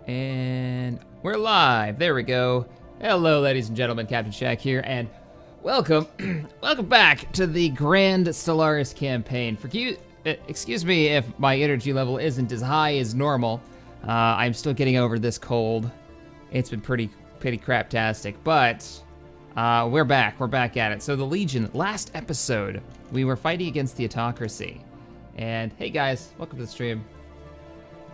And we're live. There we go. Hello, ladies and gentlemen. Captain Shaq here, and welcome, welcome back to the Grand Stellaris campaign. Excuse me if my energy level isn't as high as normal. I'm still getting over this cold. It's been pretty craptastic, but we're back. We're back at it. So the Legion, last episode, we were fighting against the autocracy. And hey guys, welcome to the stream.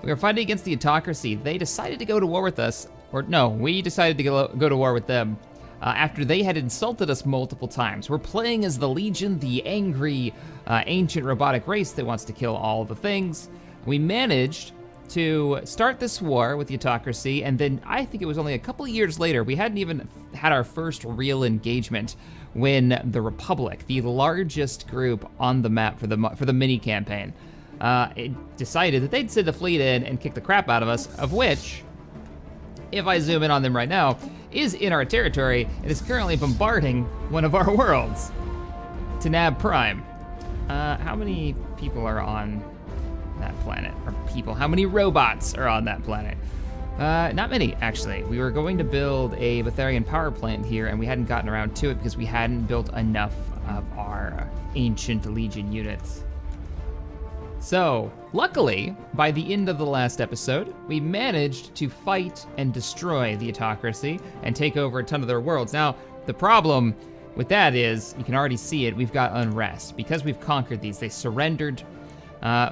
We were fighting against the autocracy. They decided to go to war with us, or no, we decided to go to war with them after they had insulted us multiple times. We're playing as the Legion, the angry, ancient robotic race that wants to kill all the things. We managed to start this war with the autocracy, and then I think it was only a couple of years later, we hadn't even had our first real engagement, when the Republic, the largest group on the map for the mini campaign, it decided that they'd send a fleet in and kick the crap out of us, of which, if I zoom in on them right now, is in our territory and is currently bombarding one of our worlds, Tanab Prime. How many people are on that planet? Or people, how many robots are on that planet? Not many, actually. We were going to build a Betharian power plant here, and we hadn't gotten around to it because we hadn't built enough of our ancient Legion units. So, luckily, by the end of the last episode, we managed to fight and destroy the autocracy and take over a ton of their worlds. Now, the problem with that is, you can already see it, we've got unrest. Because we've conquered these, they surrendered.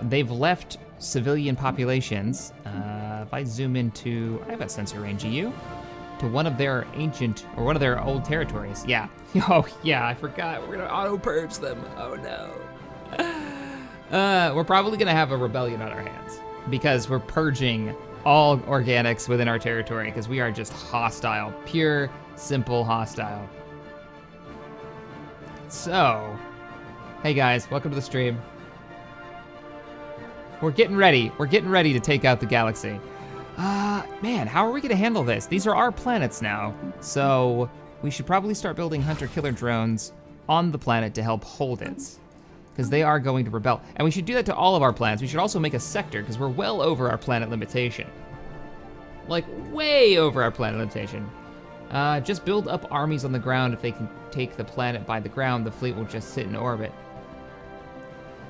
They've left civilian populations. If I zoom into, I have a sensor range EU, to one of their ancient, or one of their old territories. Yeah. Oh, yeah, I forgot. We're gonna auto-purge them. Oh, no. We're probably gonna have a rebellion on our hands because we're purging all organics within our territory because we are just hostile, pure, simple hostile. So, hey guys, welcome to the stream. We're getting ready. We're getting ready to take out the galaxy. Man, how are we gonna handle this? These are our planets now, so we should probably start building hunter-killer drones on the planet to help hold it, because they are going to rebel. And we should do that to all of our planets. We should also make a sector, because we're well over our planet limitation. Like, way over our planet limitation. Just build up armies on the ground. If they can take the planet by the ground, the fleet will just sit in orbit.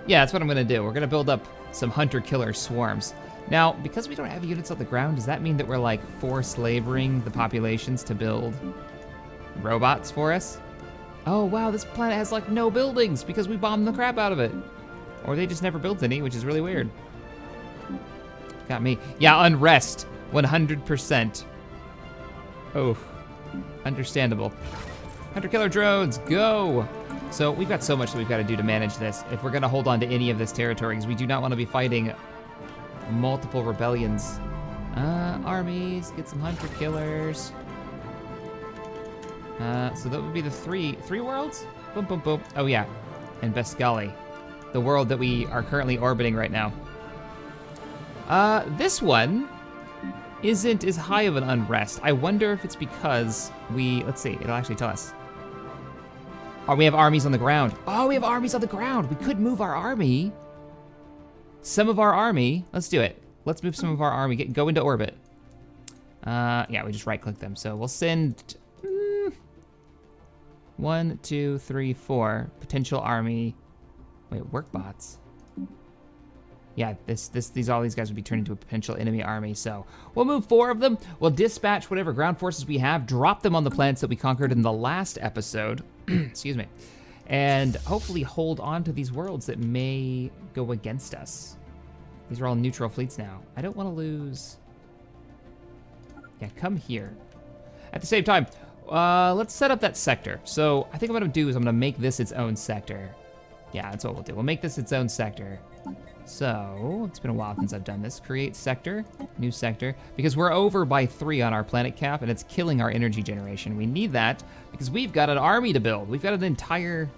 Yeah, that's what I'm gonna do. We're gonna build up some hunter-killer swarms. Now, because we don't have units on the ground, does that mean that we're like forced laboring the populations to build robots for us? Oh wow, this planet has like no buildings because we bombed the crap out of it. Or they just never built any, which is really weird. Got me. Yeah, unrest, 100%. Oh, understandable. Hunter-killer drones, go! So we've got so much that we've got to do to manage this if we're gonna hold on to any of this territory, because we do not want to be fighting multiple rebellions. Armies, get some hunter-killers. So that would be the three worlds? Boom, boom, boom. Oh yeah, and Besgali, the world that we are currently orbiting right now. This one isn't as high of an unrest. I wonder if it's because let's see, it'll actually tell us. Oh, we have armies on the ground. Oh, we have armies on the ground. We could move our army. Some of our army, let's do it. Let's move some of our army, go into orbit. Yeah, we just right-click them. So we'll send 1, 2, 3, 4 potential army. Wait, work bots. Yeah, all these guys would be turned into a potential enemy army. So we'll move 4 of them. We'll dispatch whatever ground forces we have, drop them on the planets that we conquered in the last episode. Excuse me. And hopefully hold on to these worlds that may go against us. These are all neutral fleets now. I don't want to lose. Yeah, come here. At the same time, let's set up that sector. So I think what I'm gonna do is I'm gonna make this its own sector. Yeah, that's what we'll do. We'll make this its own sector. So, it's been a while since I've done this. Create sector, new sector, because we're over by 3 on our planet cap and it's killing our energy generation. We need that because we've got an army to build. We've got an entire,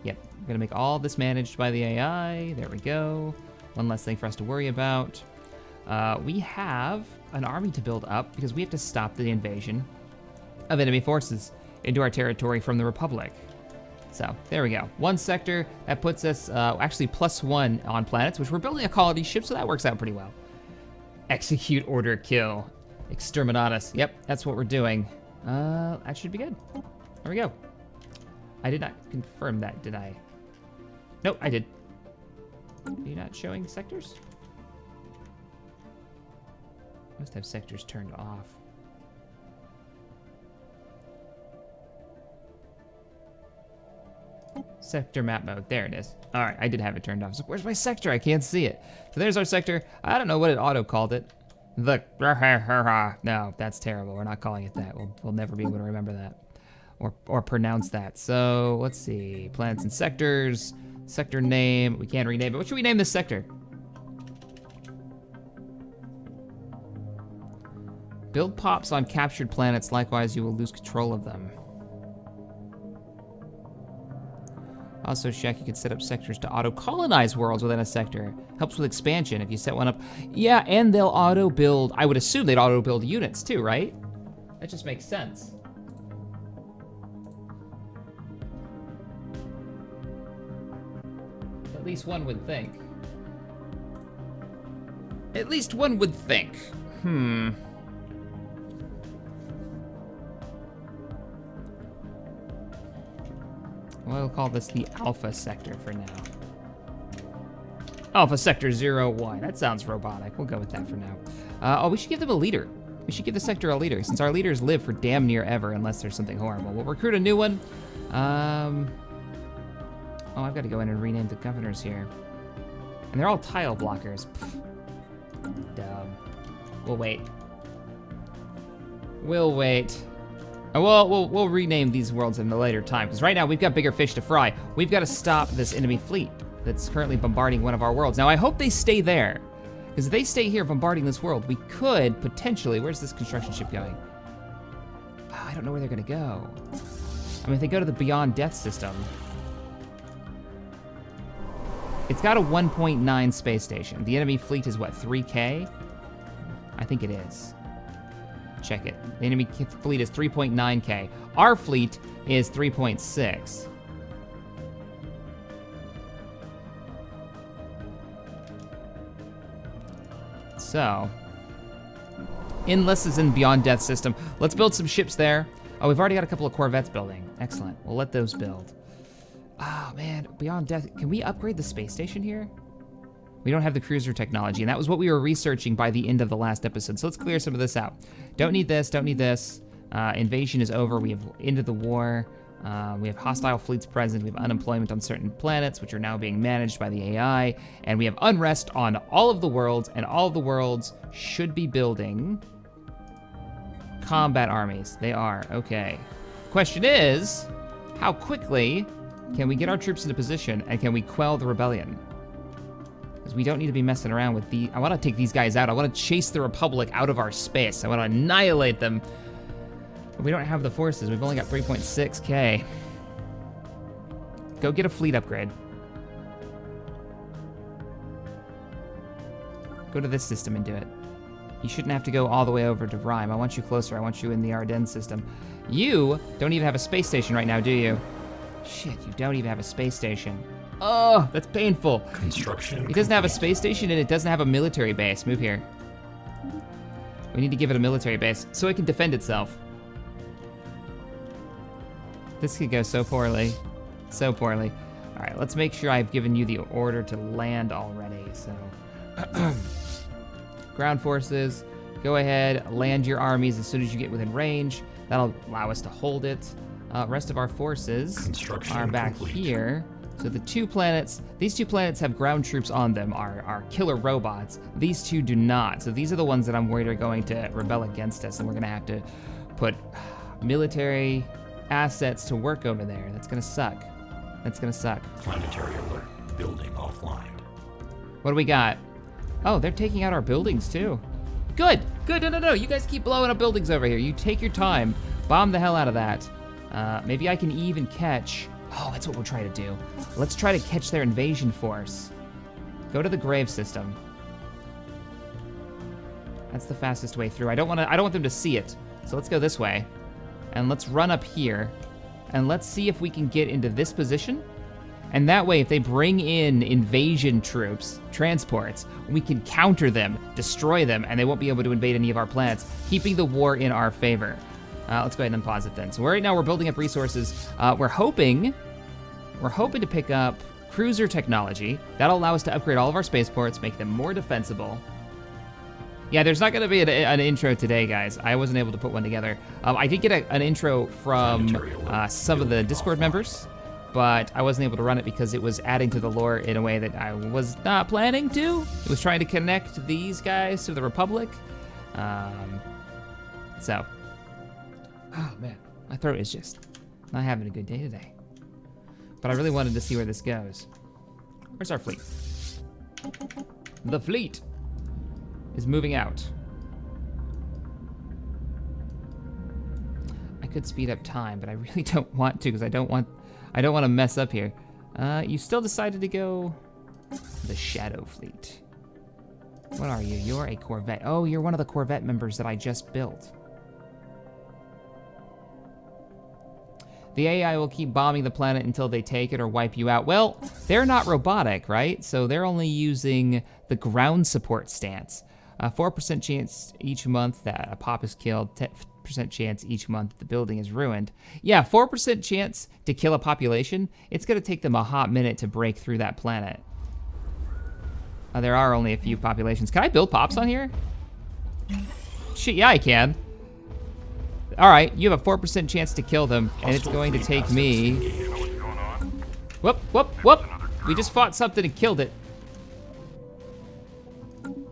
yep, we're gonna make all this managed by the AI. There we go. One less thing for us to worry about. We have an army to build up because we have to stop the invasion of enemy forces into our territory from the Republic. So there we go. 1 sector, that puts us actually +1 on planets, which we're building a colony ship, so that works out pretty well. Execute, order, kill. Exterminatus. Yep, that's what we're doing. That should be good. There we go. I did not confirm that, did I? Nope, I did. Are you not showing sectors? Must have sectors turned off. Sector map mode. There it is. All right, I did have it turned off. So where's my sector? I can't see it. So there's our sector. I don't know what it auto called it. The no, that's terrible. We're not calling it that. We'll never be able to remember that or pronounce that. So let's see. Planets and sectors. Sector name. We can't rename it. What should we name this sector? Build pops on captured planets. Likewise, you will lose control of them. Also, Shaq, you can set up sectors to auto-colonize worlds within a sector. Helps with expansion if you set one up. Yeah, and they'll auto-build. I would assume they'd auto-build units too, right? That just makes sense. At least one would think. At least one would think. We'll call this the Alpha Sector for now. Alpha Sector 01. That sounds robotic. We'll go with that for now. Oh, we should give them a leader. We should give the sector a leader, since our leaders live for damn near ever, unless there's something horrible. We'll recruit a new one. Oh, I've got to go in and rename the governors here. And they're all tile blockers. Pfft. Dumb. We'll wait. We'll wait. We'll rename these worlds in a later time, because right now we've got bigger fish to fry. We've got to stop this enemy fleet that's currently bombarding one of our worlds. Now, I hope they stay there, because if they stay here bombarding this world, we could potentially... Where's this construction ship going? Oh, I don't know where they're going to go. I mean, if they go to the Beyond Death system... It's got a 1.9 space station. The enemy fleet is, what, 3K? I think it is. Check it. The enemy fleet is 3.9K. Our fleet is 3.6. So, unless it's in Beyond Death system, let's build some ships there. Oh, we've already got a couple of Corvettes building. Excellent. We'll let those build. Oh, man. Beyond Death. Can we upgrade the space station here? We don't have the cruiser technology, and that was what we were researching by the end of the last episode. So let's clear some of this out. Don't need this, don't need this. Invasion is over, we have ended the war. We have hostile fleets present, we have unemployment on certain planets, which are now being managed by the AI, and we have unrest on all of the worlds, and all of the worlds should be building combat armies. They are, okay. Question is, how quickly can we get our troops into position, and can we quell the rebellion? We don't need to be messing around with the... I want to take these guys out. I want to chase the Republic out of our space. I want to annihilate them. But we don't have the forces. We've only got 3.6K. Go get a fleet upgrade. Go to this system and do it. You shouldn't have to go all the way over to Rime. I want you closer. I want you in the Ardennes system. You don't even have a space station right now, do you? Shit, you don't even have a space station. Oh, that's painful. Construction. It doesn't have a space station and it doesn't have a military base. Move here. We need to give it a military base so it can defend itself. This could go so poorly. So poorly. All right, let's make sure I've given you the order to land already. So, ground forces, go ahead, land your armies as soon as you get within range. That'll allow us to hold it. Rest of our forces are back here. So the two planets, these two planets have ground troops on them, are killer robots. These two do not. So these are the ones that I'm worried are going to rebel against us, and we're gonna have to put military assets to work over there. That's gonna suck. That's gonna suck. Planetary alert. Building offline. What do we got? Oh, they're taking out our buildings too. Good, good, no. You guys keep blowing up buildings over here. You take your time. Bomb the hell out of that. Maybe I can even catch... Oh, that's what we'll try to do. Let's try to catch their invasion force. Go to the grave system. That's the fastest way through. I don't want them to see it. So let's go this way. And let's run up here. And let's see if we can get into this position. And that way, if they bring in invasion troops, transports, we can counter them, destroy them, and they won't be able to invade any of our planets, keeping the war in our favor. Let's go ahead and unpause it then. So right now we're building up resources. We're hoping to pick up cruiser technology. That'll allow us to upgrade all of our spaceports, make them more defensible. Yeah, there's not going to be an intro today, guys. I wasn't able to put one together. I did get an intro from some of the Discord members, but I wasn't able to run it because it was adding to the lore in a way that I was not planning to. It was trying to connect these guys to the Republic. So, oh man, my throat is just not having a good day today. But I really wanted to see where this goes. Where's our fleet? The fleet is moving out. I could speed up time, but I really don't want to because I don't want to mess up here. You still decided to go the Shadow Fleet. What are you? You're a Corvette. Oh, you're one of the Corvette members that I just built. The AI will keep bombing the planet until they take it or wipe you out. Well, they're not robotic, right? So they're only using the ground support stance. 4% chance each month that a pop is killed, 10% chance each month the building is ruined. Yeah, 4% chance to kill a population. It's gonna take them a hot minute to break through that planet. There are only a few populations. Can I build pops on here? Shit, yeah, I can. All right, you have a 4% chance to kill them, and it's going to take me... Whoop, whoop, whoop! We just fought something and killed it.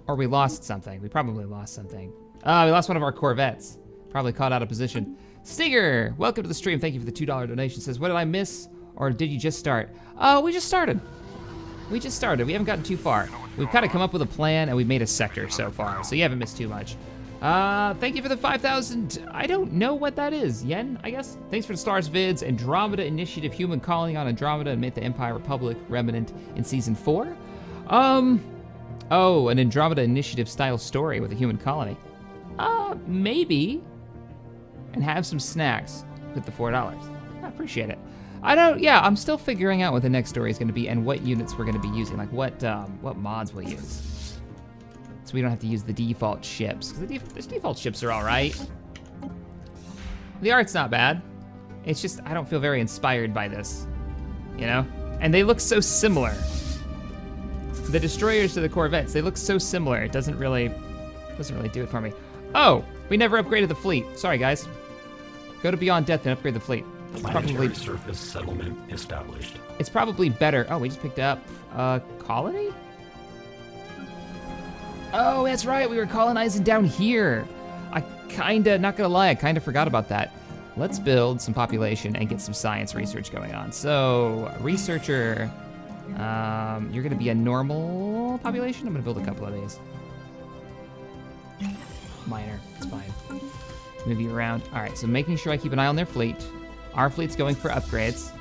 Or we lost something. We probably lost something. We lost one of our Corvettes. Probably caught out of position. Stinger, welcome to the stream. Thank you for the $2 donation. Says, what did I miss, or did you just start? We just started. We just started. We haven't gotten too far. We've kind of come up with a plan, and we've made a sector so far, so you haven't missed too much. Thank you for the 5,000. I don't know what that is. Yen, I guess? Thanks for the stars vids. Andromeda Initiative, human colony on Andromeda and the Empire Republic remnant in season 4. Oh, an Andromeda Initiative style story with a human colony. Maybe. And have some snacks with the $4. I appreciate it. I'm still figuring out what the next story is gonna be and what units we're gonna be using, like what mods we'll use. So we don't have to use the default ships. Because the default ships are all right. The art's not bad. It's just, I don't feel very inspired by this, you know? And they look so similar. The destroyers to the Corvettes, they look so similar. It doesn't really do it for me. Oh, we never upgraded the fleet. Sorry, guys. Go to Beyond Death and upgrade the fleet. Planetary surface settlement established. It's probably better. Oh, we just picked up a colony? Oh, that's right, we were colonizing down here. Not gonna lie, I kinda forgot about that. Let's build some population and get some science research going on. So, researcher, you're gonna be a normal population? I'm gonna build a couple of these. Minor, it's fine. Move you around. All right, so making sure I keep an eye on their fleet. Our fleet's going for upgrades.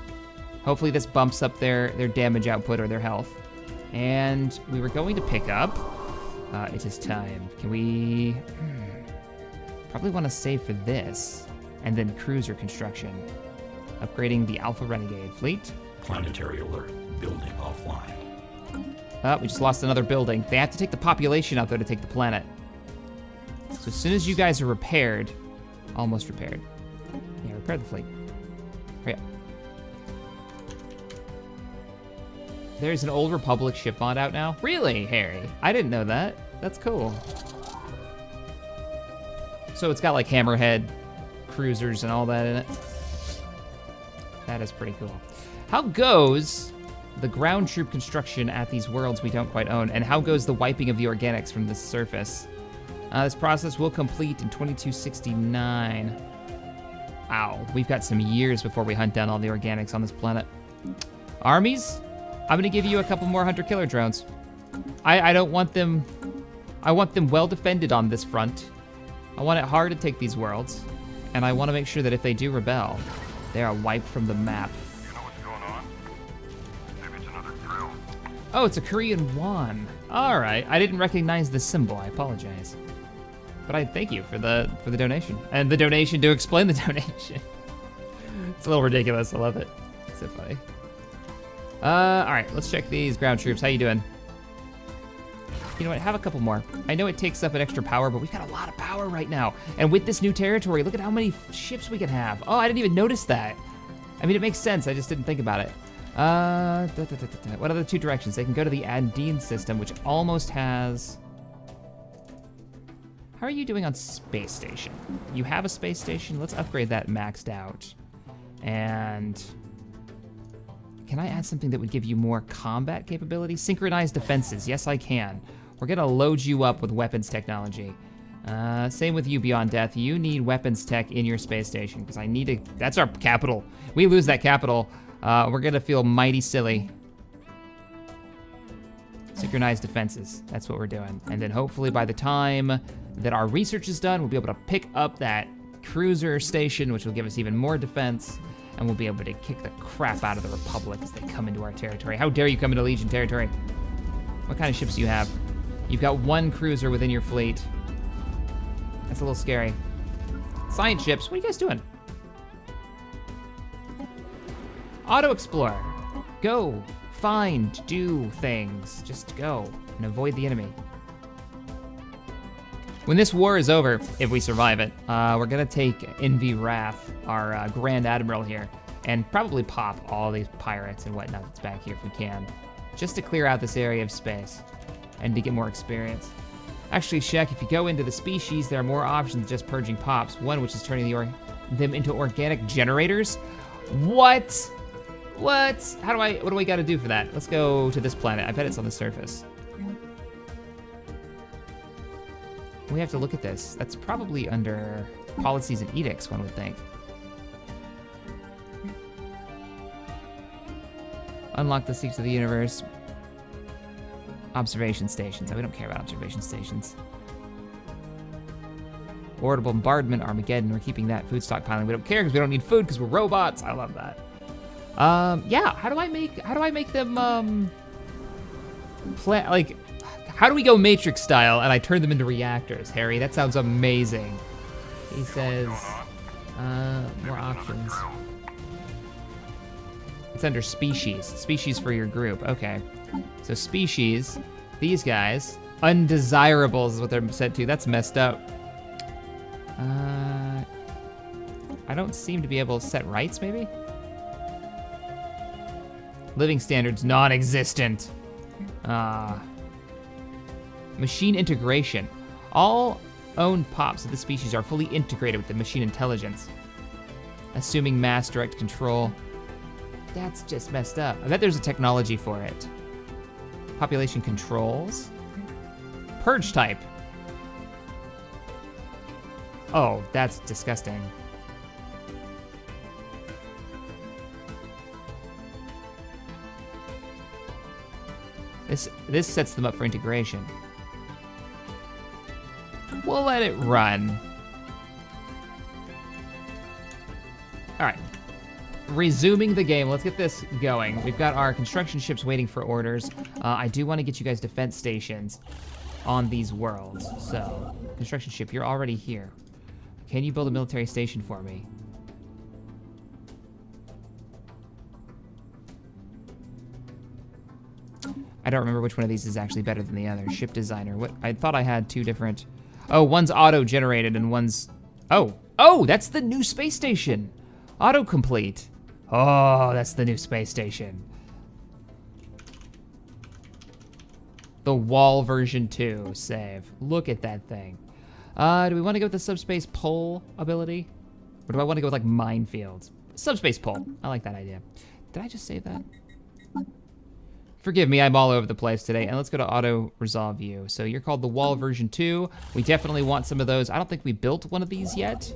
Hopefully this bumps up their damage output or their health. And we were going to pick up, it is time. Can we, probably wanna save for this, and then cruiser construction. Upgrading the Alpha Renegade fleet. Planetary alert, building offline. We just lost another building. They have to take the population out there to take the planet. So as soon as you guys are repaired, almost repaired. Yeah, repair the fleet. Hurry up. There's an Old Republic ship mod out now. Really, Harry? I didn't know that. That's cool. So it's got like hammerhead cruisers and all that in it. That is pretty cool. How goes the ground troop construction at these worlds we don't quite own? And how goes the wiping of the organics from the surface? This process will complete in 2269. Wow, we've got some years before we hunt down all the organics on this planet. Armies, I'm gonna give you a couple more hunter-killer drones. I don't want them, I want them well defended on this front. I want it hard to take these worlds. And I wanna make sure that if they do rebel, they are wiped from the map. You know what's going on? Maybe it's another drill. Oh, it's a Korean won. All right, I didn't recognize the symbol, I apologize. But I thank you for the donation. And the donation to explain the donation. It's a little ridiculous, I love it. It's so funny. All right, let's check these ground troops. How you doing? You know what, have a couple more. I know it takes up an extra power, but we've got a lot of power right now. And with this new territory, look at how many ships we can have. Oh, I didn't even notice that. I mean, it makes sense, I just didn't think about it. What are the 2 directions? They can go to the Andine system, which almost has... How are you doing on space station? You have a space station? Let's upgrade that maxed out. And... Can I add something that would give you more combat capability? Synchronized defenses, yes I can. We're gonna load you up with weapons technology. Same with you, Beyond Death. You need weapons tech in your space station, because I need to, that's our capital. We lose that capital, we're gonna feel mighty silly. Synchronized defenses, that's what we're doing. And then hopefully by the time that our research is done, we'll be able to pick up that cruiser station, which will give us even more defense, and we'll be able to kick the crap out of the Republic as they come into our territory. How dare you come into Legion territory? What kind of ships do you have? You've got 1 cruiser within your fleet. That's a little scary. Science ships, what are you guys doing? Auto Explorer. Go, find, do things. Just go and avoid the enemy. When this war is over, if we survive it, we're gonna take Envy Wrath, our Grand Admiral here, and probably pop all these pirates and whatnot that's back here if we can, just to clear out this area of space and to get more experience. Actually, Shek, if you go into the species, there are more options than just purging pops. One, which is turning them into organic generators. What? What? What do we gotta do for that? Let's go to this planet. I bet it's on the surface. We have to look at this. That's probably under policies and edicts, one would think. Unlock the secrets of the universe. Observation stations. Oh, we don't care about observation stations. Orbital bombardment, Armageddon. We're keeping that. Food stockpiling. We don't care because we don't need food because we're robots. I love that. Yeah. How do I make them like? How do we go Matrix style and I turn them into reactors, Harry? That sounds amazing. He says, more options. It's under species. Species for your group, okay. So species, these guys, undesirables is what they're set to. That's messed up. I don't seem to be able to set rights, maybe? Living standards, non-existent. Machine integration. All owned pops of the species are fully integrated with the machine intelligence. Assuming mass direct control. That's just messed up. I bet there's a technology for it. Population controls. Purge type. Oh, that's disgusting. This sets them up for integration. We'll let it run. All right. Resuming the game, let's get this going. We've got our construction ships waiting for orders. I do want to get you guys defense stations on these worlds. So, construction ship, you're already here. Can you build a military station for me? I don't remember which one of these is actually better than the other. Ship designer. What? I thought I had 2 different. Oh, one's auto-generated and one's. Oh, that's the new space station. Autocomplete. Oh, that's the new space station. The Wall version 2 save. Look at that thing. Do we want to go with the subspace pole ability? Or do I want to go with like minefields? Subspace pole. I like that idea. Did I just save that? Forgive me, I'm all over the place today. And let's go to auto resolve view. So you're called the Wall version 2. We definitely want some of those. I don't think we built one of these yet.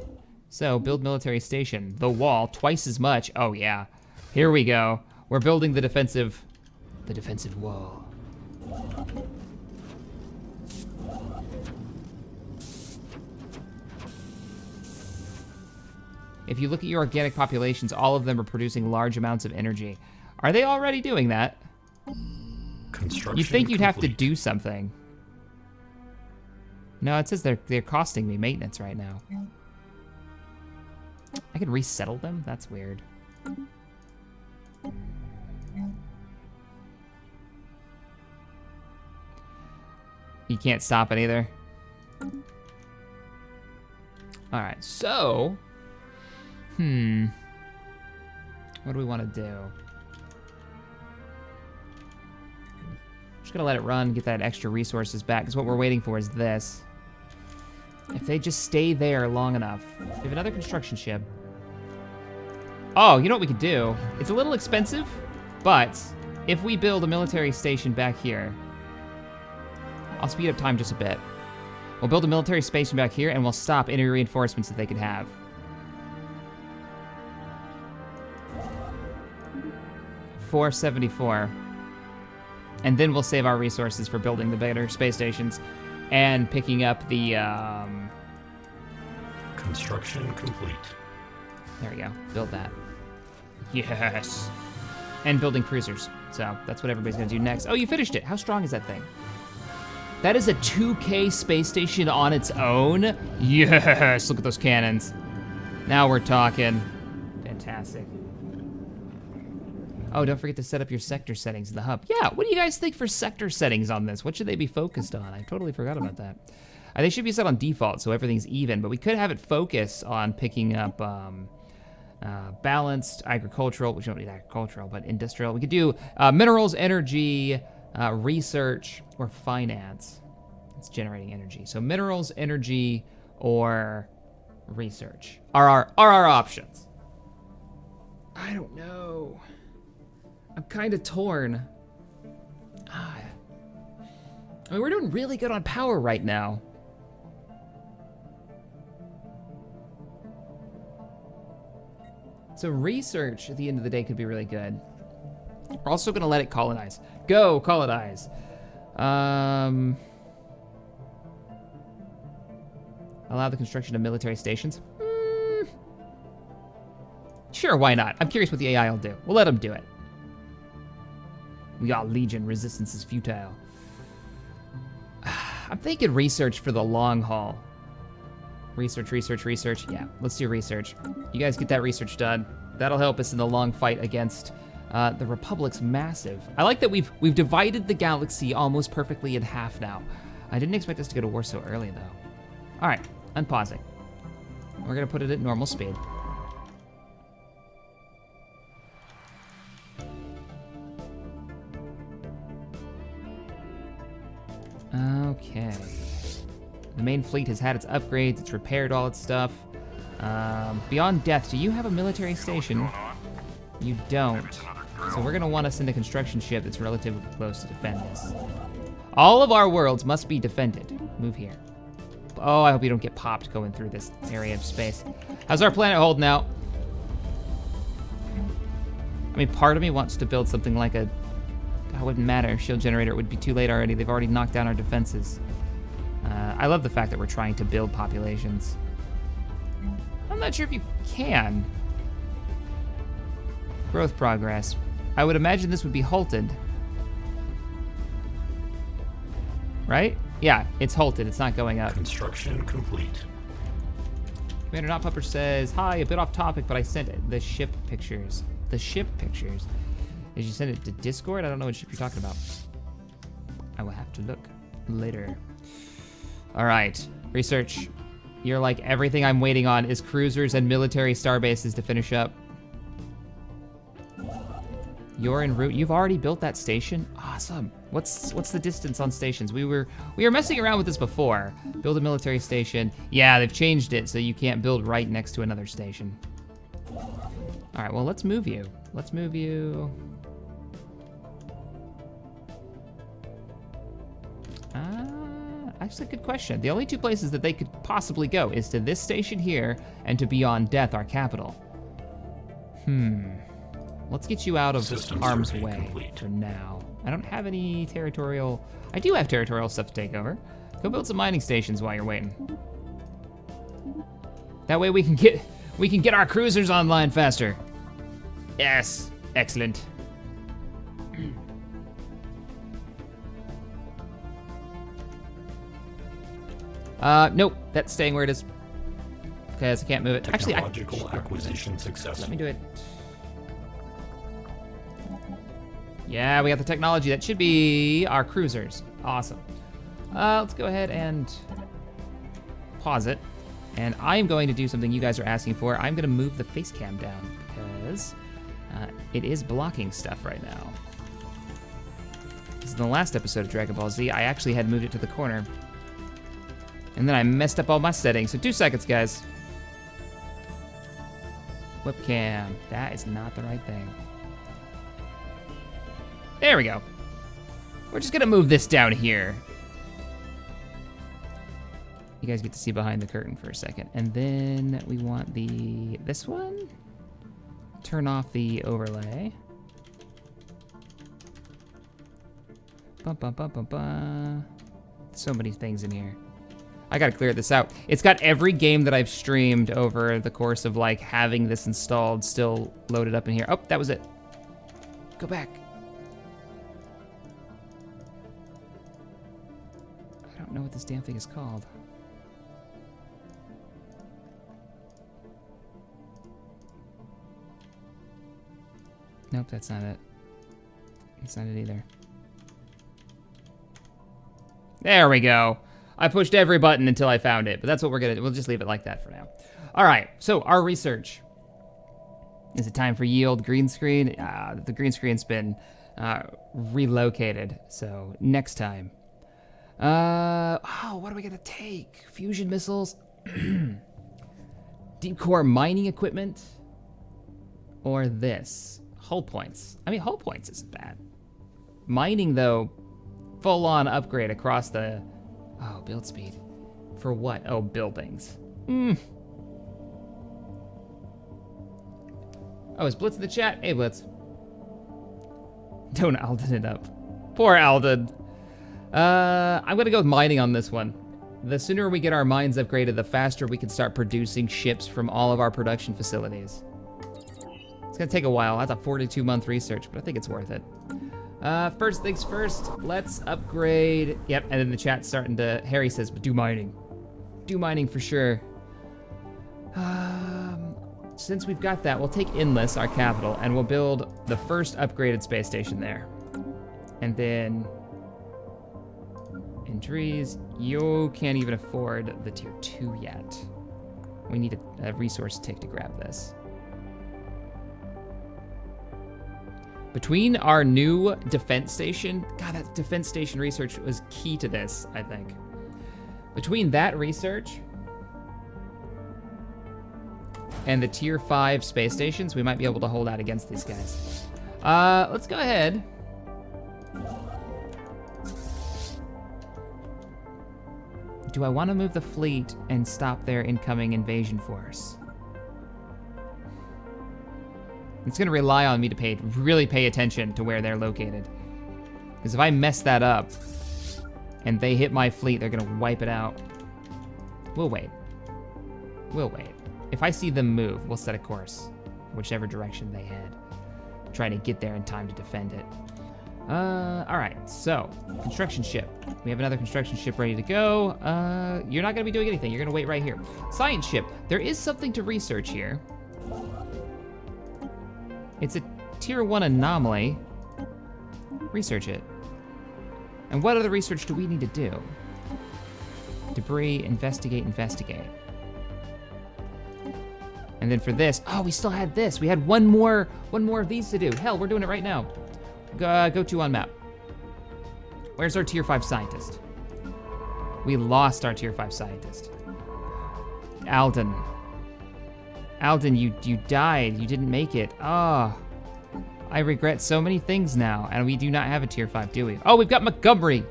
So build military station. The Wall, twice as much. Oh yeah, here we go. We're building the defensive wall. If you look at your organic populations, all of them are producing large amounts of energy. Are they already doing that? You'd think you'd have to do something. No, it says they're costing me maintenance right now. I can resettle them? That's weird. You can't stop it either. All right, so, what do we want to do? Just gonna let it run, get that extra resources back, because what we're waiting for is this. If they just stay there long enough. We have another construction ship. Oh, you know what we could do? It's a little expensive, but if we build a military station back here, I'll speed up time just a bit. We'll build a military station back here, and we'll stop any reinforcements that they could have. $474. And then we'll save our resources for building the better space stations and picking up the, Construction complete. There we go. Build that. Yes. And building cruisers. So that's what everybody's gonna do next. Oh, you finished it. How strong is that thing? That is a 2K space station on its own. Yes, look at those cannons. Now we're talking. Fantastic. Oh, don't forget to set up your sector settings in the hub. Yeah, what do you guys think for sector settings on this? What should they be focused on? I totally forgot about that. They should be set on default so everything's even, but we could have it focus on picking up balanced, agricultural, which don't need agricultural, but industrial. We could do minerals, energy, research, or finance. It's generating energy. So minerals, energy, or research are our options. I don't know. I'm kind of torn. I mean, we're doing really good on power right now. So research at the end of the day could be really good. We're also gonna let it colonize. Go, colonize. Allow the construction of military stations. Sure, why not? I'm curious what the AI will do. We'll let them do it. We got Legion, resistance is futile. I'm thinking research for the long haul. Research, research, research. Yeah, let's do research. You guys get that research done. That'll help us in the long fight against the Republic's massive. I like that we've divided the galaxy almost perfectly in half now. I didn't expect us to go to war so early though. All right, unpausing. We're gonna put it at normal speed. Okay. The main fleet has had its upgrades, it's repaired all its stuff. Beyond Death, do you have a military station? You don't. So we're gonna want to send a construction ship that's relatively close to defend this. All of our worlds must be defended. Move here. Oh, I hope you don't get popped going through this area of space. How's our planet holding out? I mean, part of me wants to build something like a... It wouldn't matter. Shield generator would be too late already. They've already knocked down our defenses. I love the fact that we're trying to build populations. I'm not sure if you can. Growth progress. I would imagine this would be halted. Right? Yeah, it's halted. It's not going up. Construction complete. Commander Not Pupper says, hi, a bit off topic, but I sent the ship pictures. The ship pictures? Did you send it to Discord? I don't know what ship you're talking about. I will have to look later. All right, research. You're like, everything I'm waiting on is cruisers and military starbases to finish up. You're en route. You've already built that station? Awesome. What's the distance on stations? We were messing around with this before. Build a military station. Yeah, they've changed it so you can't build right next to another station. All right, well, let's move you. Let's move you. Actually, good question. The only two places that they could possibly go is to this station here and to Beyond Death, our capital. Let's get you out of harm's way for now. I don't have any territorial... I do have territorial stuff to take over. Go build some mining stations while you're waiting. That way we can get our cruisers online faster. Yes, excellent. Nope, that's staying where it is. Because I can't move it. Actually, Technological acquisition successful. Let me do it. Yeah, we got the technology. That should be our cruisers. Awesome. Let's go ahead and pause it. And I'm going to do something you guys are asking for. I'm going to move the face cam down because it is blocking stuff right now. Because in the last episode of Dragon Ball Z, I actually had moved it to the corner. And then I messed up all my settings. So 2 seconds, guys. Webcam. That is not the right thing. There we go. We're just gonna move this down here. You guys get to see behind the curtain for a second. And then we want this one. Turn off the overlay. Bum, bum, bum, bum, bum. So many things in here. I gotta clear this out. It's got every game that I've streamed over the course of like having this installed still loaded up in here. Oh, that was it. Go back. I don't know what this damn thing is called. Nope, that's not it. That's not it either. There we go. I pushed every button until I found it, but that's what we're gonna do. We'll just leave it like that for now. All right, so our research. Is it time for yield green screen? The green screen's been relocated, so next time. What are we gonna take? Fusion missiles? Deep core mining equipment? Or this? Hull points. I mean, hull points isn't bad. Mining, though, full-on upgrade across the... Oh, build speed. For what? Oh, buildings. Oh, is Blitz in the chat? Hey, Blitz. Don't Alden it up. Poor Alden. I'm gonna go with mining on this one. The sooner we get our mines upgraded, the faster we can start producing ships from all of our production facilities. It's gonna take a while. That's a 42-month research, but I think it's worth it. First things first, let's upgrade. Yep, and then the chat's starting to, Harry says, but do mining. Do mining for sure. Since we've got that, we'll take Inless, our capital, and we'll build the first upgraded space station there. And then, in trees, you can't even afford the tier 2 yet. We need a resource tick to grab this. Between our new defense station, God, that defense station research was key to this, I think. Between that research and the tier 5 space stations, we might be able to hold out against these guys. Let's go ahead. Do I want to move the fleet and stop their incoming invasion force? It's gonna rely on me to really pay attention to where they're located. Because if I mess that up and they hit my fleet, they're gonna wipe it out. We'll wait. We'll wait. If I see them move, we'll set a course, whichever direction they head. Try to get there in time to defend it. All right, so construction ship. We have another construction ship ready to go. You're not gonna be doing anything. You're gonna wait right here. Science ship. There is something to research here. It's a tier 1 anomaly. Research it. And what other research do we need to do? Debris, investigate, investigate. And then for this, oh, we still had this. We had one more of these to do. Hell, we're doing it right now. Go to on map. Where's our tier 5 scientist? We lost our tier 5 scientist. Alden. Alden, you died. You didn't make it. Oh, I regret so many things now. And we do not have a tier 5, do we? Oh, we've got Montgomery,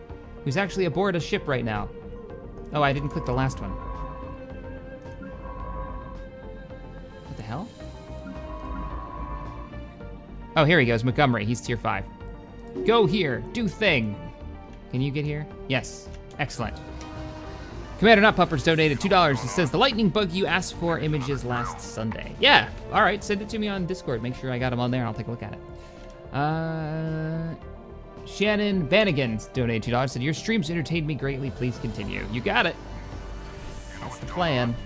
who's actually aboard a ship right now. Oh, I didn't click the last one. What the hell? Oh, here he goes, Montgomery. He's tier 5. Go here. Do thing. Can you get here? Yes. Excellent. Commander Not Puppers donated $2. He says, the lightning bug you asked for images last Sunday. Yeah, all right, send it to me on Discord. Make sure I got them on there and I'll take a look at it. Shannon Bannigan donated $2. Said, your streams entertained me greatly. Please continue. You got it. That's the plan.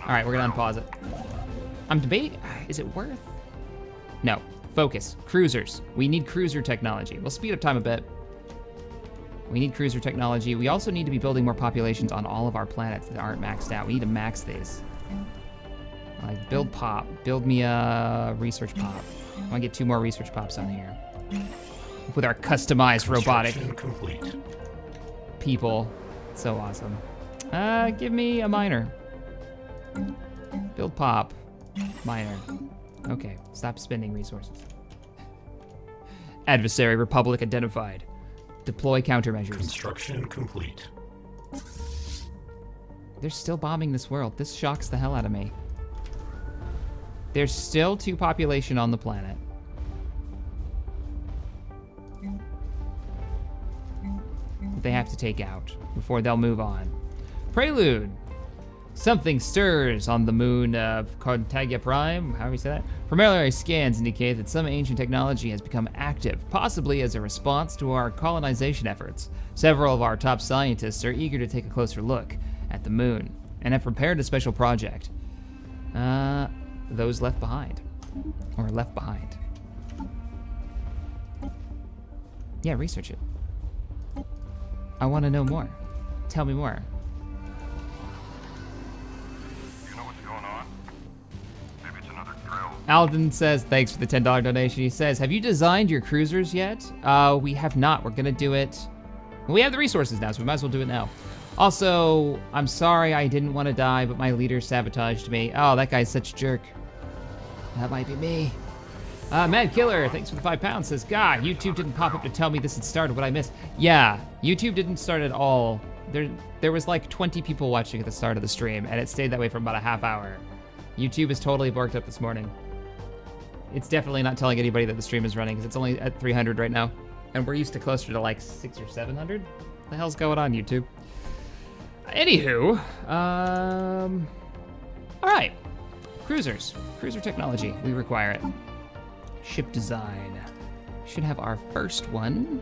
All right, we're gonna unpause it. I'm debating, is it worth? No, focus, cruisers. We need cruiser technology. We'll speed up time a bit. We need cruiser technology. We also need to be building more populations on all of our planets that aren't maxed out. We need to max these. Like, build pop. Build me a research pop. I want to get 2 more research pops on here. With our customized robotic Construction complete. people. So awesome. Give me a miner. Build pop. Miner. Okay, stop spending resources. Adversary Republic identified. Deploy countermeasures. Construction complete. They're still bombing this world. This shocks the hell out of me. There's still 2 population on the planet. That they have to take out before they'll move on. Prelude. Something stirs on the moon of Cartagia Prime. How do we say that? Preliminary scans indicate that some ancient technology has become active, possibly as a response to our colonization efforts. Several of our top scientists are eager to take a closer look at the moon and have prepared a special project. Those left behind. Or left behind. Yeah, research it. I want to know more. Tell me more. You know what's going on? Maybe it's another drill. Alden says, thanks for the $10 donation. He says, have you designed your cruisers yet? We have not. We're gonna do it. We have the resources now, so we might as well do it now. Also, I'm sorry I didn't want to die, but my leader sabotaged me. Oh, that guy's such a jerk. That might be me. Mad Killer, thanks for the £5, says, God, YouTube didn't pop up to tell me this had started. What I missed? Yeah, YouTube didn't start at all. There was like 20 people watching at the start of the stream, and it stayed that way for about a half hour. YouTube is totally worked up this morning. It's definitely not telling anybody that the stream is running, because it's only at 300 right now. And we're used to closer to like 600 or 700. What the hell's going on, YouTube? Anywho, all right. Cruisers, cruiser technology, we require it. Ship design. Should have our first one.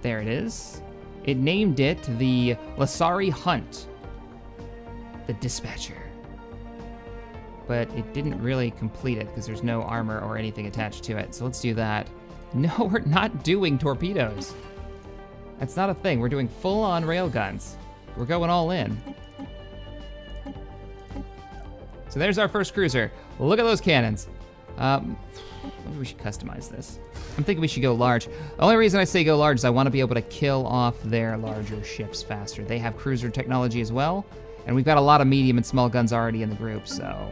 There it is. It named it the Lasari Hunt, the Dispatcher. But it didn't really complete it because there's no armor or anything attached to it. So let's do that. No, we're not doing torpedoes. That's not a thing. We're doing full-on railguns. We're going all in. So there's our first cruiser. Look at those cannons. Maybe we should customize this. I'm thinking we should go large. The only reason I say go large is I want to be able to kill off their larger ships faster. They have cruiser technology as well, and we've got a lot of medium and small guns already in the group, so.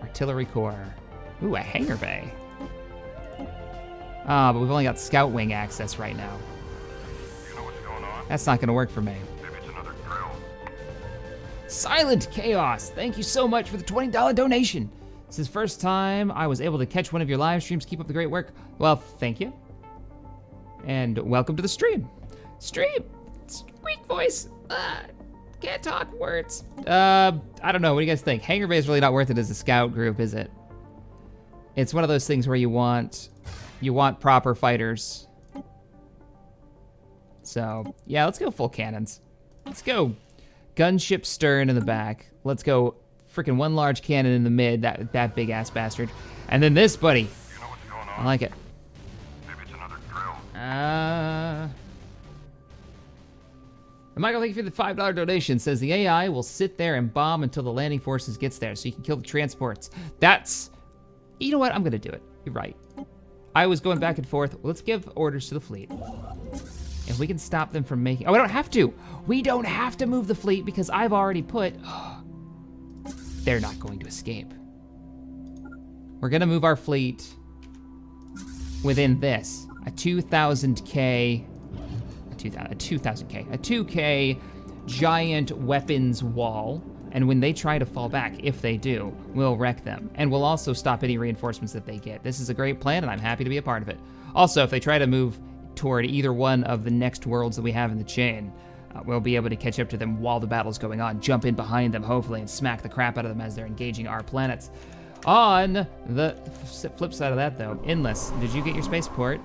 Artillery core. Ooh, a hangar bay. But we've only got scout wing access right now. You know what's going on? That's not gonna work for me. Maybe it's another drill. Silent Chaos, thank you so much for the $20 donation. This is the first time I was able to catch one of your live streams. Keep up the great work. Well, thank you. And welcome to the stream. Stream! Squeak voice! Can't talk words. I don't know, what do you guys think? Hangar Bay is really not worth it as a scout group, is it? It's one of those things where you want proper fighters. So, yeah, let's go full cannons. Let's go gunship stern in the back. Let's go freaking one large cannon in the mid, that big ass bastard. And then this, buddy. You know what's going on? I like it. Maybe it's another drill. Michael, thank you for the $5 donation. Says the AI will sit there and bomb until the landing forces gets there so you can kill the transports. That's, you know what, I'm gonna do it. You're right. I was going back and forth. Let's give orders to the fleet. If we can stop them from making, oh, we don't have to. We don't have to move the fleet because I've already put, they're not going to escape. We're gonna move our fleet within this, a 2,000K giant weapons wall. And when they try to fall back, if they do, we'll wreck them. And we'll also stop any reinforcements that they get. This is a great plan, and I'm happy to be a part of it. Also, if they try to move toward either one of the next worlds that we have in the chain, we'll be able to catch up to them while the battle's going on, jump in behind them, hopefully, and smack the crap out of them as they're engaging our planets. On the flip side of that, though, Endless, did you get your spaceport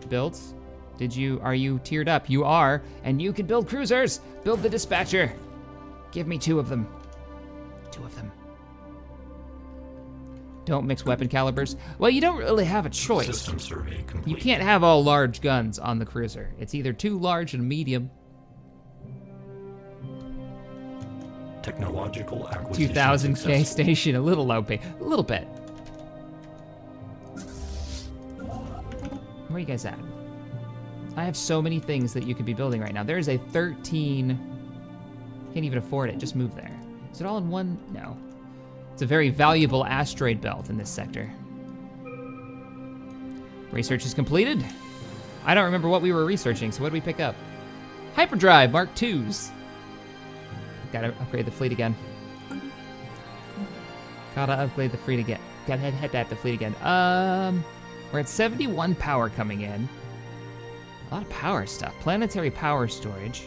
built? Are you tiered up? You are, and you can build cruisers. Build the Dispatcher. Give me 2 of them. 2 of them. Don't mix weapon calibers. Well, you don't really have a choice. System survey complete. You can't have all large guns on the cruiser. It's either too large and medium. Technological acquisition 2000K successful. station, a little low pay. A little bit. Where are you guys at? I have so many things that you could be building right now. There is a 13... Can't even afford it. Just move there. Is it all in one? No. It's a very valuable asteroid belt in this sector. Research is completed. I don't remember what we were researching, so what did we pick up? Hyperdrive Mark IIs. Gotta upgrade the fleet again. Gotta upgrade the fleet again. Gotta head back the fleet again. We're at 71 power coming in. A lot of power stuff. Planetary power storage.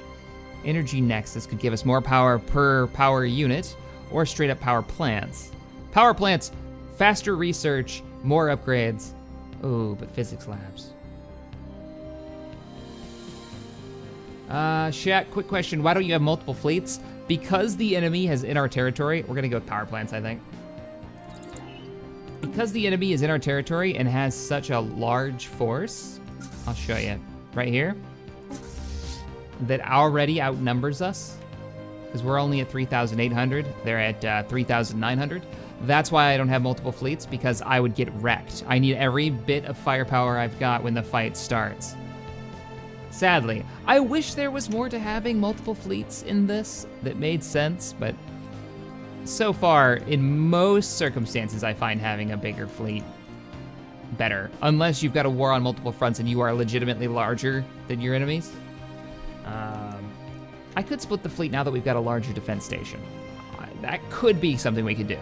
Energy nexus could give us more power per power unit, or straight up power plants. Power plants, faster research, more upgrades. Ooh, but physics labs. Shaq, quick question. Why don't you have multiple fleets? Because the enemy is in our territory, we're gonna go with power plants, I think. Because the enemy is in our territory and has such a large force, I'll show you right here, that already outnumbers us, because we're only at 3,800, they're at 3,900. That's why I don't have multiple fleets, because I would get wrecked. I need every bit of firepower I've got when the fight starts. Sadly, I wish there was more to having multiple fleets in this that made sense, but so far, in most circumstances, I find having a bigger fleet better, unless you've got a war on multiple fronts and you are legitimately larger than your enemies. I could split the fleet now that we've got a larger defense station. That could be something we could do,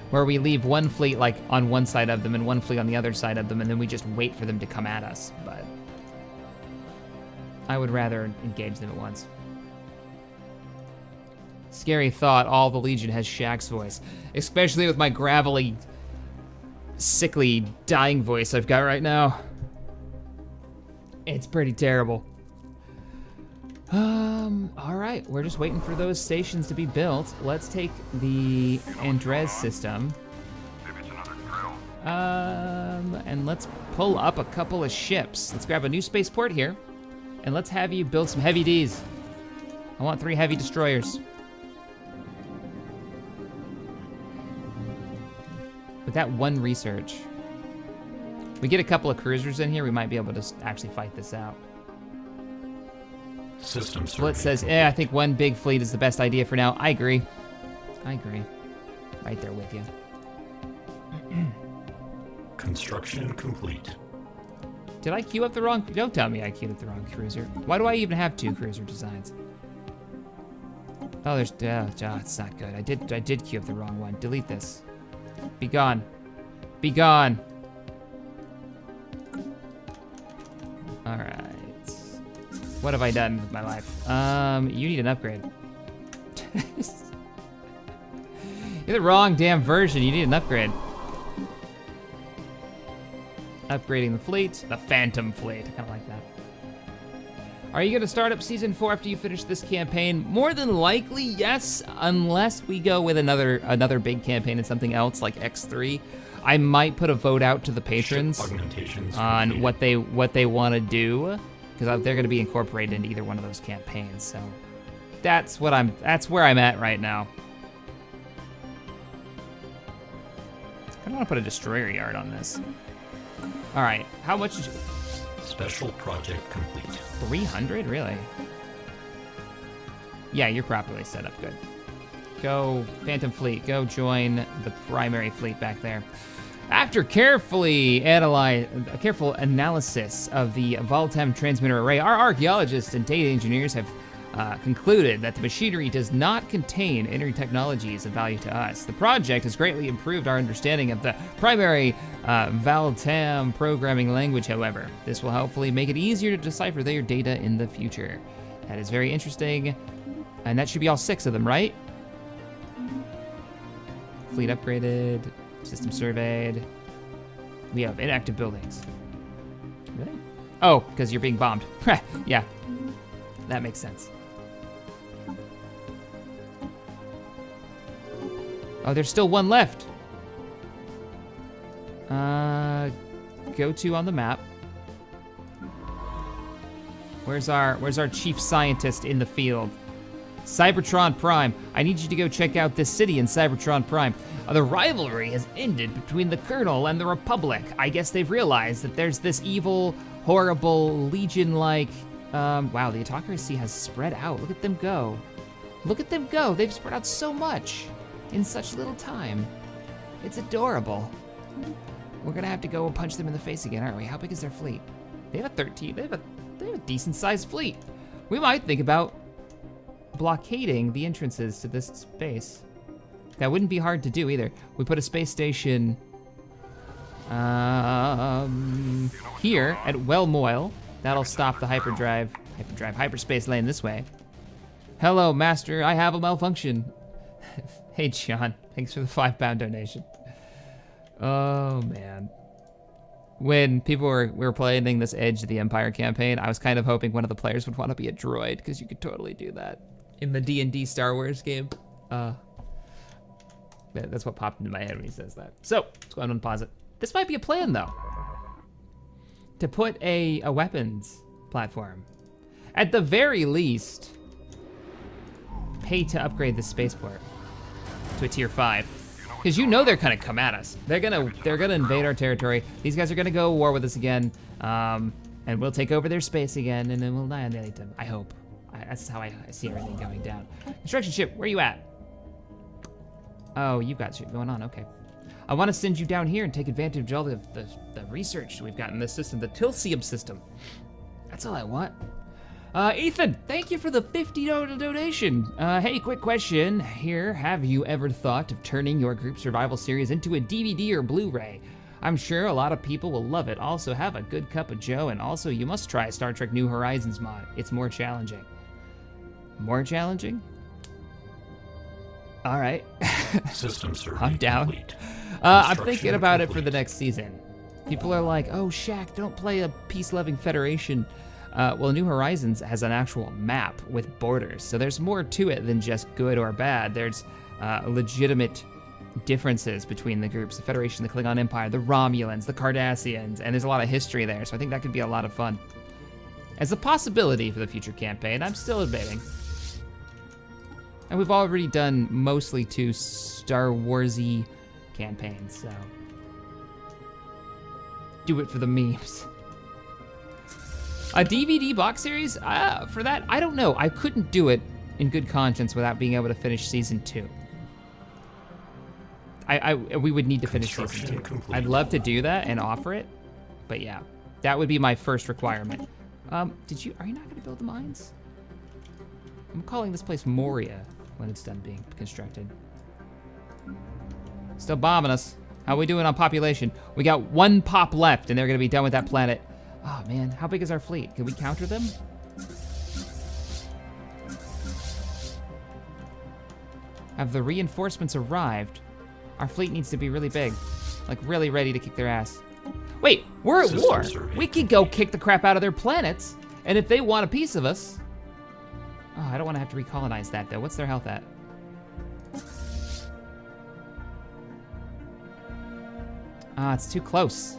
where we leave one fleet like on one side of them and one fleet on the other side of them, and then we just wait for them to come at us, but I would rather engage them at once. Scary thought, all the Legion has Shaq's voice, especially with my gravelly, sickly, dying voice I've got right now. It's pretty terrible. All right, we're just waiting for those stations to be built. Let's take the Andres system. Maybe it's another drill. And let's pull up a couple of ships. Let's grab a new spaceport here, and let's have you build some heavy Ds. I want 3 heavy destroyers. With that one research, we get a couple of cruisers in here, we might be able to actually fight this out. System Split survey. says, I think one big fleet is the best idea for now. I agree. I agree. Right there with you. Construction complete. Did I queue up the wrong? Don't tell me I queued up the wrong cruiser. Why do I even have 2 cruiser designs? Oh, there's, it's not good. I did queue up the wrong one. Delete this. Be gone. Be gone. All right. What have I done with my life? You need an upgrade. You're the wrong damn version. You need an upgrade. Upgrading the fleet. The Phantom fleet. I kind of like that. Are you gonna start up season 4 after you finish this campaign? More than likely, yes, unless we go with another big campaign and something else like X3. I might put a vote out to the patrons on what they want to do, because they're gonna be incorporated into either one of those campaigns. So that's where I'm at right now. I don't want to put a destroyer yard on this. All right, how much did you? Special project complete. 300, really? Yeah, you're properly set up, good. Go, Phantom Fleet, go join the primary fleet back there. After careful analysis of the Voltem transmitter array, our archaeologists and data engineers have concluded that the machinery does not contain any technologies of value to us. The project has greatly improved our understanding of the primary Voltem programming language, however. This will hopefully make it easier to decipher their data in the future. That is very interesting. And that should be all 6 of them, right? Fleet upgraded, system surveyed. We have inactive buildings. Really? Oh, because you're being bombed. Yeah, that makes sense. Oh, there's still one left. Go to on the map. Where's our chief scientist in the field? Cybertron Prime. I need you to go check out this city in Cybertron Prime. The rivalry has ended between the Colonel and the Republic. I guess they've realized that there's this evil, horrible, Legion-like... wow, the autocracy has spread out. Look at them go. Look at them go. They've spread out so much in such little time. It's adorable. We're gonna have to go and punch them in the face again, aren't we? How big is their fleet? They have a 13. They have a decent-sized fleet. We might think about blockading the entrances to this space. That wouldn't be hard to do either. We put a space station here at Wellmoil. That'll stop the hyperspace lane this way. Hello, Master. I have a malfunction. Hey, John. Thanks for the £5 donation. Oh, man. When we were playing this Edge of the Empire campaign, I was kind of hoping one of the players would want to be a droid, because you could totally do that in the D&D Star Wars game. That's what popped into my head when he says that. So, let's go ahead and unpause it. This might be a plan, though, to put a weapons platform. At the very least, pay to upgrade the spaceport to a tier 5. Because you know they're gonna come at us. They're gonna invade our territory. These guys are gonna go to war with us again, and we'll take over their space again, and then we'll annihilate them. I hope. That's how I see everything going down. Construction ship, where are you at? Oh, you've got shit going on, okay. I want to send you down here and take advantage of all the research we've got in this system, the Tilsium system. That's all I want. Ethan, thank you for the $50 donation. Hey, quick question here. Have you ever thought of turning your group survival series into a DVD or Blu-ray? I'm sure a lot of people will love it. Also, have a good cup of joe, and also you must try Star Trek New Horizons mod. It's more challenging. More challenging? All right. System survey I'm down. complete. I'm thinking about it for complete. the next season. People are like, oh, Shaq, don't play a peace-loving Federation. Well, New Horizons has an actual map with borders, so there's more to it than just good or bad. There's legitimate differences between the groups, the Federation, the Klingon Empire, the Romulans, the Cardassians, and there's a lot of history there, so I think that could be a lot of fun. As a possibility for the future campaign, I'm still debating. And we've already done mostly 2 Star Wars-y campaigns, so do it for the memes. A DVD box series? For that, I don't know. I couldn't do it in good conscience without being able to finish season 2. We would need to finish season 2. Complete. I'd love to do that and offer it, but yeah, that would be my first requirement. Are you not gonna build the mines? I'm calling this place Moria when it's done being constructed. Still bombing us. How are we doing on population? We got 1 pop left and they're gonna be done with that planet. Oh man, how big is our fleet? Can we counter them? Have the reinforcements arrived? Our fleet needs to be really big. Like really ready to kick their ass. Wait, we're at war. We could go kick the crap out of their planets, and if they want a piece of us... Oh, I don't want to have to recolonize that though. What's their health at? Ah, it's too close.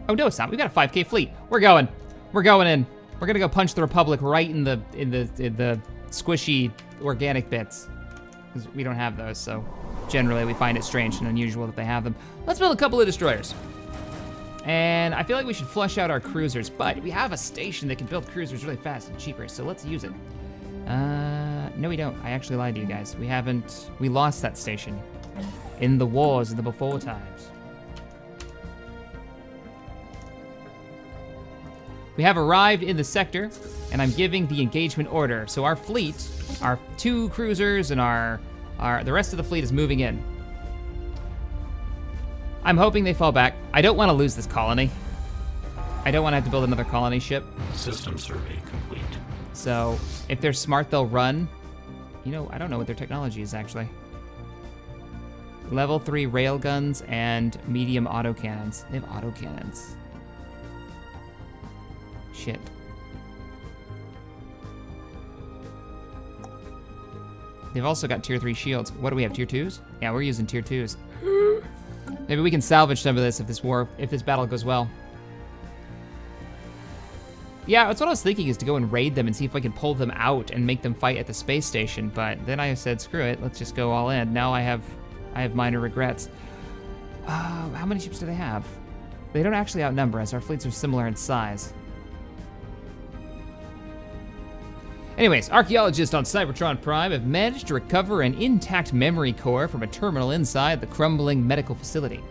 Oh no, it's not. We've got a 5K fleet. We're going. We're going in. We're gonna go punch the Republic right in the squishy organic bits, because we don't have those. So generally, we find it strange and unusual that they have them. Let's build a couple of destroyers. And I feel like we should flush out our cruisers, but we have a station that can build cruisers really fast and cheaper, so let's use it. No, we don't. I actually lied to you guys. We lost that station in the wars in the before times. We have arrived in the sector, and I'm giving the engagement order. So our fleet, our 2 cruisers and the rest of the fleet is moving in. I'm hoping they fall back. I don't want to lose this colony. I don't want to have to build another colony ship. System survey complete. So if they're smart, they'll run. You know, I don't know what their technology is actually. Level 3 railguns and medium autocannons. They have autocannons. Shit. They've also got tier 3 shields. What do we have, tier 2s? Yeah, we're using tier 2s. Maybe we can salvage some of this if this battle goes well. Yeah, that's what I was thinking, is to go and raid them and see if I can pull them out and make them fight at the space station. But then I said, screw it, let's just go all in. Now I have minor regrets. How many ships do they have? They don't actually outnumber us. Our fleets are similar in size. Anyways, archaeologists on Cybertron Prime have managed to recover an intact memory core from a terminal inside the crumbling medical facility.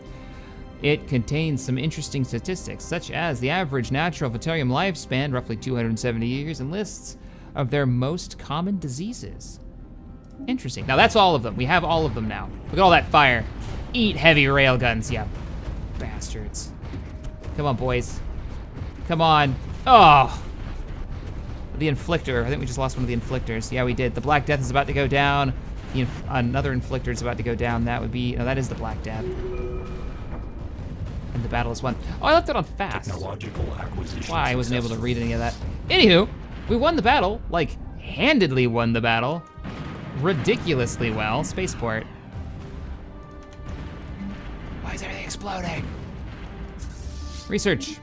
It contains some interesting statistics, such as the average natural Vitarium lifespan, roughly 270 years, and lists of their most common diseases. Interesting. Now that's all of them. We have all of them now. Look at all that fire. Eat heavy railguns, yeah, bastards. Come on, boys. Come on. Oh! The Inflictor. I think we just lost one of the Inflictors. Yeah, we did. The Black Death is about to go down. Another Inflictor is about to go down. That would be... No, that is the Black Death. And the battle is won. Oh, I left it on fast. Technological acquisition. Why I wasn't able to read any of that. Anywho, we won the battle. Like, handedly won the battle. Ridiculously well. Spaceport. Why is everything exploding? Research.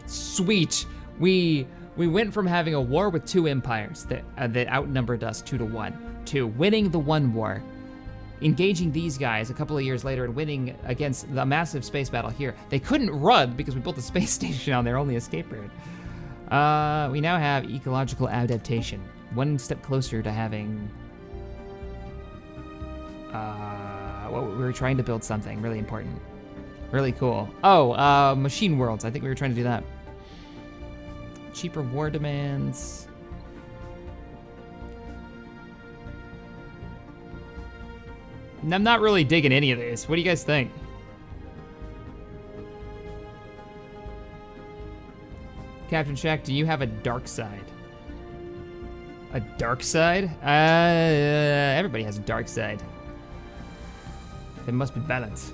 Sweet. We went from having a war with 2 empires that outnumbered us 2-1 to winning the one war, engaging these guys a couple of years later and winning against the massive space battle here. They couldn't run because we built a space station on their only escape route. We now have ecological adaptation. One step closer to having... well, we were trying to build something really important. Really cool. Oh, machine worlds. I think we were trying to do that. Cheaper war demands. I'm not really digging any of these. What do you guys think? Captain Shack, do you have a dark side? A dark side? Everybody has a dark side. It must be balanced.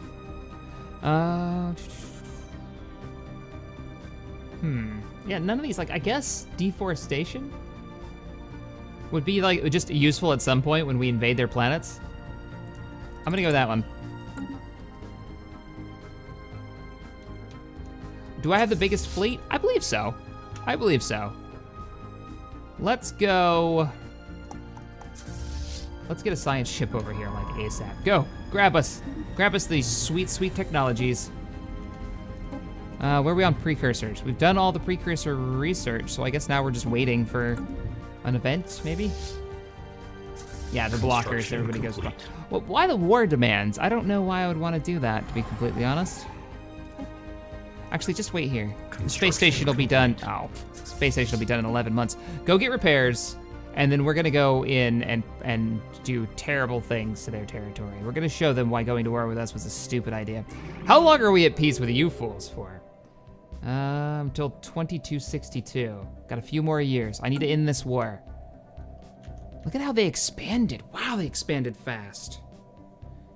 Yeah, none of these, like, I guess deforestation would be, like, just useful at some point when we invade their planets. I'm gonna go with that one. Do I have the biggest fleet? I believe so. I believe so. Let's go. Let's get a science ship over here, like ASAP. Go, grab us. Grab us these sweet, sweet technologies. Where are we on precursors? We've done all the precursor research, so I guess now we're just waiting for an event, maybe? Yeah, the blockers, everybody goes. Well, why the war demands? I don't know why I would want to do that, to be completely honest. Actually, just wait here. The space station will be done. Oh, space station will be done in 11 months. Go get repairs, and then we're gonna go in and do terrible things to their territory. We're gonna show them why going to war with us was a stupid idea. How long are we at peace with you fools for? Until 2262. Got a few more years. I need to end this war. Look at how they expanded. Wow, they expanded fast.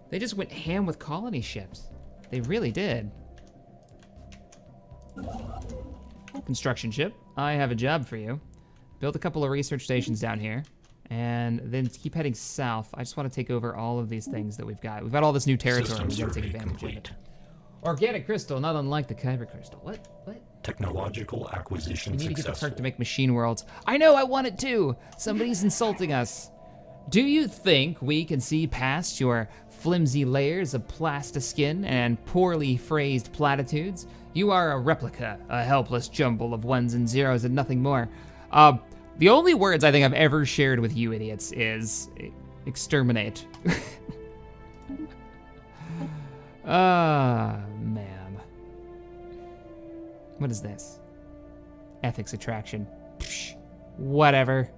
They just went ham with colony ships. They really did. Construction ship, I have a job for you. Build a couple of research stations down here, and then keep heading south. I just want to take over all of these things that we've got. We've got all this new territory. We've got to take advantage of it. Organic crystal, not unlike the kyber crystal. What? Technological acquisition We need to get the successful. perk to make machine worlds. I know, I want it too. Somebody's insulting us. Do you think we can see past your flimsy layers of plastiskin and poorly phrased platitudes? You are a replica, a helpless jumble of ones and zeros and nothing more. The only words I think I've ever shared with you idiots is exterminate. Man. What is this? Ethics attraction. Psh, whatever.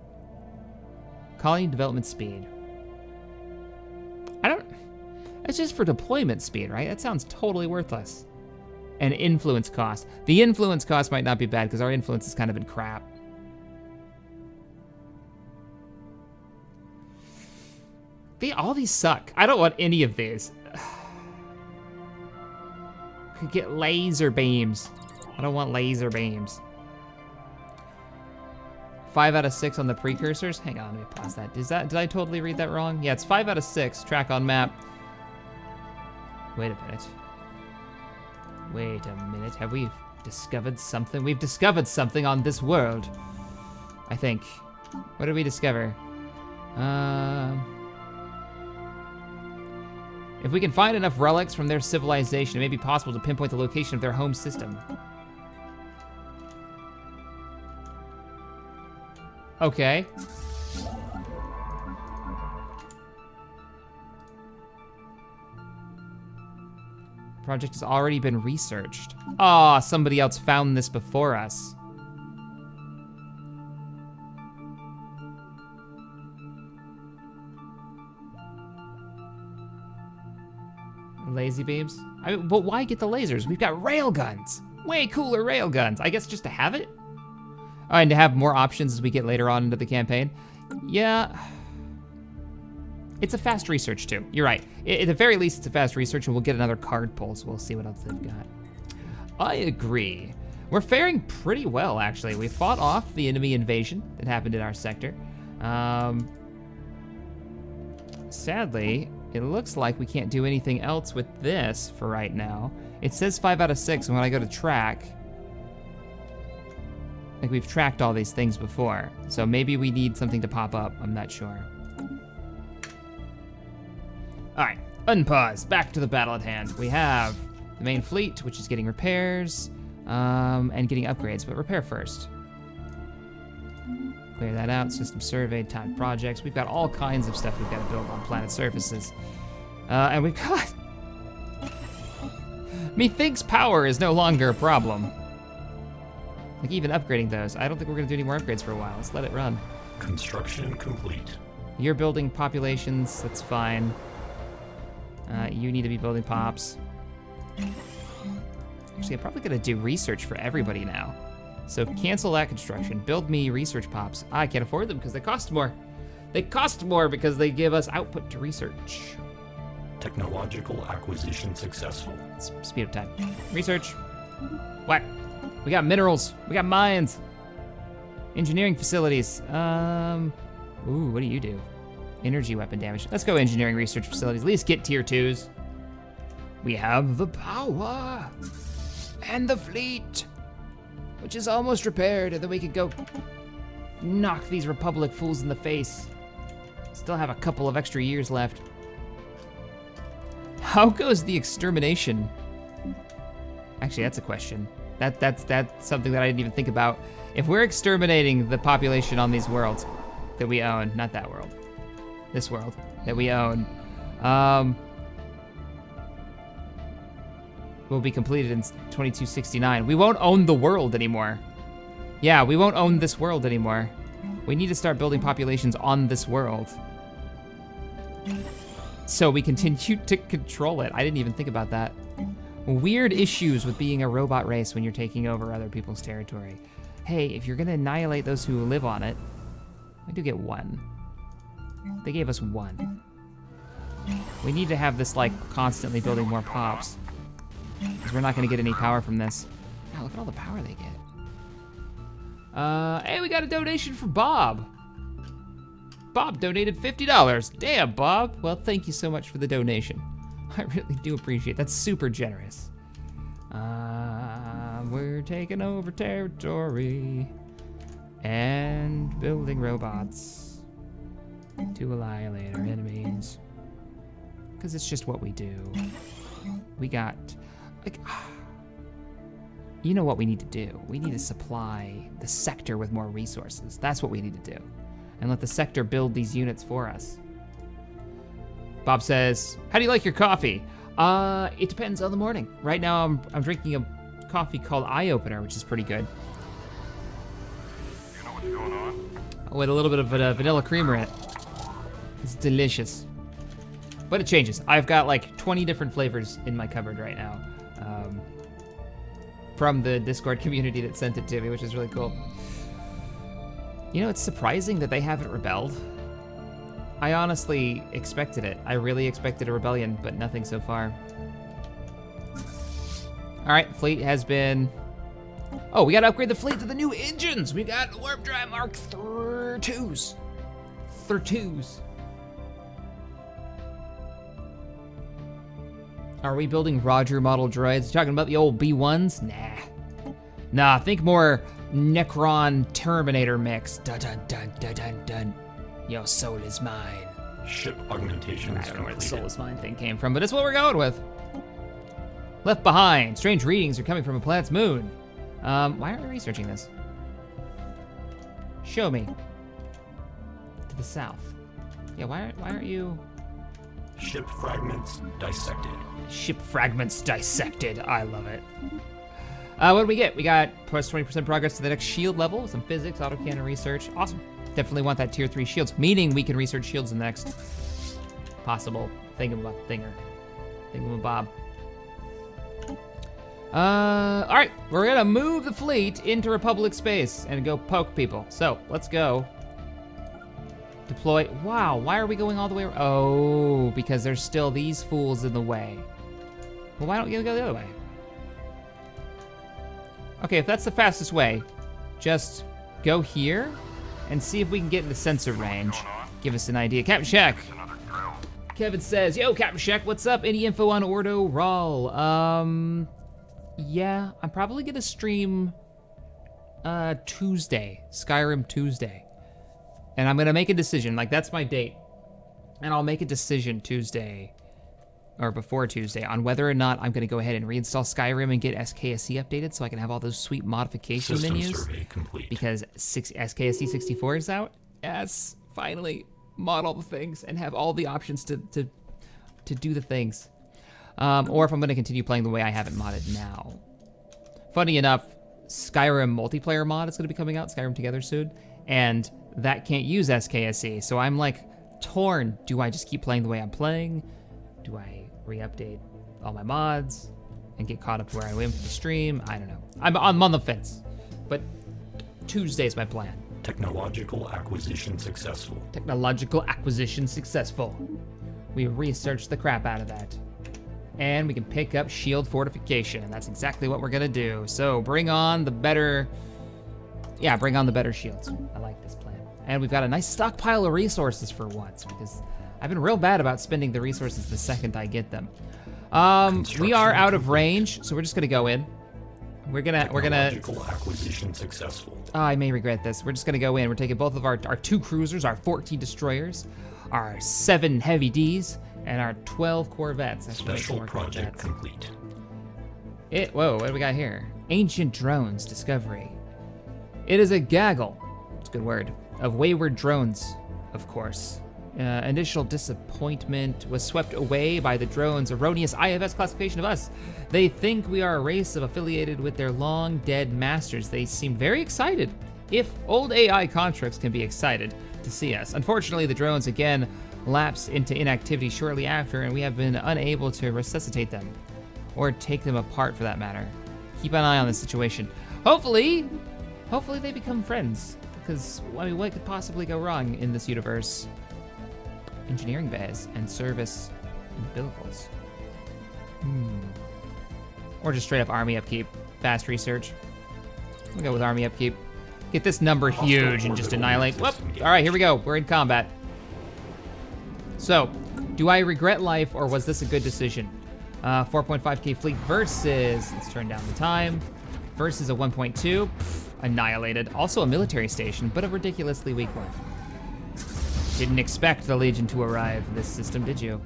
Colony development speed. It's just for deployment speed, right? That sounds totally worthless. And influence cost. The influence cost might not be bad because our influence has kind of been crap. All these suck. I don't want any of these. Could get laser beams. I don't want laser beams. 5 out of 6 on the precursors. Hang on, let me pause that. Did I totally read that wrong? Yeah, it's 5 out of 6. Track on map. Wait a minute. Wait a minute, have we discovered something? We've discovered something on this world, I think. What did we discover? If we can find enough relics from their civilization, it may be possible to pinpoint the location of their home system. Okay. Project has already been researched. Ah, somebody else found this before us. Lazy beams? I mean, but why get the lasers? We've got rail guns. Way cooler rail guns. I guess just to have it? Oh, and to have more options as we get later on into the campaign. Yeah. It's a fast research too. You're right. At the very least, it's a fast research, and we'll get another card pull, so we'll see what else they've got. I agree. We're faring pretty well, actually. We fought off the enemy invasion that happened in our sector. Sadly, it looks like we can't do anything else with this for right now. It says 5 out of 6, and when I go to track, like we've tracked all these things before. So maybe we need something to pop up, I'm not sure. All right, unpause, back to the battle at hand. We have the main fleet, which is getting repairs, and getting upgrades, but repair first. Clear that out, system surveyed, timed projects. We've got all kinds of stuff we've got to build on planet surfaces. And we've got... Methinks power is no longer a problem. Like even upgrading those. I don't think we're gonna do any more upgrades for a while. Let's let it run. Construction complete. You're building populations, that's fine. You need to be building pops. Actually, I'm probably gonna do research for everybody now. So cancel that construction, build me research pops. I can't afford them because they cost more. They cost more because they give us output to research. Technological acquisition successful. Speed up time. Research. What? We got minerals, we got mines. Engineering facilities. Ooh, what do you do? Energy weapon damage. Let's go engineering research facilities. At least get tier 2s. We have the power and the fleet, which is almost repaired, and then we can go knock these Republic fools in the face. Still have a couple of extra years left. How goes the extermination? Actually, that's a question. That's something that I didn't even think about. If we're exterminating the population on these worlds that we own, not that world, this world that we own, will be completed in 2269. We won't own the world anymore. Yeah, we won't own this world anymore. We need to start building populations on this world, so we continue to control it. I didn't even think about that. Weird issues with being a robot race when you're taking over other people's territory. Hey, if you're gonna annihilate those who live on it, we do get 1. They gave us 1. We need to have this like constantly building more pops, because we're not gonna get any power from this. Yeah, look at all the power they get. Hey, we got a donation from Bob. Bob donated $50. Damn, Bob. Well, thank you so much for the donation. I really do appreciate it. That's super generous. We're taking over territory and building robots to annihilate our enemies. Because it's just what we do. We got, like, you know what we need to do? We need to supply the sector with more resources. That's what we need to do. And let the sector build these units for us. Bob says, how do you like your coffee? It depends on the morning. Right now I'm drinking a coffee called Eye Opener, which is pretty good. You know what's going on? With a little bit of vanilla creamer in it. It's delicious. But it changes. I've got like 20 different flavors in my cupboard right now. From the Discord community that sent it to me, which is really cool. You know, it's surprising that they haven't rebelled. I honestly expected it. I really expected a rebellion, but nothing so far. All right, fleet has been... Oh, we gotta upgrade the fleet to the new engines. We got Warp Drive Mark 2s. 2s. Are we building Roger model droids? You talking about the old B1s? Nah, think more Necron Terminator mix. Dun dun dun dun dun dun. Your soul is mine. Ship augmentations I don't know where the completed. soul is mine thing came from, but it's what we're going with. Left behind. Strange readings are coming from a planet's moon. Why aren't we researching this? Show me. To the south. Yeah, why aren't you? Ship fragments dissected. Ship fragments dissected. I love it. What do we get? We got plus 20% progress to the next shield level, some physics, autocannon research. Awesome. Definitely want that tier 3 shields, meaning we can research shields in the next possible thingamabob. All right, we're gonna move the fleet into Republic space and go poke people. So let's go. Deploy. Wow, why are we going all the way? Oh, because there's still these fools in the way. Well, why don't you go the other way? Okay, if that's the fastest way, just go here and see if we can get in the sensor range. Give us an idea. Captain Shack. Another drill. Kevin says, yo, Captain Shack, what's up? Any info on Ordo Rawl? Yeah, I'm probably gonna stream Tuesday, Skyrim Tuesday. And I'm gonna make a decision, like that's my date. And I'll make a decision Tuesday, or before Tuesday, on whether or not I'm gonna go ahead and reinstall Skyrim and get SKSE updated so I can have all those sweet modification System menus. survey complete. Because SKSE 64 is out. Yes, finally mod all the things and have all the options to do the things. Or if I'm gonna continue playing the way I have it modded now. Funny enough, Skyrim multiplayer mod is gonna be coming out, Skyrim Together soon, and that can't use SKSE, so I'm like torn. Do I just keep playing the way I'm playing? Do I re-update all my mods and get caught up to where I am for the stream? I don't know. I'm on the fence, but Tuesday's my plan. Technological acquisition successful. Technological acquisition successful. We researched the crap out of that. And we can pick up shield fortification, and that's exactly what we're gonna do. So bring on the better, bring on the better shields. I like this plan. And we've got a nice stockpile of resources for once, because I've been real bad about spending the resources the second I get them. We are out of range, so we're just gonna go in. We're gonna. Technological acquisition successful. I may regret this. We're just gonna go in. We're taking both of our 2 cruisers, our 14 destroyers, our 7 heavy Ds, and our 12 corvettes. That's Special more project corvettes. complete. Whoa, what do we got here? Ancient drones discovery. It is a gaggle, it's a good word, of wayward drones, of course. Initial disappointment was swept away by the drones' erroneous IFS classification of us. They think we are a race of affiliated with their long dead masters. They seem very excited, if old AI constructs can be excited to see us. Unfortunately, the drones again lapsed into inactivity shortly after, and we have been unable to resuscitate them, or take them apart for that matter. Keep an eye on this situation. Hopefully they become friends, because I mean, what could possibly go wrong in this universe? Engineering bays and service umbilicals. Or just straight up army upkeep, fast research. We'll go with army upkeep. Get this number huge and just annihilate. Whoop! All right, here we go. We're in combat. So, do I regret life, or was this a good decision? 4.5k fleet versus, let's turn down the time, versus a 1.2, annihilated. Also a military station, but a ridiculously weak one. Didn't expect the Legion to arrive in this system, did you?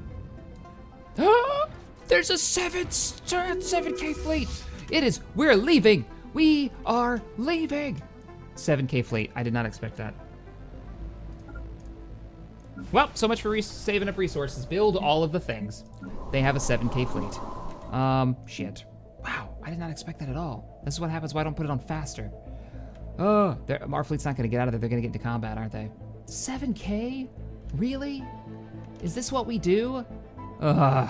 There's a 7k fleet. We're leaving. We are leaving. 7k fleet, I did not expect that. Well, so much for saving up resources. Build all of the things. They have a 7k fleet. Shit. Wow, I did not expect that at all. This is what happens why I don't put it on faster. Oh, our fleet's not gonna get out of there. They're gonna get into combat, aren't they? 7k? Really? Is this what we do? Ugh.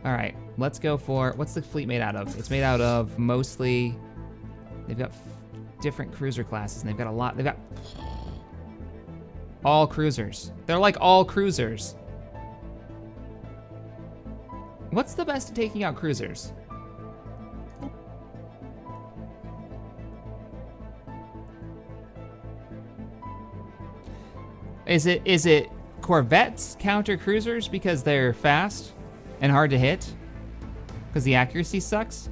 All right, let's go for, what's the fleet made out of? It's made out of mostly, they've got different cruiser classes, and they've got a lot, they've got all cruisers. They're like all cruisers. What's the best at taking out cruisers? Is it corvettes counter cruisers because they're fast? and hard to hit because the accuracy sucks.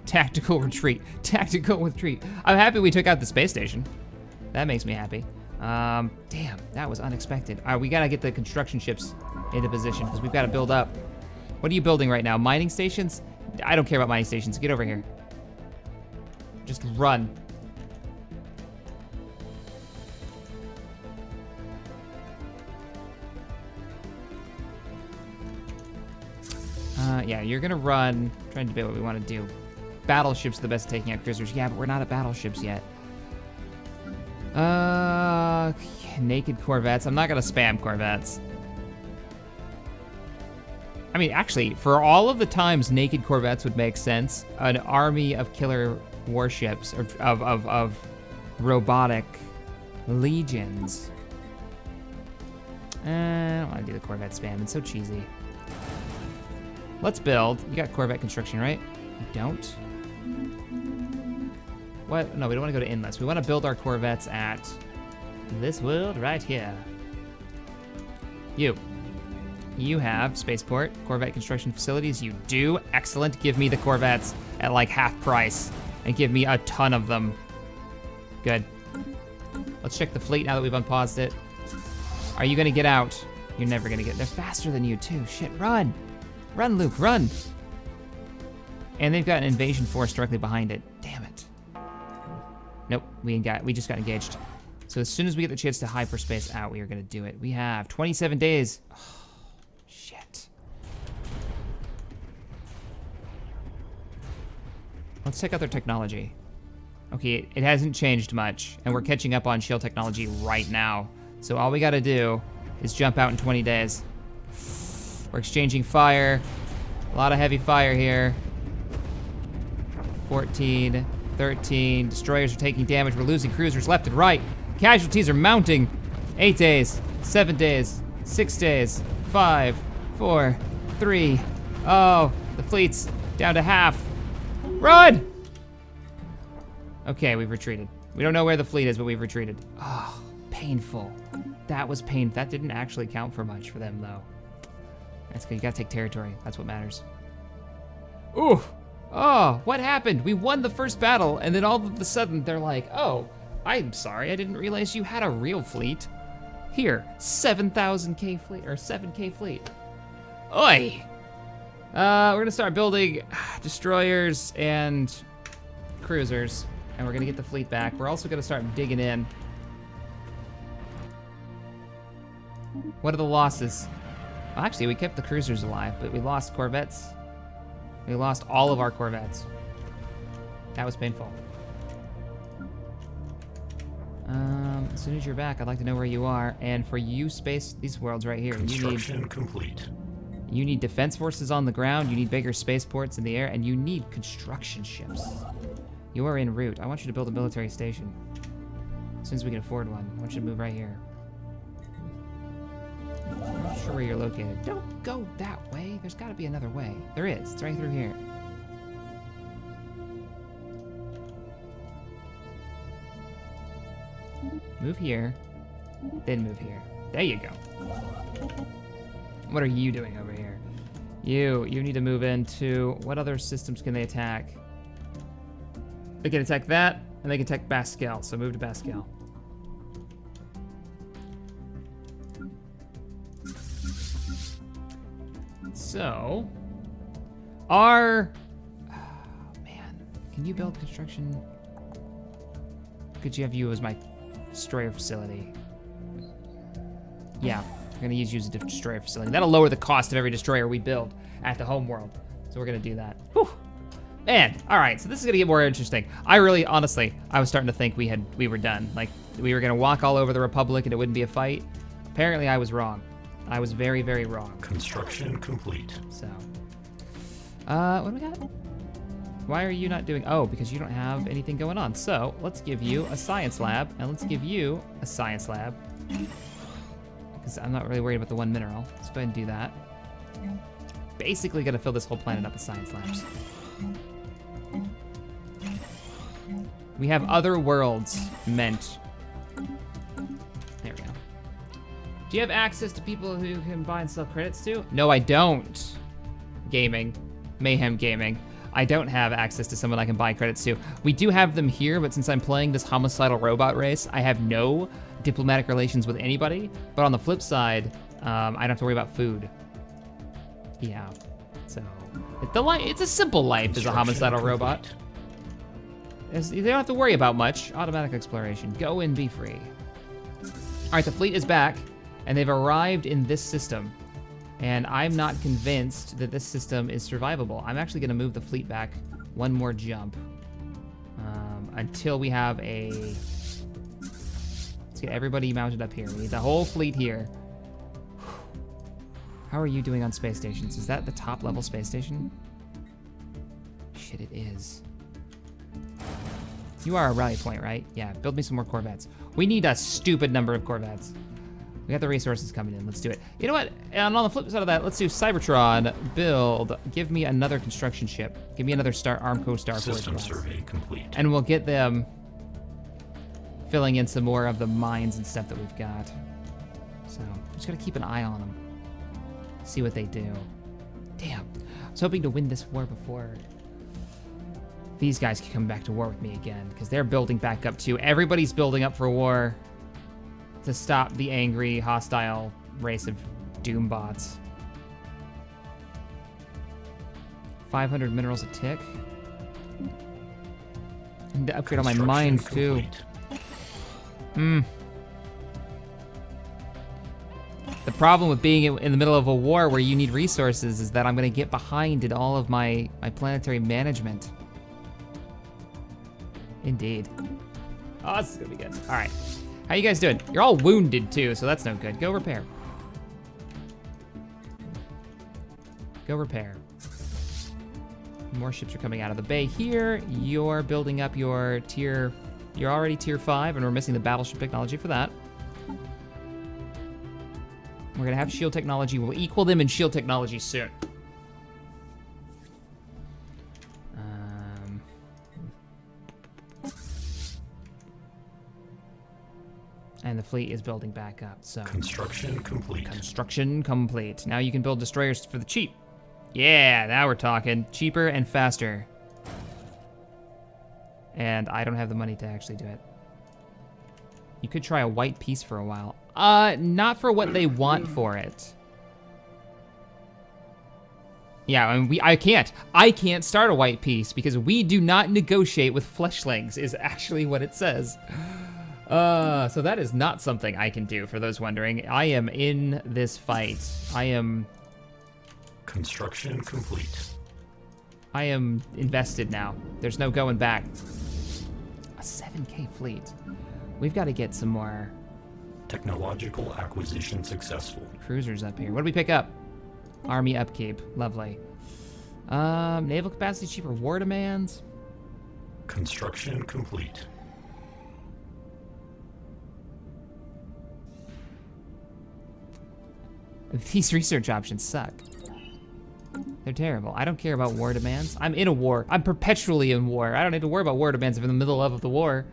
Tactical retreat. Tactical retreat. I'm happy we took out the space station. That makes me happy. Damn, that was unexpected. All right, we gotta get the construction ships into position because we've got to build up. What are you building right now? Mining stations? I don't care about mining stations. Get over here. Just run. Yeah, you're gonna run. I'm trying to debate what we want to do. Battleships are the best at taking out cruisers. Yeah, but we're not at battleships yet. Naked corvettes. I'm not gonna spam corvettes. I mean, actually, for all of the times naked corvettes would make sense, an army of killer warships, or of robotic legions. I don't want to do the corvette spam. It's so cheesy. Let's build. You got corvette construction, right? You don't? What? No, we don't want to go to inlets. We want to build our corvettes at this world right here. You have spaceport, corvette construction facilities. You do? Excellent. Give me the corvettes at like half price and give me a ton of them. Good. Let's check the fleet now that we've unpaused it. Are you gonna get out? You're never gonna get. They're faster than you too. Shit, run. Run, Luke, run. And they've got an invasion force directly behind it. Damn it. Nope, we just got engaged. So as soon as we get the chance to hyperspace out, we are gonna do it. We have 27 days. Oh, shit. Let's check out their technology. Okay, it hasn't changed much, and we're catching up on shield technology right now. So all we gotta do is jump out in 20 days. We're exchanging fire. A lot of heavy fire here. 14, 13. Destroyers are taking damage. We're losing cruisers left and right. Casualties are mounting. 8 days, 7 days, 6 days, 5, 4, 3. Oh, the fleet's down to half. Run! Okay, we've retreated. We don't know where the fleet is, but we've retreated. Oh, painful. That was painful. That didn't actually count for much for them, though. That's good. You gotta take territory. That's what matters. Ooh. Oh, what happened? We won the first battle, and then all of a sudden they're like, oh, I'm sorry, I didn't realize you had a real fleet. Here, 7,000K fleet, or 7K fleet. Oi! We're gonna start building destroyers and cruisers, and we're gonna get the fleet back. We're also gonna start digging in. What are the losses? Well, actually, we kept the cruisers alive, but we lost corvettes. We lost all of our corvettes. That was painful. As soon as you're back, I'd like to know where you are. And for you, space, these worlds right here. Construction complete. You need defense forces on the ground, you need bigger spaceports in the air, and you need construction ships. You are en route. I want you to build a military station. As soon as we can afford one. I want you to move right here. I'm not sure where you're located. Don't go that way. There's got to be another way. There is. It's right through here. Move here, then move here. There you go. What are you doing over here? You need to move into... What other systems can they attack? They can attack that, and they can attack Bascal, so move to Bascal. So, oh man, can you build construction? Could you have you as my destroyer facility? Yeah, we're gonna use you as a destroyer facility. That'll lower the cost of every destroyer we build at the home world. So we're gonna do that. Whew. Man, all right, so this is gonna get more interesting. Honestly, I was starting to think we were done. Like, we were gonna walk all over the Republic and it wouldn't be a fight. Apparently I was wrong. I was very, very wrong. Construction complete. So, what do we got? Why are you not doing, oh, because you don't have anything going on. So, let's give you a science lab, and let's give you a science lab. Because I'm not really worried about the one mineral. Let's go ahead and do that. Basically gonna fill this whole planet up with science labs. We have other worlds meant. There we go. Do you have access to people who can buy and sell credits to? No, I don't. Gaming. Mayhem Gaming. I don't have access to someone I can buy credits to. We do have them here, but since I'm playing this homicidal robot race, I have no diplomatic relations with anybody. But on the flip side, I don't have to worry about food. Yeah, so it's a simple life as a homicidal robot. You don't have to worry about much. Automatic exploration. Go and be free. All right, the fleet is back, and they've arrived in this system. And I'm not convinced that this system is survivable. I'm actually gonna move the fleet back one more jump until we have a... Let's get everybody mounted up here. We need the whole fleet here. How are you doing on space stations? Is that the top level space station? Shit, it is. You are a rally point, right? Yeah, build me some more Corvettes. We need a stupid number of Corvettes. We got the resources coming in, let's do it. You know what, and on the flip side of that, let's do Cybertron, build, give me another construction ship. Give me another Armco Star Force. System survey complete. And we'll get them filling in some more of the mines and stuff that we've got. So, just gotta keep an eye on them. See what they do. Damn, I was hoping to win this war before these guys can come back to war with me again, because they're building back up too. Everybody's building up for war to stop the angry, hostile race of doom bots. 500 minerals a tick. I need to upgrade on my mines too. The problem with being in the middle of a war where you need resources is that I'm gonna get behind in all of my planetary management. Indeed. Oh, this is gonna be good. All right. How you guys doing? You're all wounded too, so that's no good. Go repair. Go repair. More ships are coming out of the bay here. You're building up your tier, you're already tier 5, and we're missing the battleship technology for that. We're gonna have shield technology. We'll equal them in shield technology soon. And the fleet is building back up, so. Construction complete. Construction complete. Now you can build destroyers for the cheap. Yeah, now we're talking. Cheaper and faster. And I don't have the money to actually do it. You could try a white piece for a while. Not for what they want for it. Yeah, I mean, I can't start a white piece because we do not negotiate with fleshlings, is actually what it says. So that is not something I can do, for those wondering. I am in this fight. I am... Construction complete. I am invested now. There's no going back. A 7K fleet. We've got to get some more... Technological acquisition successful. Cruisers up here. What do we pick up? Army upkeep. Lovely. Naval capacity, cheaper war demands. Construction complete. These research options suck. They're terrible. I don't care about war demands. I'm in a war. I'm perpetually in war. I don't need to worry about war demands if I'm in the middle of the war.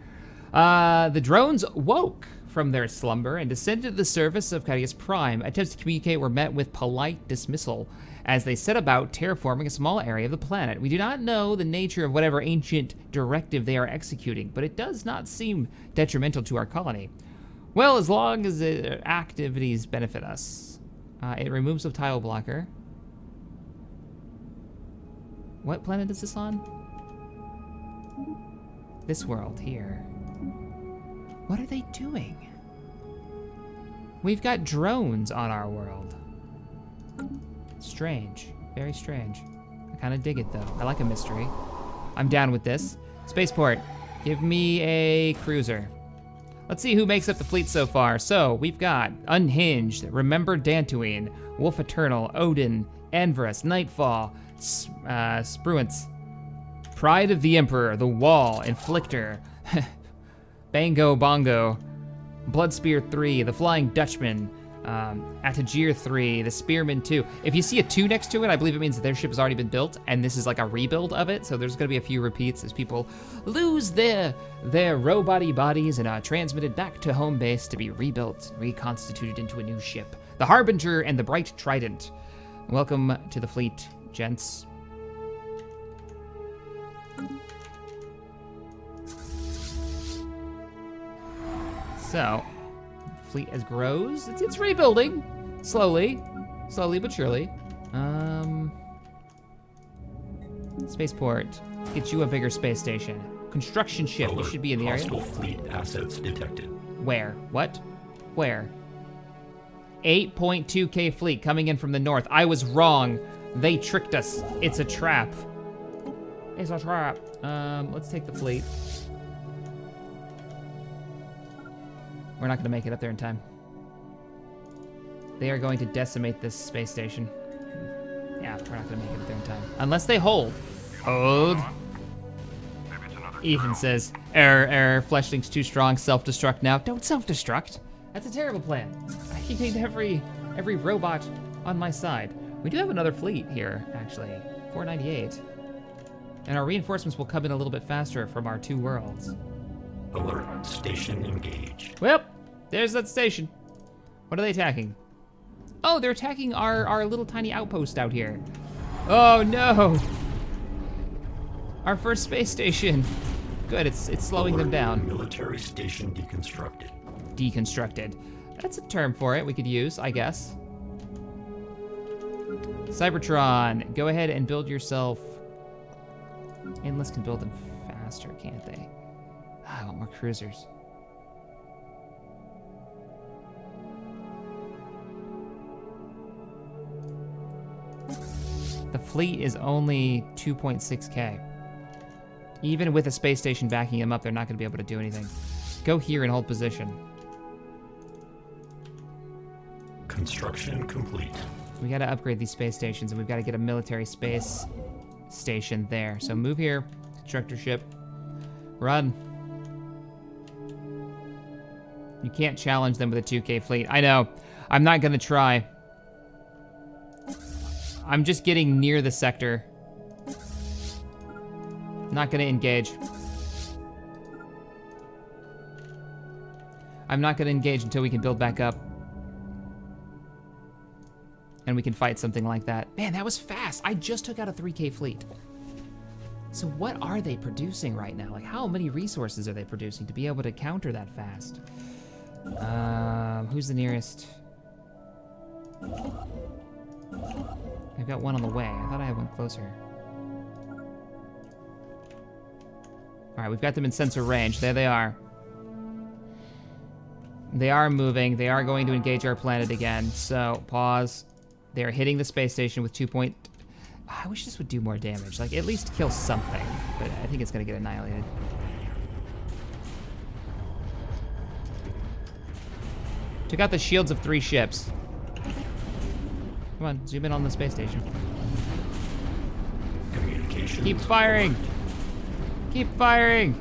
The drones woke from their slumber and descended to the surface of Cadius Prime. Attempts to communicate were met with polite dismissal as they set about terraforming a small area of the planet. We do not know the nature of whatever ancient directive they are executing, but it does not seem detrimental to our colony. Well, as long as the activities benefit us. It removes a tile blocker. What planet is this on? This world here. What are they doing? We've got drones on our world. Strange, very strange. I kind of dig it though. I like a mystery. I'm down with this. Spaceport, give me a cruiser. Let's see who makes up the fleet so far. So we've got Unhinged, Remember Dantooine, Wolf Eternal, Odin, Anvarus, Nightfall, Spruance, Pride of the Emperor, The Wall, Inflictor, Bango Bongo, Bloodspear 3, The Flying Dutchman, Atagir 3, the Spearman 2. If you see a 2 next to it, I believe it means that their ship has already been built, and this is like a rebuild of it, so there's gonna be a few repeats as people lose their robot-y bodies and are transmitted back to home base to be rebuilt, reconstituted into a new ship. The Harbinger and the Bright Trident. Welcome to the fleet, gents. So, fleet as grows. It's rebuilding slowly but surely. Spaceport. Get you a bigger space station. Construction ship. You should be in the area. Hostile fleet assets detected. Where? What? Where? 8.2K fleet coming in from the north. I was wrong. They tricked us. It's a trap. It's a trap. Let's take the fleet. We're not gonna make it up there in time. They are going to decimate this space station. Yeah, we're not gonna make it up there in time. Unless they hold. Hold. Maybe it's another Ethan crew. says, error, Fleshlink's too strong, self-destruct now. Don't self-destruct. That's a terrible plan. I need every robot on my side. We do have another fleet here, actually. 498. And our reinforcements will come in a little bit faster from our 2 worlds. Alert. Station engaged. Well, there's that station. What are they attacking? Oh, they're attacking our little tiny outpost out here. Oh no! Our first space station. Good, it's slowing them Alert. down. Military station deconstructed. Deconstructed. That's a term for it we could use, I guess. Cybertron, go ahead and build yourself. Endless can build them faster, can't they? I want more cruisers. The fleet is only 2.6K. Even with a space station backing them up, they're not going to be able to do anything. Go here and hold position. Construction complete. We got to upgrade these space stations, and we've got to get a military space station there. So move here, constructor ship. Run. You can't challenge them with a 2K fleet. I know. I'm not going to try. I'm just getting near the sector. Not going to engage. I'm not going to engage until we can build back up. And we can fight something like that. Man, that was fast. I just took out a 3K fleet. So what are they producing right now? Like, how many resources are they producing to be able to counter that fast? Who's the nearest? I've got one on the way. I thought I had one closer. All right, we've got them in sensor range. There they are. They are moving. They are going to engage our planet again. So, pause. They're hitting the space station with 2 point... I wish this would do more damage. Like, at least kill something. But I think it's going to get annihilated. Took out the shields of 3 ships. Come on, zoom in on the space station. Communications. Keep firing! Keep firing!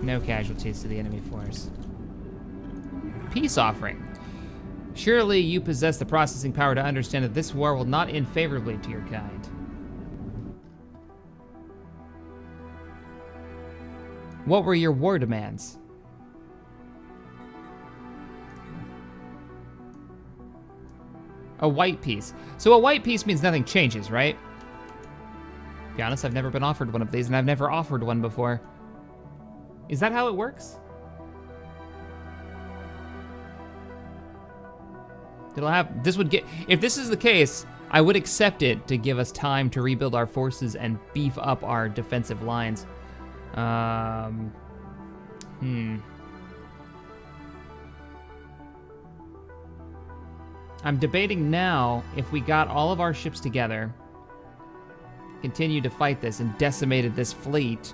No casualties to the enemy force. Peace offering. Surely you possess the processing power to understand that this war will not end favorably to your kind. What were your war demands? A white piece. So a white piece means nothing changes, right? To be honest, I've never been offered one of these, and I've never offered one before. Is that how it works? It'll have, this would get, if this is the case, I would accept it to give us time to rebuild our forces and beef up our defensive lines. I'm debating now if we got all of our ships together, continued to fight this, and decimated this fleet,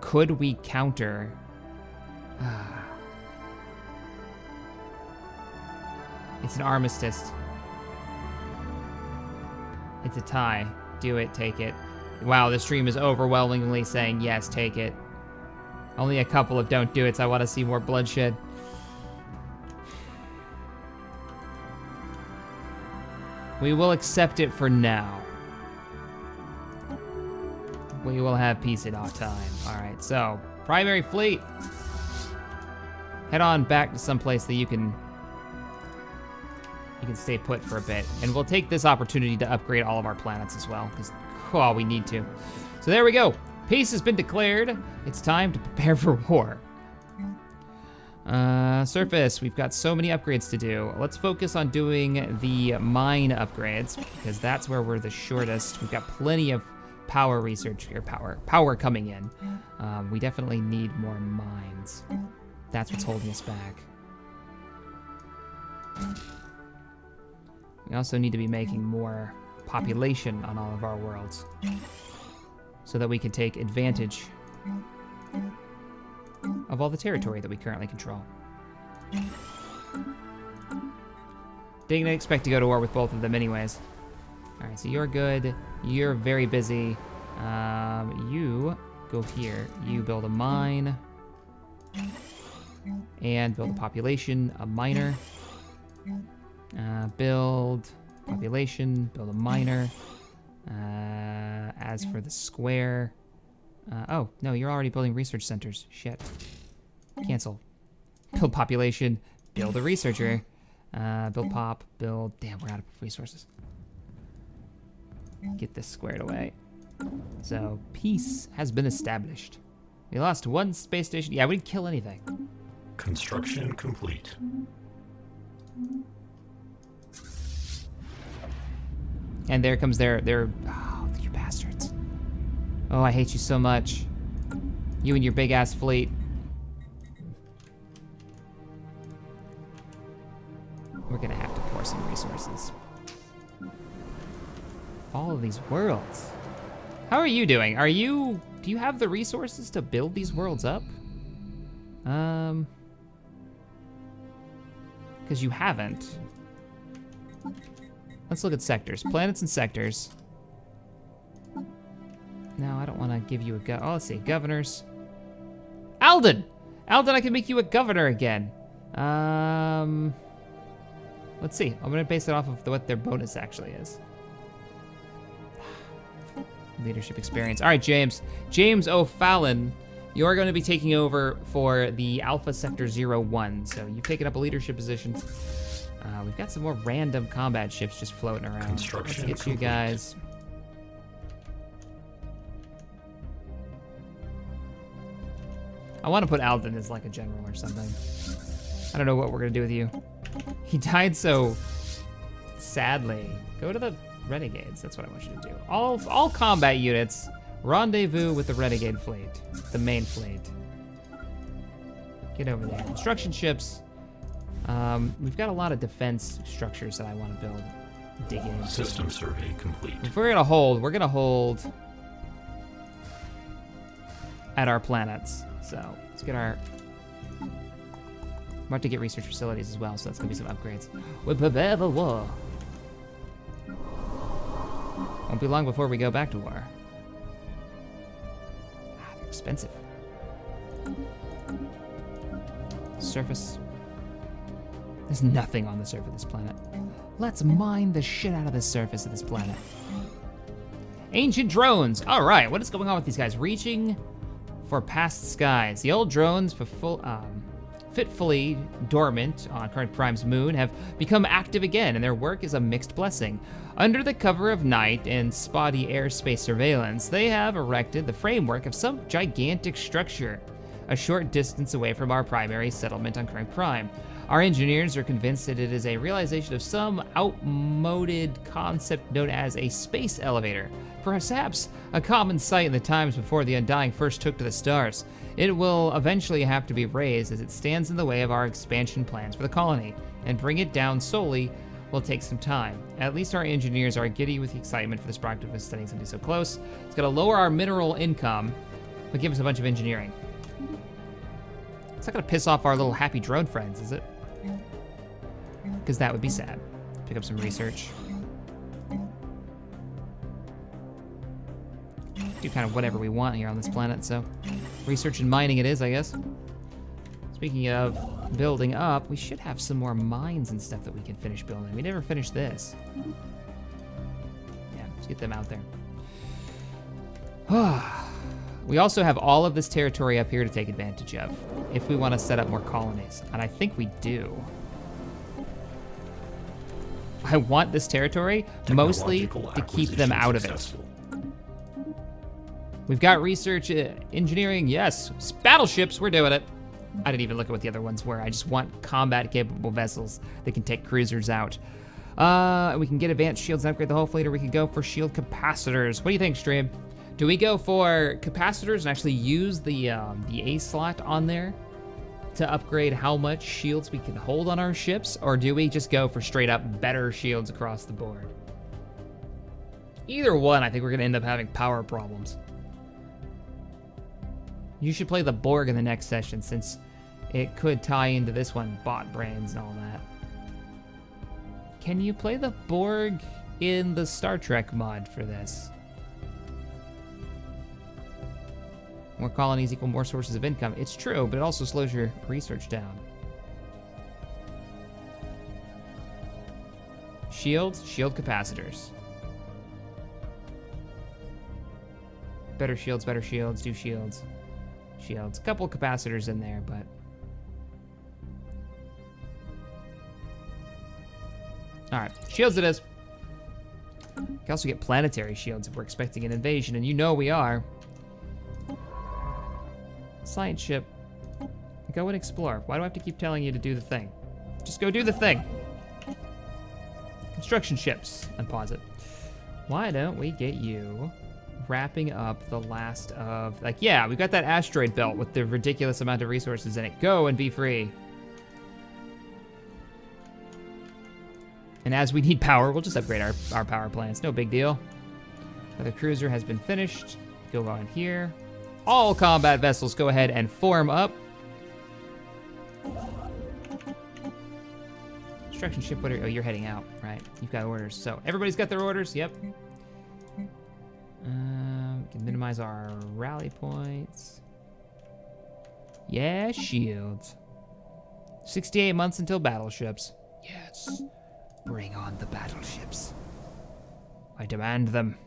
could we counter? It's an armistice. It's a tie. Do it, take it. Wow, the stream is overwhelmingly saying yes, take it. Only a couple of don't do it, so I want to see more bloodshed. We will accept it for now. We will have peace at all time. All right, so primary fleet. Head on back to some place that you can stay put for a bit. And we'll take this opportunity to upgrade all of our planets as well, because we need to. So there we go. Peace has been declared. It's time to prepare for war. Surface, we've got so many upgrades to do. Let's focus on doing the mine upgrades, because that's where we're the shortest. We've got plenty of power research, or power coming in. We definitely need more mines. That's what's holding us back. We also need to be making more population on all of our worlds so that we can take advantage of all the territory that we currently control. Didn't expect to go to war with both of them anyways. All right, so you're good. You're very busy. You go here. You build a mine and build a population, a miner. Build population, build a miner. As for the square, oh, no, you're already building research centers. Shit. Cancel. Build population, build a researcher. Build pop, build, damn, we're out of resources. Get this squared away. So, peace has been established. We lost one space station. Yeah, we didn't kill anything. Construction complete. And there comes their, oh, you bastards. Oh, I hate you so much. You and your big ass fleet. We're gonna have to pour some resources. All of these worlds. How are you doing? Do you have the resources to build these worlds up? Because you haven't. Let's look at sectors. Planets and sectors. No, I don't want to give you a oh, let's see. Governors. Alden! Alden, I can make you a governor again. Let's see. I'm going to base it off of what their bonus actually is. Leadership experience. All right, James. James O'Fallon, you're going to be taking over for the Alpha Sector 01. So you've taken up a leadership position. We've got some more random combat ships just floating around. Let's get you guys. I want to put Alden as like a general or something. I don't know what we're going to do with you. He died so sadly. Go to the Renegades. That's what I want you to do. All combat units, rendezvous with the Renegade fleet, the main fleet. Get over there. Construction ships. We've got a lot of defense structures that I want to build. Dig in. System survey complete. If we're gonna hold, at our planets. So let's get our. I'm about to get research facilities as well, so that's gonna be some upgrades. We prepare for war. Won't be long before we go back to war. They're expensive. Surface. There's nothing on the surface of this planet. Let's mine the shit out of the surface of this planet. Ancient drones. All right, what is going on with these guys? Reaching for past skies. The old drones, fitfully dormant on current Prime's moon, have become active again, and their work is a mixed blessing. Under the cover of night and spotty airspace surveillance, they have erected the framework of some gigantic structure a short distance away from our primary settlement on current Prime. Our engineers are convinced that it is a realization of some outmoded concept known as a space elevator, perhaps a common sight in the times before the Undying first took to the stars. It will eventually have to be raised as it stands in the way of our expansion plans for the colony, and bring it down solely will take some time. At least our engineers are giddy with the excitement for this project of studying something so close. It's gonna lower our mineral income, but give us a bunch of engineering. It's not gonna piss off our little happy drone friends, is it? Because that would be sad. Pick up some research. Do kind of whatever we want here on this planet, so research and mining it is, I guess. Speaking of building up, we should have some more mines and stuff that we can finish building. We never finished this. get them out there. We also have all of this territory up here to take advantage of if we want to set up more colonies, and I think we do. I want this territory mostly to keep them out of it. We've got research, engineering, yes. Battleships, we're doing it. I didn't even look at what the other ones were. I just want combat-capable vessels that can take cruisers out. We can get advanced shields and upgrade the whole fleet, or we can go for shield capacitors. What do you think, Stream? Do we go for capacitors and actually use the A slot on there to upgrade how much shields we can hold on our ships, or do we just go for straight up better shields across the board? Either one, I think we're gonna end up having power problems. You should play the Borg in the next session, since it could tie into this one, bot brains and all that. Can you play the Borg in the Star Trek mod for this? More colonies equal more sources of income. It's true, but it also slows your research down. Shields, shield capacitors. Better shields, do shields. Shields. Couple capacitors in there, but... Alright, shields it is. We can also get planetary shields if we're expecting an invasion, and you know we are. Science ship. Go and explore. Why do I have to keep telling you to do the thing? Just go do the thing. Construction ships. Unpause it. Why don't we get you wrapping up the last of... Like, yeah, we've got that asteroid belt with the ridiculous amount of resources in it. Go and be free. And as we need power, we'll just upgrade our power plants. No big deal. Another cruiser has been finished. Go on here. All combat vessels go ahead and form up. Construction ship, what are, oh, you're heading out, right? You've got orders. So everybody's got their orders, yep. Can minimize our rally points. Yeah, shields. 68 months until battleships. Yes, bring on the battleships. I demand them.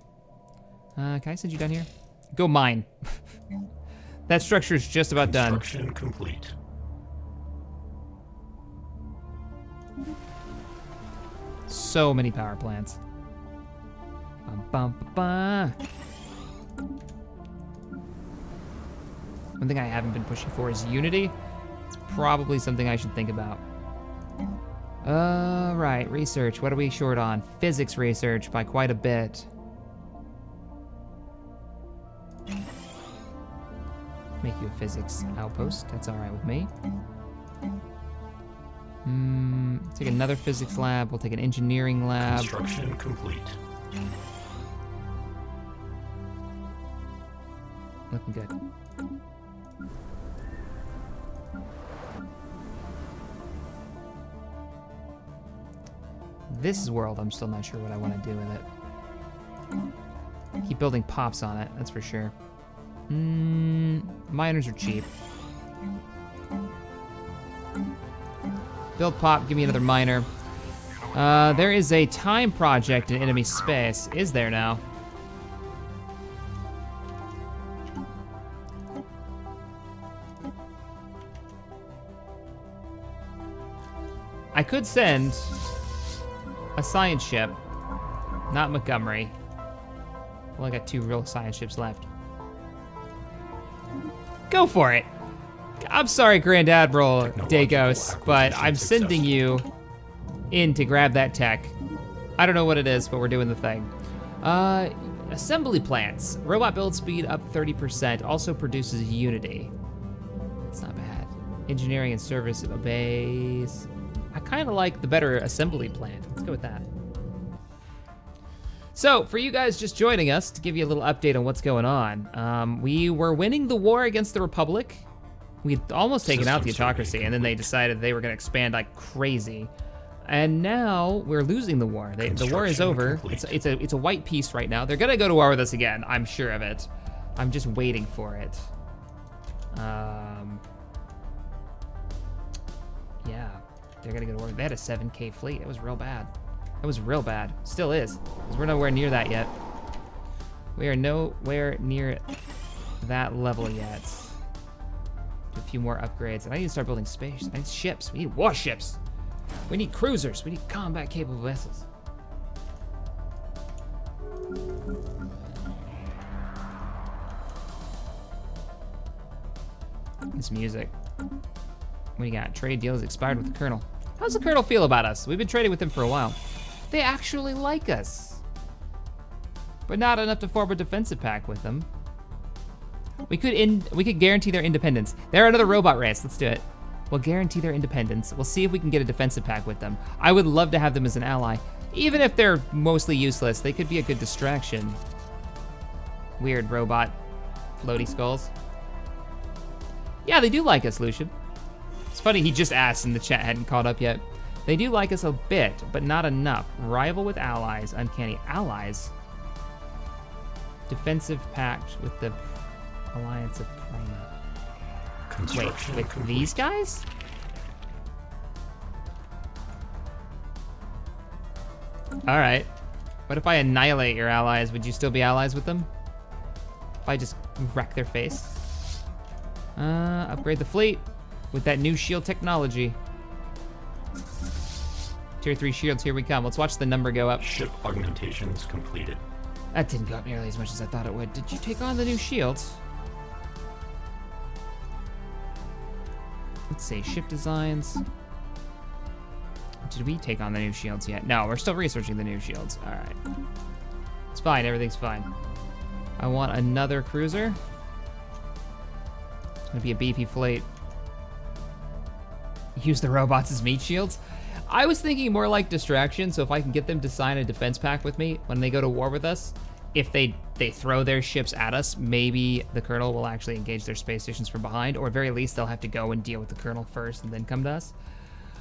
Can I send you down here? Go mine. That structure is just about done. Construction complete. So many power plants. Bum, bum, ba, ba. One thing I haven't been pushing for is Unity. It's probably something I should think about. Right, research. What are we short on? Physics research by quite a bit. Make you a physics outpost. That's all right with me. Take another physics lab. We'll take an engineering lab. Construction complete. Looking good. This is world. I'm still not sure what I want to do with it. Keep building pops on it. That's for sure. Miners are cheap. Build pop, give me another miner. There is a time project in enemy space. Is there now? I could send a science ship, not Montgomery. Only got 2 real science ships left. Go for it. I'm sorry, Grand Admiral Dagos, but I'm sending you in to grab that tech. I don't know what it is, but we're doing the thing. Assembly plants. Robot build speed up 30%. Also produces Unity. That's not bad. Engineering and service obeys. I kind of like the better assembly plant. Let's go with that. So, for you guys just joining us, to give you a little update on what's going on, we were winning the war against the Republic. We'd almost taken out the autocracy, and then they decided they were going to expand like crazy. And now we're losing the war. The war is over. It's a white peace right now. They're going to go to war with us again. I'm sure of it. I'm just waiting for it. Yeah, they're going to go to war. They had a 7K fleet. It was real bad. It was real bad. Still is, because we're nowhere near that yet. We are nowhere near that level yet. Do a few more upgrades. And I need to start building space. I need ships. We need warships. We need cruisers. We need combat-capable vessels. This music. What do you got? Trade deal has expired with the Colonel. How's the Colonel feel about us? We've been trading with him for a while. They actually like us. But not enough to form a defensive pact with them. We could guarantee their independence. They're another robot race. Let's do it. We'll guarantee their independence. We'll see if we can get a defensive pact with them. I would love to have them as an ally. Even if they're mostly useless, they could be a good distraction. Weird robot floaty skulls. Yeah, they do like us, Lucian. It's funny, he just asked and the chat hadn't caught up yet. They do like us a bit, but not enough. Rival with allies, uncanny allies. Defensive pact with the Alliance of Prima. Wait, with complete. These guys? All right. What if I annihilate your allies? Would you still be allies with them? If I just wreck their face? Upgrade the fleet with that new shield technology. Tier 3 shields, here we come. Let's watch the number go up. Ship augmentations completed. That didn't go up nearly as much as I thought it would. Did you take on the new shields? Let's see, ship designs. Did we take on the new shields yet? No, we're still researching the new shields. All right. It's fine, everything's fine. I want another cruiser. It's gonna be a beefy fleet. Use the robots as meat shields. I was thinking more like distraction, so if I can get them to sign a defense pact with me when they go to war with us, if they throw their ships at us, maybe the Colonel will actually engage their space stations from behind, or at very least they'll have to go and deal with the Colonel first and then come to us.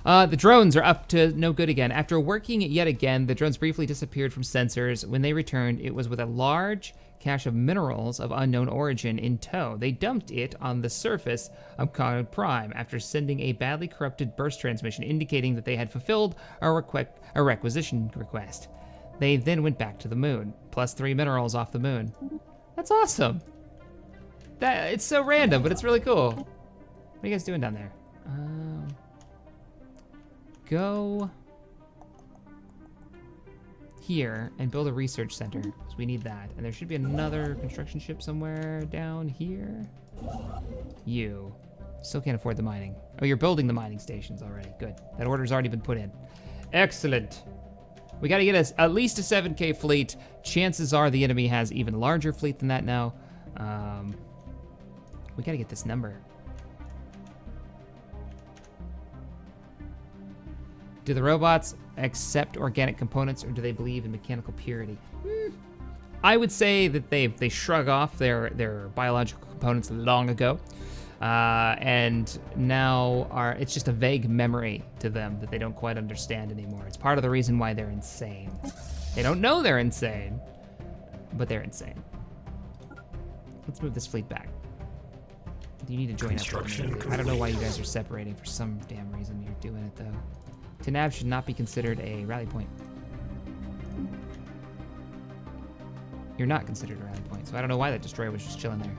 The drones are up to no good again. After working yet again, the drones briefly disappeared from sensors. When they returned, it was with a large cache of minerals of unknown origin in tow. They dumped it on the surface of Cog Prime after sending a badly corrupted burst transmission indicating that they had fulfilled a requisition request. They then went back to the moon, plus 3 minerals off the moon. That's awesome. It's so random, but it's really cool. What are you guys doing down there? Go here and build a research center, because we need that. And there should be another construction ship somewhere down here. You still can't afford the mining. Oh, you're building the mining stations already. Good. That order's already been put in. Excellent. We gotta get us at least a 7K fleet. Chances are the enemy has even larger fleet than that now. We gotta get this number. Do the robots accept organic components, or do they believe in mechanical purity? I would say that they shrug off their biological components long ago, and now it's just a vague memory to them that they don't quite understand anymore. It's part of the reason why they're insane. They don't know they're insane, but they're insane. Let's move this fleet back. You need to join up with me. I don't know why you guys are separating for some damn reason. You're doing it though. Tanab should not be considered a rally point. You're not considered a rally point, so I don't know why that destroyer was just chilling there.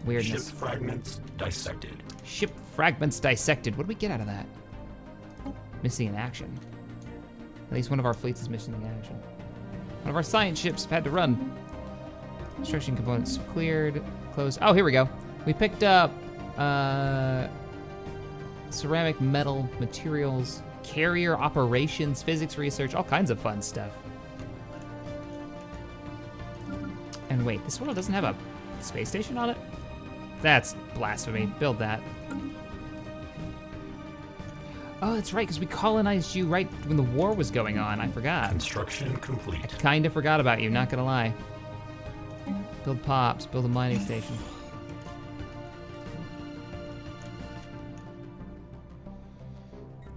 Weirdness. Ship fragments dissected. Ship fragments dissected. What do we get out of that? Missing in action. At least one of our fleets is missing in action. One of our science ships have had to run. Construction components cleared. Closed. Oh, here we go. We picked up ceramic, metal, materials, carrier operations, physics research, all kinds of fun stuff. And wait, this one doesn't have a space station on it? That's blasphemy. Build that. Oh, that's right, because we colonized you right when the war was going on. I forgot. Construction complete. I kind of forgot about you, not gonna lie. Build pops, build a mining station.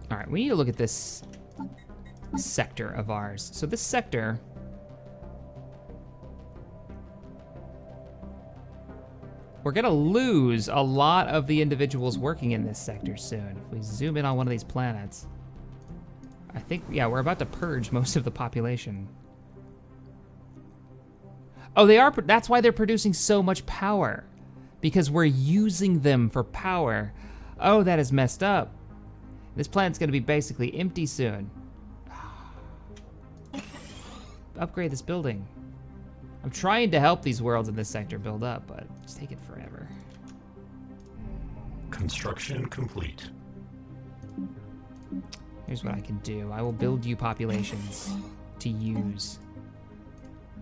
All right, we need to look at this sector of ours. So this sector, we're gonna lose a lot of the individuals working in this sector soon. If we zoom in on one of these planets, I think, yeah, we're about to purge most of the population. Oh, they are. That's why they're producing so much power. Because we're using them for power. Oh, that is messed up. This planet's gonna be basically empty soon. Upgrade this building. I'm trying to help these worlds in this sector build up, but it's taking forever. Construction complete. Here's what I can do. I will build you populations to use.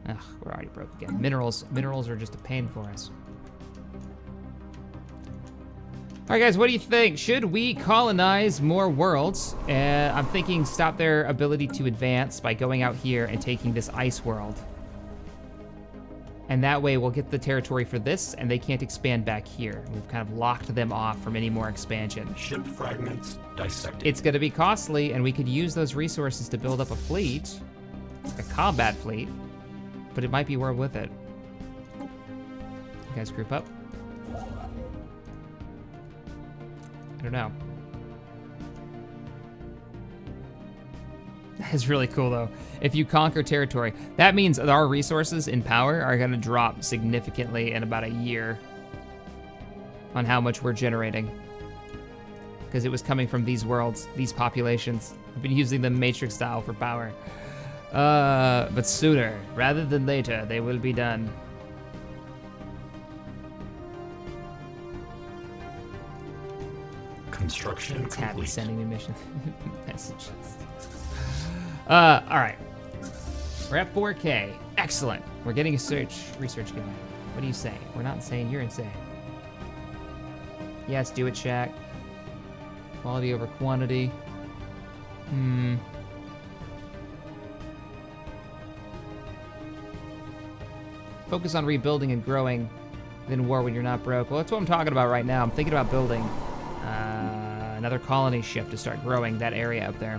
Ugh, we're already broke again. Minerals are just a pain for us. All right, guys, what do you think? Should we colonize more worlds? I'm thinking stop their ability to advance by going out here and taking this ice world. And that way we'll get the territory for this, and they can't expand back here. We've kind of locked them off from any more expansion. Ship fragments dissected. It's gonna be costly, and we could use those resources to build up a fleet, a combat fleet, but it might be well worth it. You guys group up? I don't know. That is really cool, though. If you conquer territory, that means that our resources in power are gonna drop significantly in about a year on how much we're generating. Because it was coming from these worlds, these populations. I've been using them matrix style for power. But sooner, rather than later, they will be done. Construction Tab complete. sending me mission messages. All right. We're at 4K. Excellent. We're getting a research going. What do you say? We're not insane. You're insane. Yes, do it, Shaq. Quality over quantity. Focus on rebuilding and growing, then war when you're not broke. Well, that's what I'm talking about right now. I'm thinking about building another colony ship to start growing that area up there.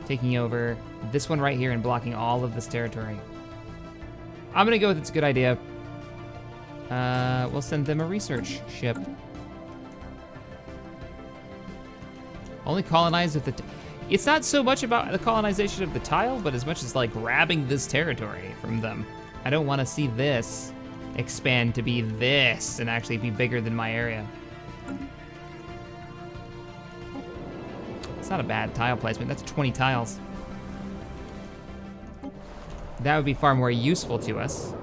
Taking over this one right here and blocking all of this territory. I'm gonna go with it's a good idea. We'll send them a research ship. Only colonize if it's not so much about the colonization of the tile, but as much as like grabbing this territory from them. I don't want to see this expand to be this and actually be bigger than my area. It's not a bad tile placement. That's 20 tiles. That would be far more useful to us.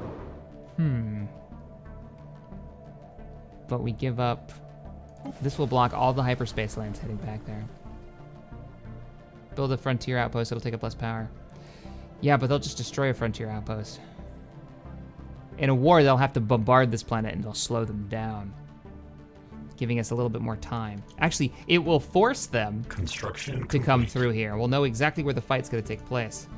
But we give up. This will block all the hyperspace lands heading back there. Build a frontier outpost. It'll take up less power. Yeah, but they'll just destroy a frontier outpost. In a war, they'll have to bombard this planet and they'll slow them down, giving us a little bit more time. Actually, it will force them to come through here. We'll know exactly where the fight's gonna take place.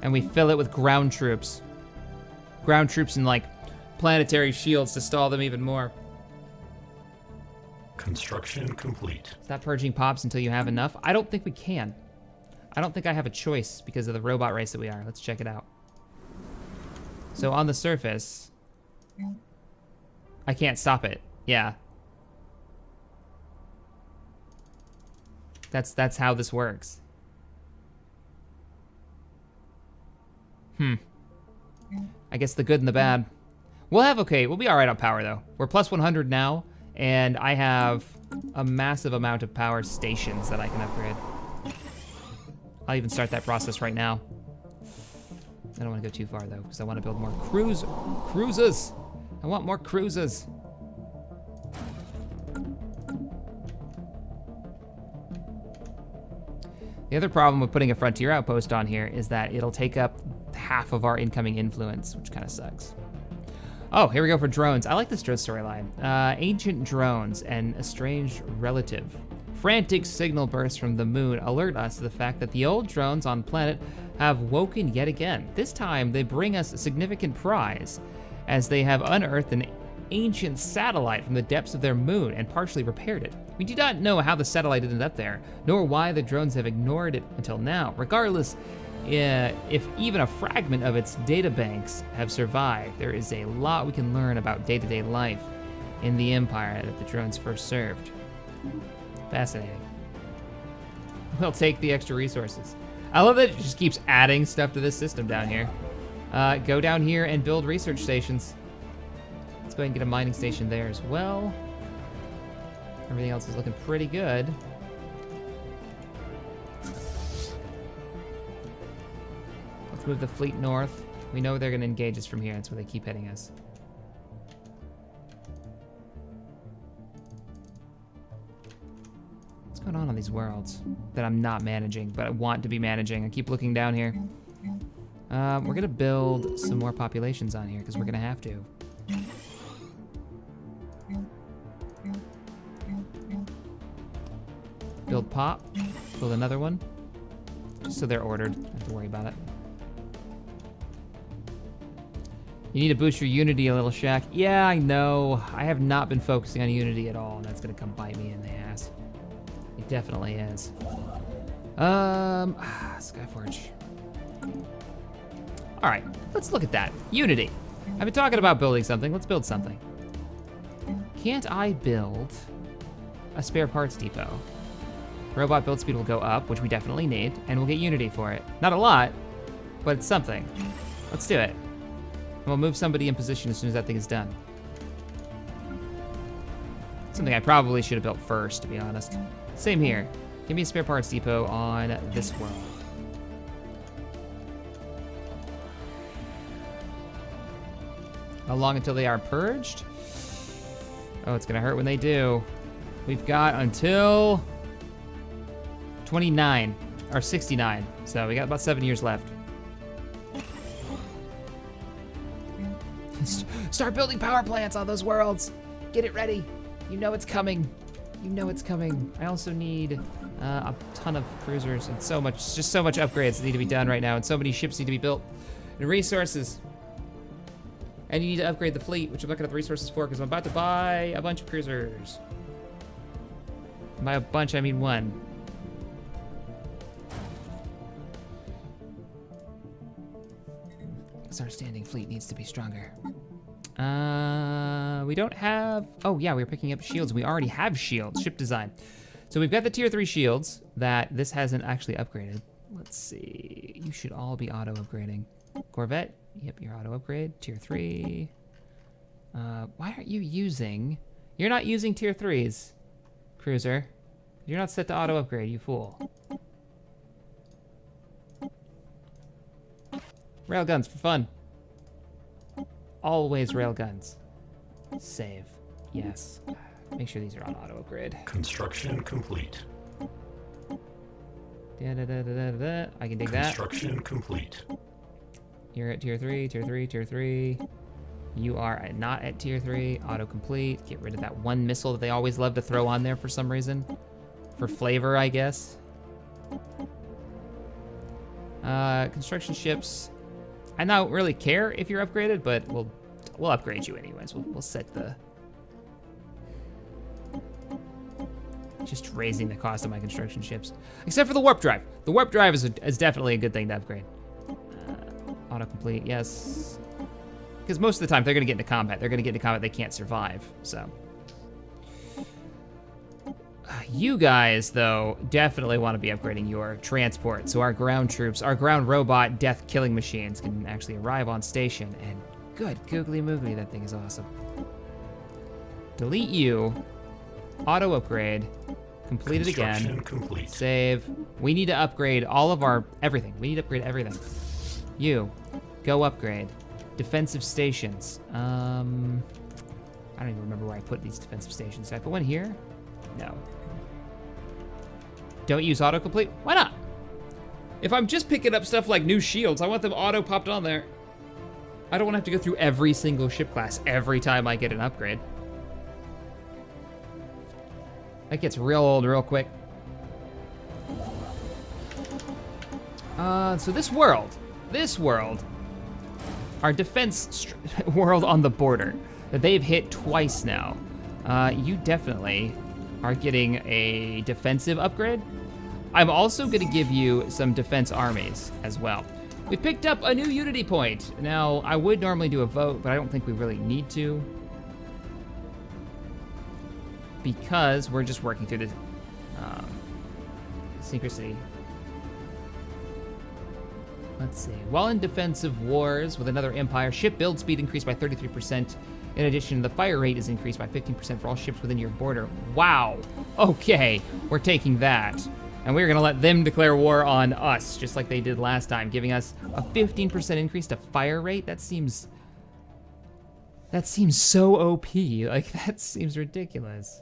And we fill it with ground troops. Ground troops and like planetary shields to stall them even more. Construction complete. Stop purging pops until you have enough. I don't think we can. I don't think I have a choice because of the robot race that we are. Let's check it out. So on the surface, I can't stop it. Yeah. That's how this works. I guess the good and the bad. We'll be all right on power though. We're plus 100 now, and I have a massive amount of power stations that I can upgrade. I'll even start that process right now. I don't want to go too far though, because I want to build more cruisers. I want more cruisers. The other problem with putting a frontier outpost on here is that it'll take up half of our incoming influence, which kind of sucks. Oh, here we go for drones. I like this drone storyline. Ancient drones and a strange relative. Frantic signal bursts from the moon alert us to the fact that the old drones on planet have woken yet again. This time, they bring us a significant prize, as they have unearthed an ancient satellite from the depths of their moon and partially repaired it. We do not know how the satellite ended up there, nor why the drones have ignored it until now. Regardless, if even a fragment of its databanks have survived, there is a lot we can learn about day-to-day life in the Empire that the drones first served. Fascinating. We'll take the extra resources. I love that it just keeps adding stuff to this system down here. Go down here and build research stations. Let's go ahead and get a mining station there as well. Everything else is looking pretty good. Let's move the fleet north. We know they're gonna engage us from here. That's where they keep hitting us. What's going on these worlds that I'm not managing, but I want to be managing? I keep looking down here. We're gonna build some more populations on here because we're gonna have to. Build pop, build another one, just so they're ordered. Don't have to worry about it. You need to boost your Unity a little, Shaq. Yeah, I know. I have not been focusing on Unity at all, and that's gonna come bite me in the ass. It definitely is. Skyforge. All right, let's look at that. Unity. I've been talking about building something. Let's build something. Can't I build a spare parts depot? Robot build speed will go up, which we definitely need, and we'll get Unity for it. Not a lot, but it's something. Let's do it. And we'll move somebody in position as soon as that thing is done. Something I probably should have built first, to be honest. Same here. Give me a spare parts depot on this world. How long until they are purged? Oh, it's gonna hurt when they do. We've got until 29, or 69. So we got about 7 years left. Start building power plants on those worlds. Get it ready. You know it's coming. You know it's coming. I also need a ton of cruisers and so much upgrades that need to be done right now, and so many ships need to be built, and resources. And you need to upgrade the fleet, which I'm looking at the resources for, because I'm about to buy a bunch of cruisers. By a bunch, I mean one. Because our standing fleet needs to be stronger. We don't have... Oh, yeah, we were picking up shields. We already have shields, ship design. So we've got the tier 3 shields that this hasn't actually upgraded. Let's see. You should all be auto-upgrading. Corvette, yep, your auto-upgrade. Tier 3. Why aren't you using... You're not using tier 3s, cruiser. You're not set to auto-upgrade, you fool. Railguns for fun. Always railguns. Save. Yes. Make sure these are on auto upgrade. Construction complete. I can dig that. Construction complete. You're at tier 3, tier 3, tier 3. You are not at tier 3. Autocomplete. Get rid of that one missile that they always love to throw on there for some reason. For flavor, I guess. Construction ships. I don't really care if you're upgraded, but we'll upgrade you anyways. We'll set the... Just raising the cost of my construction ships. Except for the warp drive. The warp drive is definitely a good thing to upgrade. Autocomplete, yes. Because most of the time, they're gonna get into combat. They're gonna get into combat, they can't survive, so. You guys, though, definitely want to be upgrading your transport. So our ground troops, our ground robot death killing machines can actually arrive on station. And good googly moogly, that thing is awesome. Delete you. Auto upgrade. Complete it again. Complete. Save. We need to upgrade all of our everything. We need to upgrade everything. You. Go upgrade. Defensive stations. I don't even remember where I put these defensive stations. Did I put one here? No. Don't use autocomplete? Why not? If I'm just picking up stuff like new shields, I want them auto popped on there. I don't want to have to go through every single ship class every time I get an upgrade. That gets real old real quick. So this world, our defense world on the border that they've hit twice now. You definitely are getting a defensive upgrade. I'm also gonna give you some defense armies as well. We picked up a new Unity point. Now, I would normally do a vote, but I don't think we really need to. Because we're just working through the synchronicity. Let's see. While in defensive wars with another empire, ship build speed increased by 33%. In addition, the fire rate is increased by 15% for all ships within your border. Wow. Okay, we're taking that. And we're gonna let them declare war on us, just like they did last time, giving us a 15% increase to fire rate. That seems so OP. Like, that seems ridiculous.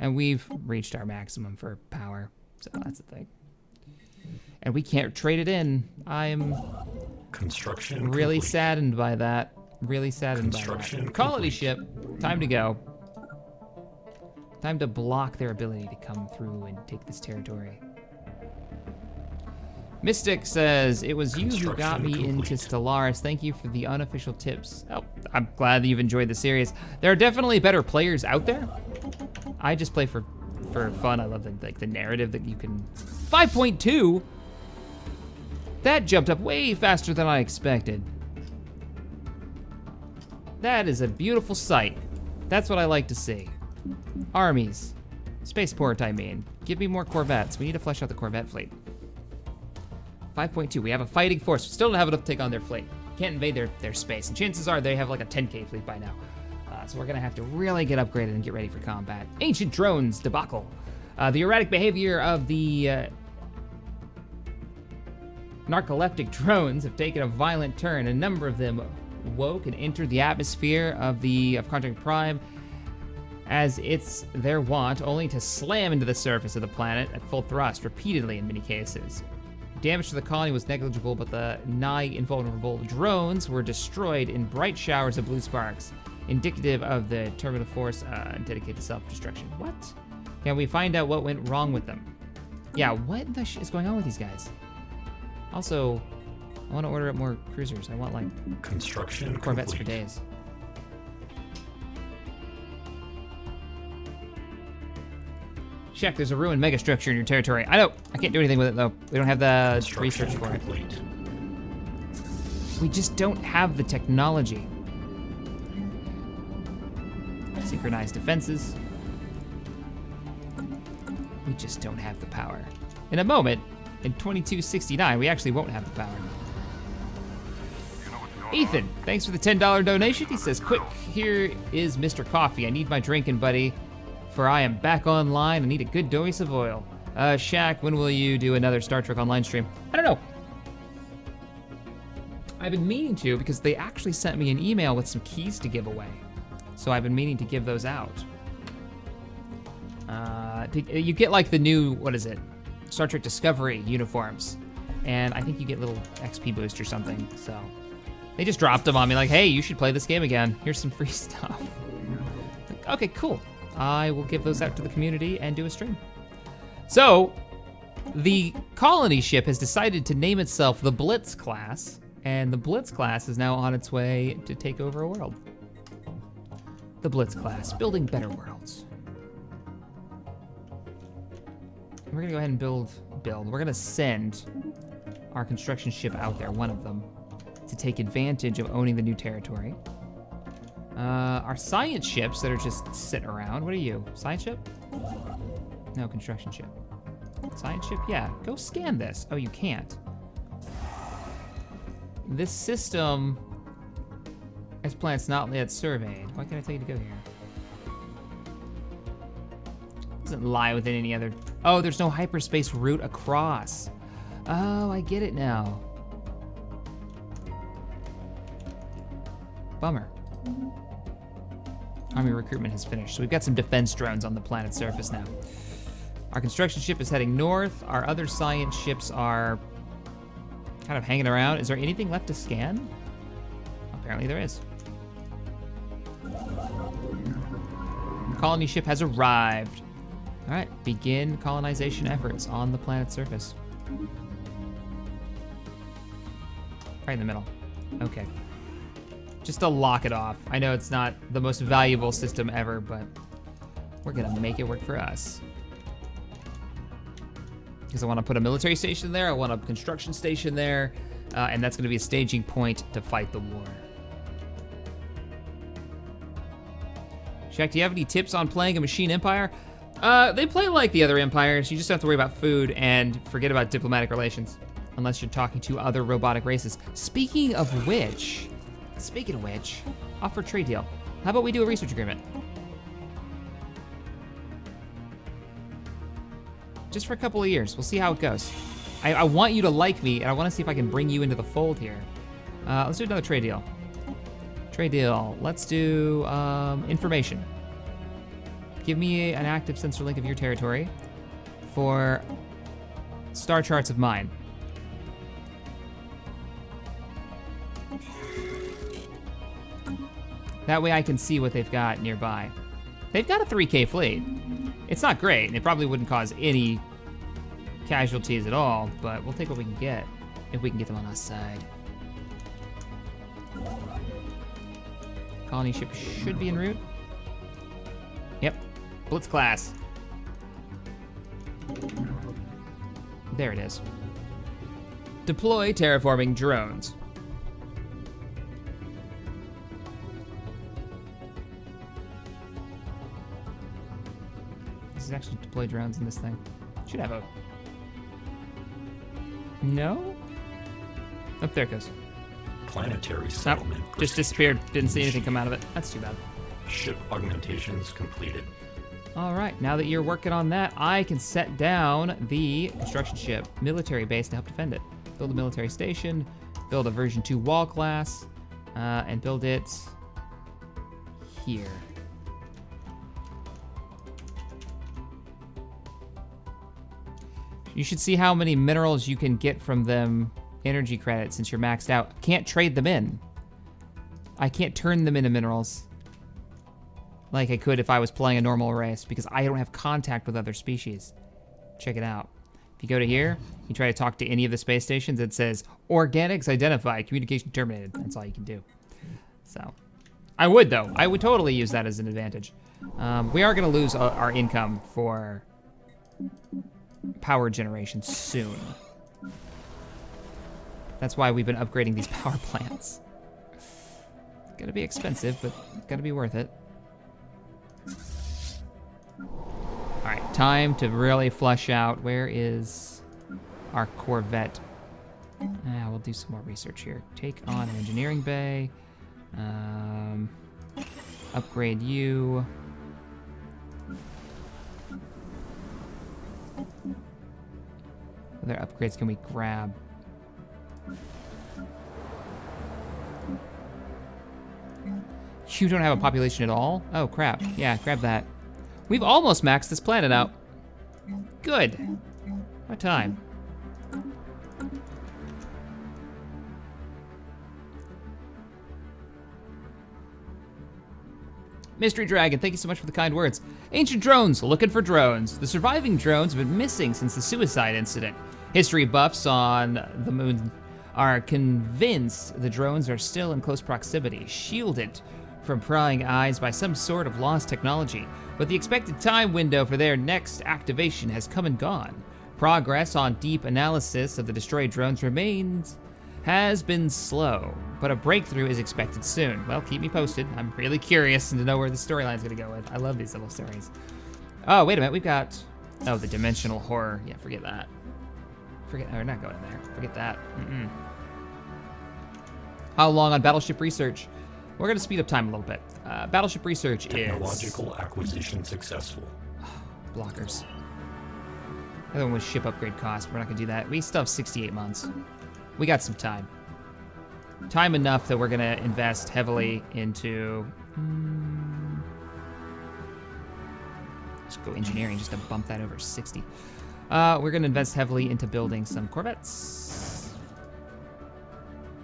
And we've reached our maximum for power, so that's the thing. And we can't trade it in. I'm Construction really complete. saddened by that. Really saddened by that. Construction Colony complete. ship, time to go. Time to block their ability to come through and take this territory. Mystic says, it was you who got me Construction into complete. Stellaris. Thank you for the unofficial tips. Oh, I'm glad that you've enjoyed the series. There are definitely better players out there. I just play for fun. I love the narrative that you can... 5.2? That jumped up way faster than I expected. That is a beautiful sight. That's what I like to see. Armies. Spaceport, I mean. Give me more Corvettes. We need to flesh out the Corvette fleet. 5.2, we have a fighting force. We still don't have enough to take on their fleet. Can't invade their space. And chances are they have like a 10K fleet by now. So we're gonna have to really get upgraded and get ready for combat. Ancient drones debacle. The erratic behavior of the narcoleptic drones have taken a violent turn. A number of them woke and entered the atmosphere of Contract Prime as it's their wont, only to slam into the surface of the planet at full thrust, repeatedly in many cases. Damage to the colony was negligible, but the nigh invulnerable drones were destroyed in bright showers of blue sparks, indicative of the terminal force dedicated to self-destruction. What? Can we find out what went wrong with them? Yeah, what the is going on with these guys? Also, I want to order up more cruisers. I want, like, Construction Corvettes complete. for days. Check, there's a ruined megastructure in your territory. I know, I can't do anything with it though. We don't have the Construction research for it. complete. We just don't have the technology. Synchronized defenses. We just don't have the power. In a moment, in 2269, we actually won't have the power. Ethan, thanks for the $10 donation. He says, quick, here is Mr. Coffee. I need my drinking, buddy, for I am back online. I need a good dose of oil. Shaq, when will you do another Star Trek Online stream? I don't know. I've been meaning to, because they actually sent me an email with some keys to give away. So I've been meaning to give those out. You get like the new, what is it? Star Trek Discovery uniforms. And I think you get little XP boost or something, so. They just dropped them on me like, hey, you should play this game again. Here's some free stuff. Like, okay, cool. I will give those out to the community and do a stream. So, the colony ship has decided to name itself the Blitz class, and the Blitz class is now on its way to take over a world. The Blitz class, building better worlds. We're gonna go ahead and build. We're gonna send our construction ship out there, one of them, to take advantage of owning the new territory. Our science ships that are just sitting around, what are you? Science ship? No, construction ship. Science ship, yeah, go scan this. Oh, you can't. This system has planets not yet surveyed. Why can't I tell you to go here? Doesn't lie within any other, oh, there's no hyperspace route across. Oh, I get it now. Bummer. Army recruitment has finished, so we've got some defense drones on the planet's surface now. Our construction ship is heading north. Our other science ships are kind of hanging around. Is there anything left to scan? Apparently there is. The colony ship has arrived. All right, begin colonization efforts on the planet's surface. Right in the middle. Okay. Just to lock it off. I know it's not the most valuable system ever, but we're gonna make it work for us. Because I want to put a military station there, I want a construction station there, and that's gonna be a staging point to fight the war. Shaq, do you have any tips on playing a machine empire? They play like the other empires. You just have to worry about food and forget about diplomatic relations. unless you're talking to other robotic races. Speaking of which, offer trade deal. How about we do a research agreement? Just for a couple of years. We'll see how it goes. I want you to like me, and I want to see if I can bring you into the fold here. Let's do another trade deal. Trade deal. Let's do information. Give me an active sensor link of your territory for star charts of mine. That way I can see what they've got nearby. They've got a 3K fleet. It's not great, and it probably wouldn't cause any casualties at all, but we'll take what we can get if we can get them on our side. Colony ship should be en route. Yep, Blitz class. There it is. Deploy terraforming drones. Does it actually deploy drones in this thing? Should have a... No? Oh, there it goes. Planetary Nope, settlement. just procedure. disappeared. Didn't see anything come out of it. That's too bad. Ship augmentations completed. All right, now that you're working on that, I can set down the construction ship military base to help defend it. Build a military station, build a version 2 wall class, and build it here. You should see how many minerals you can get from them energy credits since you're maxed out. Can't trade them in. I can't turn them into minerals like I could if I was playing a normal race because I don't have contact with other species. Check it out. If you go to here, you try to talk to any of the space stations, it says, organics identified, communication terminated. That's all you can do. So, I would though. I would totally use that as an advantage. We are gonna lose our income for power generation soon. That's why we've been upgrading these power plants. Gonna be expensive, but gonna be worth it. All right, time to really flush out. Where is our Corvette? We'll do some more research here. Take on an engineering bay. Upgrade you. What other upgrades can we grab? You don't have a population at all? Oh, crap. Yeah, grab that. We've almost maxed this planet out. Good. What time? Mystery Dragon, thank you so much for the kind words. Ancient drones, looking for drones. The surviving drones have been missing since the suicide incident. History buffs on the moon are convinced the drones are still in close proximity, shielded from prying eyes by some sort of lost technology, but the expected time window for their next activation has come and gone. Progress on deep analysis of the destroyed drones has been slow, but a breakthrough is expected soon. Well, keep me posted. I'm really curious to know where the storyline's gonna go with. I love these little stories. Oh, wait a minute, we've got, oh, the dimensional horror. Yeah, forget that. We're not going there. Forget that. How long on Battleship research? We're gonna speed up time a little bit. Battleship research Technological acquisition successful. blockers. The other one was ship upgrade cost. We're not gonna do that. We still have 68 months. We got some time. Time enough that we're gonna invest heavily into... Let's go engineering just to bump that over 60. We're gonna invest heavily into building some Corvettes.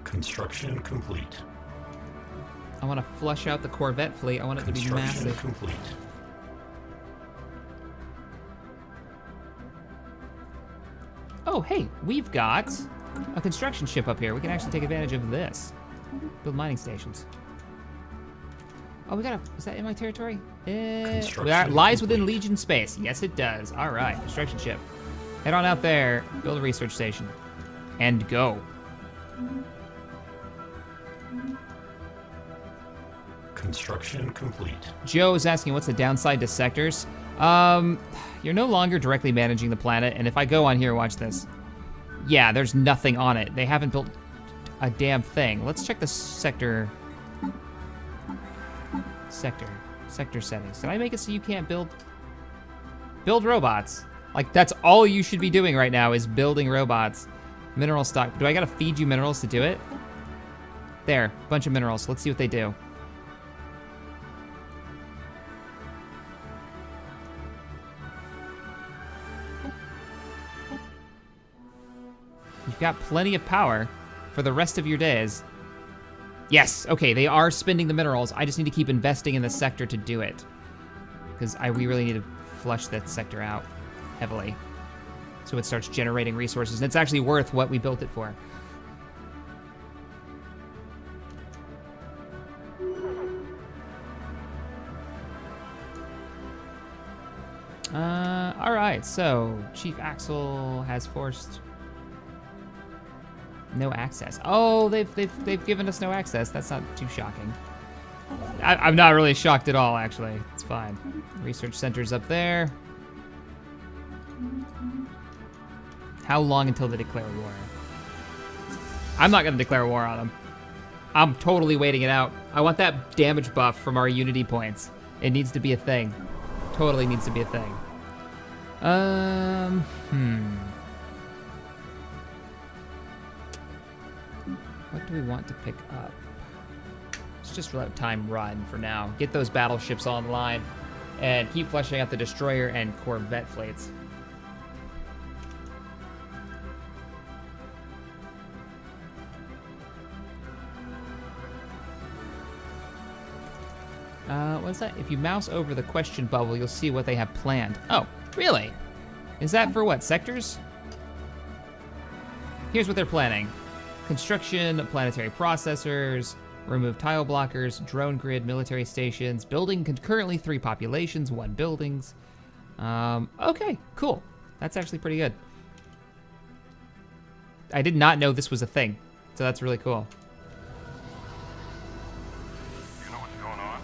Construction complete. I wanna flush out the Corvette fleet. I want it to be massive. Complete. Oh, hey, we've got a construction ship up here. We can actually take advantage of this. Build mining stations. Oh, we got a, is that in my territory? That lies within Legion space. Yes, it does. All right, construction ship. Head on out there, build a research station, and go. Construction complete. Joe is asking, what's the downside to sectors? You're no longer directly managing the planet, and if I go on here, watch this. yeah, there's nothing on it. They haven't built a damn thing. Let's check the sector settings. Did I make it so you can't build robots? Like, that's all you should be doing right now is building robots. Mineral stock. Do I gotta feed you minerals to do it? There, bunch of minerals. Let's see what they do. You've got plenty of power for the rest of your days. Yes, okay, they are spending the minerals. I just need to keep investing in the sector to do it. Because we really need to flush that sector out heavily. So it starts generating resources, and it's actually worth what we built it for. All right, so Chief Axel has forced no access. Oh, they've given us no access. That's not too shocking. I'm not really shocked at all, actually. It's fine. Research center's up there. How long until they declare war? I'm not gonna declare war on them. I'm totally waiting it out. I want that damage buff from our unity points. It needs to be a thing. Totally needs to be a thing. What do we want to pick up? Let's just let time run for now. Get those battleships online and keep fleshing out the destroyer and corvette fleets. What's that? If you mouse over the question bubble, you'll see what they have planned. Oh, really? Is that for what, sectors? Here's what they're planning. Construction, planetary processors, remove tile blockers, drone grid, military stations, building concurrently 3 populations, 1 buildings. Okay, cool. That's actually pretty good. I did not know this was a thing, so that's really cool. You know what's going on?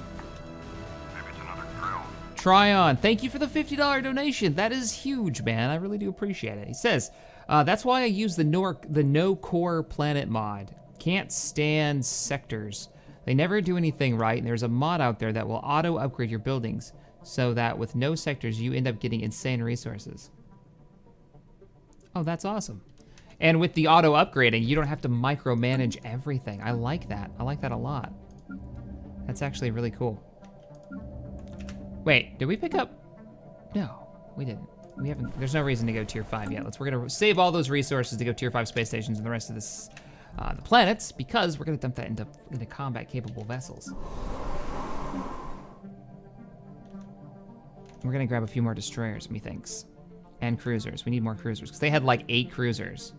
Maybe it's another drill. Tryon, thank you for the $50 donation. That is huge, man. I really do appreciate it. He says, that's why I use the no core planet mod. Can't stand sectors. They never do anything right, and there's a mod out there that will auto upgrade your buildings so that with no sectors, you end up getting insane resources. Oh, that's awesome. And with the auto upgrading, you don't have to micromanage everything. I like that. I like that a lot. That's actually really cool. Wait, did we pick up? No, we didn't. We haven't. There's no reason to go tier 5 yet. We're gonna save all those resources to go tier 5 space stations and the rest of this, the planets, because we're gonna dump that into combat capable vessels. We're gonna grab a few more destroyers, methinks, and cruisers. We need more cruisers because they had like 8 cruisers.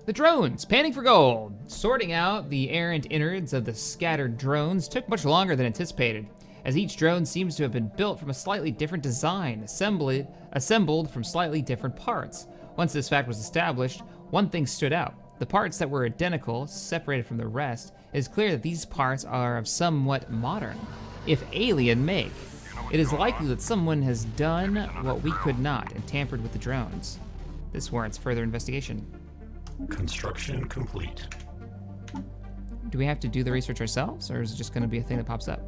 The drones, panning for gold. Sorting out the errant innards of the scattered drones took much longer than anticipated, as each drone seems to have been built from a slightly different design, assembled from slightly different parts. Once this fact was established, one thing stood out. The parts that were identical, separated from the rest, it is clear that these parts are of somewhat modern, if alien make. It is likely that someone has done what we could not and tampered with the drones. This warrants further investigation. Construction complete. Do we have to do the research ourselves, or is it just going to be a thing that pops up?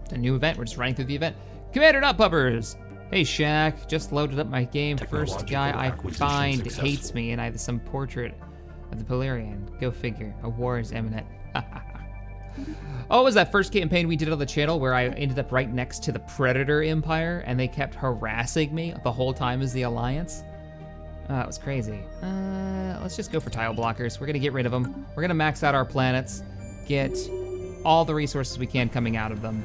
It's a new event. We're just running through the event. Commander Nutpuppers! Hey, Shaq. Just loaded up my game. First guy I find hates me, and I have some portrait of the Polarian. Go figure. A war is imminent. Oh, was that first campaign we did on the channel where I ended up right next to the Predator Empire, and they kept harassing me the whole time as the Alliance? That was crazy. Let's just go for tile blockers. We're gonna get rid of them. We're gonna max out our planets, get all the resources we can coming out of them,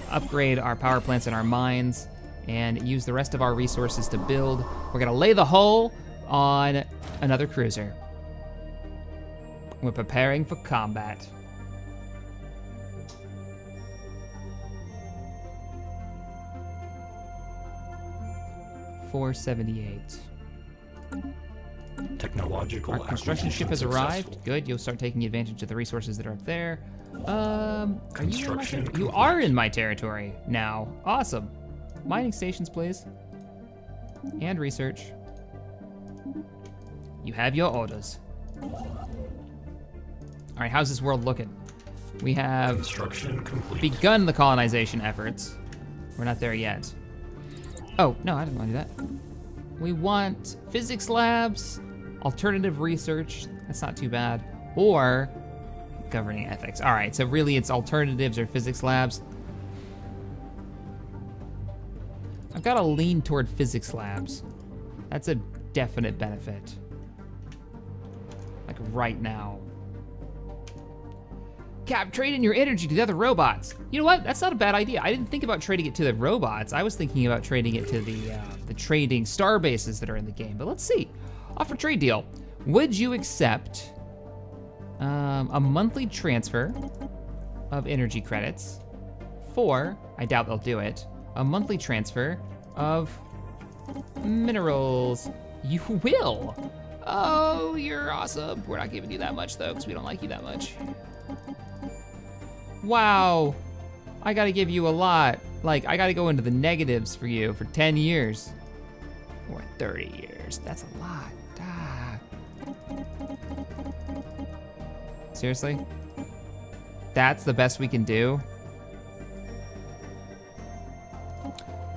upgrade our power plants and our mines, and use the rest of our resources to build. We're gonna lay the hull on another cruiser. We're preparing for combat. $478. Technological Our construction ship has acquisition arrived. successful. Good. You'll start taking advantage of the resources that are up there. Are you in my Construction territory? You complete. are in my territory now. Awesome. Mining stations, please. And research. You have your orders. All right, how's this world looking? We have Construction complete. begun the colonization efforts. We're not there yet. Oh, no, I didn't want to do that. We want physics labs, alternative research, that's not too bad, or governing ethics. All right, so really it's alternatives or physics labs. I've got to lean toward physics labs. That's a definite benefit. Like right now. Cap, trade in your energy to the other robots. You know what? That's not a bad idea. I didn't think about trading it to the robots. I was thinking about trading it to the trading star bases that are in the game. But let's see. Offer trade deal. Would you accept a monthly transfer of energy credits for, I doubt they'll do it, a monthly transfer of minerals? You will. Oh, you're awesome. We're not giving you that much though, because we don't like you that much. Wow, I gotta give you a lot. Like, I gotta go into the negatives for you for 10 years. Or 30 years, that's a lot. Ah. Seriously? That's the best we can do?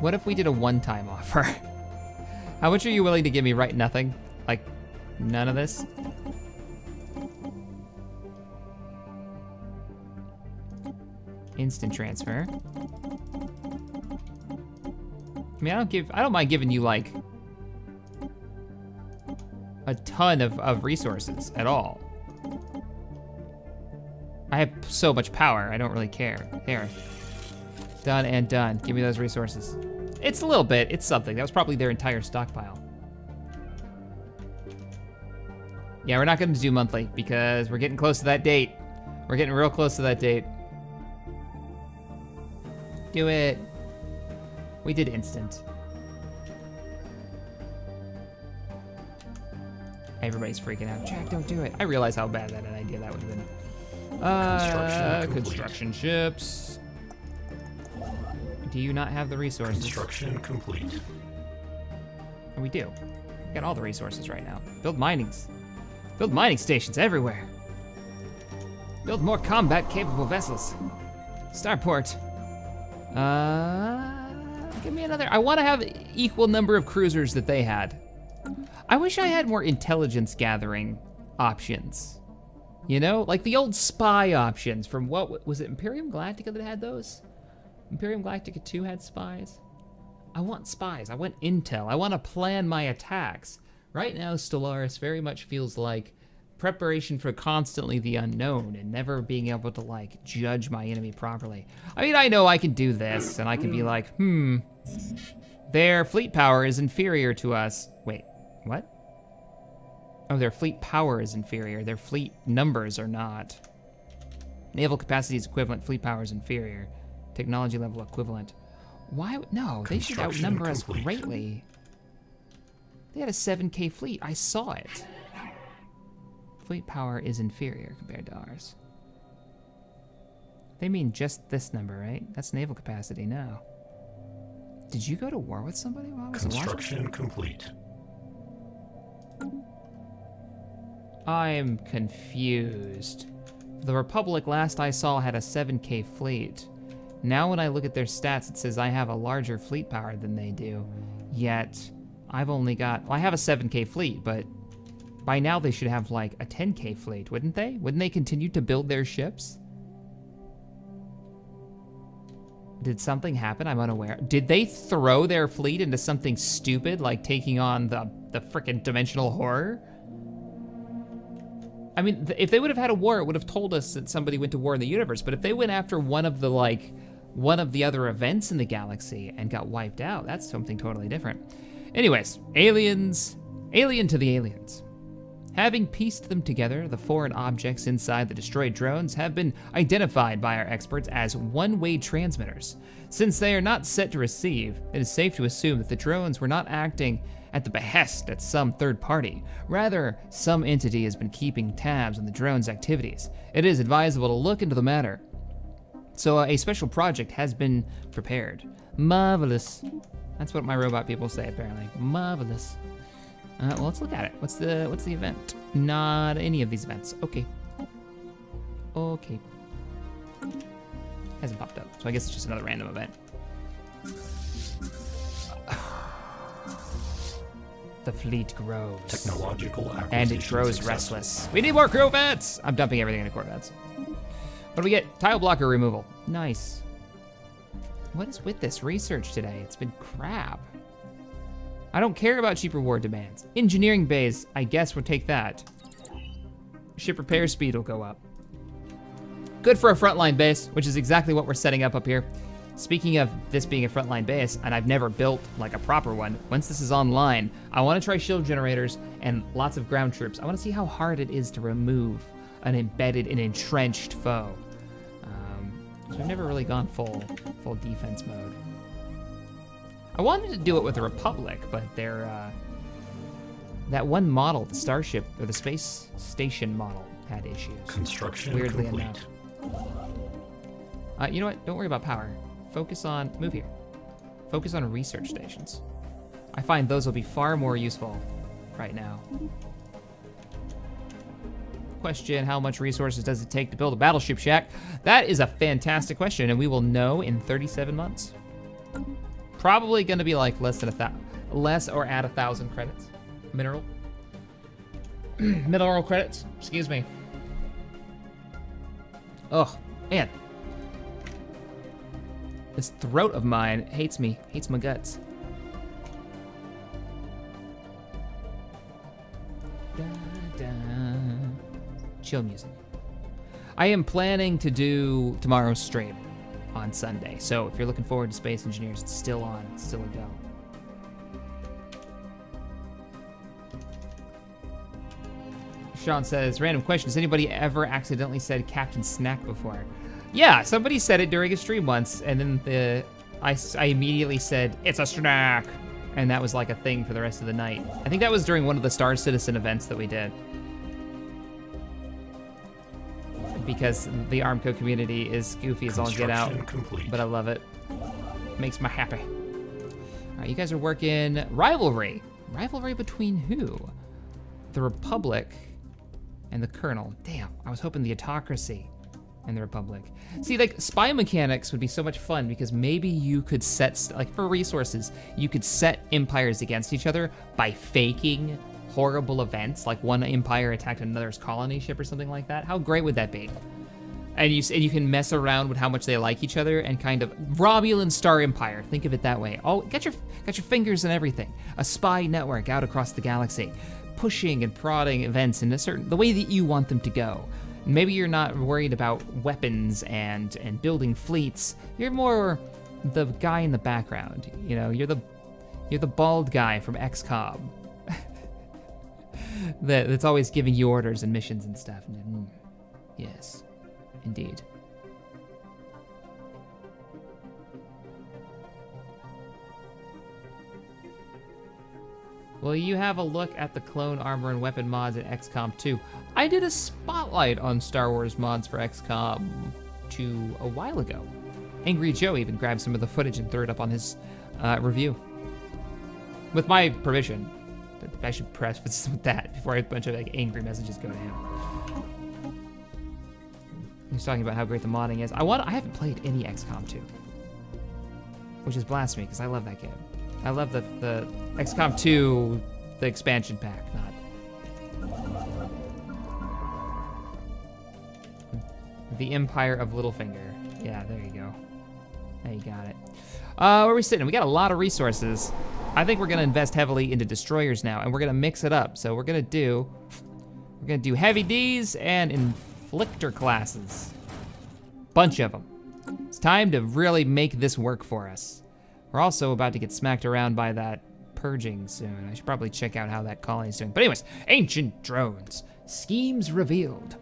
What if we did a one-time offer? How much are you willing to give me? Right, nothing? Like, none of this? Instant transfer. I mean, I don't mind giving you like a ton of resources at all. I have so much power, I don't really care. There. Done and done. Give me those resources. It's a little bit, it's something. That was probably their entire stockpile. Yeah, we're not gonna do monthly because we're getting close to that date. We're getting real close to that date. Do it. We did instant. Everybody's freaking out. Jack, don't do it. I realize how bad that idea that would have been. Construction ships. Do you not have the resources? Construction complete. Oh, we do. We got all the resources right now. Build mining stations everywhere. Build more combat-capable vessels. Starport. Give me another. I want to have equal number of cruisers that they had. I wish I had more intelligence gathering options. You know, like the old spy options from what was it, Imperium Galactica that had those? Imperium Galactica 2 had spies. I want spies. I want intel. I want to plan my attacks. Right now, Stellaris very much feels like preparation for constantly the unknown and never being able to like judge my enemy properly. I mean, I know I can do this and I can be like, their fleet power is inferior to us. Wait, what? Oh, their fleet power is inferior. Their fleet numbers are not. Naval capacity is equivalent, fleet power is inferior. Technology level equivalent. Why, no, they should outnumber us greatly. They had a 7K fleet, I saw it. Fleet power is inferior compared to ours. They mean just this number, right? That's naval capacity now. Did you go to war with somebody while I was Construction complete. I'm confused. The Republic last I saw had a 7K fleet. Now when I look at their stats, it says I have a larger fleet power than they do. Yet, I've only got, well, I have a 7K fleet, but by now they should have like a 10K fleet, wouldn't they? Wouldn't they continue to build their ships? Did something happen? I'm unaware. Did they throw their fleet into something stupid like taking on the frickin' dimensional horror? I mean, if they would have had a war, it would have told us that somebody went to war in the universe, but if they went after one of the other events in the galaxy and got wiped out, that's something totally different. Anyways, aliens, alien to the aliens. Having pieced them together, the foreign objects inside the destroyed drones have been identified by our experts as one-way transmitters. Since they are not set to receive, it is safe to assume that the drones were not acting at the behest at some third party. Rather, some entity has been keeping tabs on the drone's activities. It is advisable to look into the matter. So a special project has been prepared. Marvelous. That's what my robot people say, apparently. Marvelous. Well, let's look at it. What's the event? Not any of these events. Okay. Okay. Hasn't popped up, so I guess it's just another random event. The fleet grows. Technological And it acquisition grows successful. restless. We need more Corvettes! I'm dumping everything into Corvettes. What do we get? Tile blocker removal. Nice. What is with this research today? It's been crap. I don't care about cheap reward demands. Engineering bays, I guess we'll take that. Ship repair speed will go up. Good for a frontline base, which is exactly what we're setting up here. Speaking of this being a frontline base, and I've never built like a proper one, once this is online, I want to try shield generators and lots of ground troops. I want to see how hard it is to remove an embedded and entrenched foe. So I've never really gone full defense mode. I wanted to do it with the Republic, but their that one model, the Starship or the space station model, had issues. Construction Weirdly complete. enough. You know what? Don't worry about power. Focus on move here. Focus on research stations. I find those will be far more useful right now. Question, how much resources does it take to build a battleship shack? That is a fantastic question, and we will know in 37 months. Probably gonna be like less or at 1,000 credits. Mineral credits, excuse me. Oh, man. This throat of mine hates me, hates my guts. Da, da. Chill music. I am planning to do tomorrow's stream on Sunday, so if you're looking forward to Space Engineers, it's still on, it's still a go. Sean says, random question, has anybody ever accidentally said Captain Snack before? Yeah, somebody said it during a stream once, and then I immediately said, it's a snack, and that was like a thing for the rest of the night. I think that was during one of the Star Citizen events that we did. Because the Armco community is goofy as all get out, Complete. but I love it. Makes me happy. All right, you guys are working rivalry. Rivalry between who? The Republic and the Colonel. Damn, I was hoping the Autocracy and the Republic. See, like, spy mechanics would be so much fun because maybe you could set, like, for resources, you could set empires against each other by faking horrible events, like one empire attacked another's colony ship or something like that. How great would that be? And you can mess around with how much they like each other and kind of Romulan Star Empire. Think of it that way. Oh, got your fingers in everything. A spy network out across the galaxy, pushing and prodding events in the way that you want them to go. Maybe you're not worried about weapons and building fleets. You're more the guy in the background. You know, you're the bald guy from XCOM. That's always giving you orders and missions and stuff. Yes, indeed. Will you have a look at the clone armor and weapon mods in XCOM 2? I did a spotlight on Star Wars mods for XCOM 2 a while ago. Angry Joe even grabbed some of the footage and threw it up on his review. With my permission. I should preface with that before a bunch of like angry messages go to him. He's talking about how great the modding is. I haven't played any XCOM 2, which is blasphemy because I love that game. I love the XCOM 2, the expansion pack, not the Empire of Littlefinger. Yeah, there you go. There you got it. Where are we sitting? We got a lot of resources. I think we're gonna invest heavily into destroyers now, and we're gonna mix it up. So we're gonna do heavy Ds and inflictor classes. Bunch of them. It's time to really make this work for us. We're also about to get smacked around by that Purging soon. I should probably check out how that colony's doing. But anyways, ancient drones. Schemes revealed.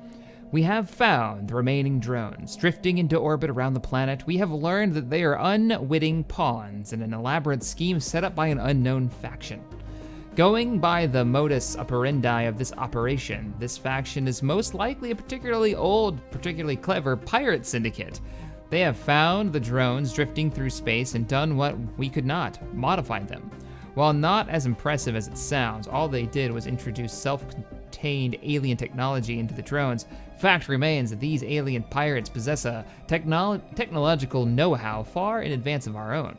We have found the remaining drones. Drifting into orbit around the planet, we have learned that they are unwitting pawns in an elaborate scheme set up by an unknown faction. Going by the modus operandi of this operation, this faction is most likely a particularly old, particularly clever pirate syndicate. They have found the drones drifting through space and done what we could not, modified them. While not as impressive as it sounds, all they did was introduce self-contained alien technology into the drones. Fact remains that these alien pirates possess a technological know-how far in advance of our own,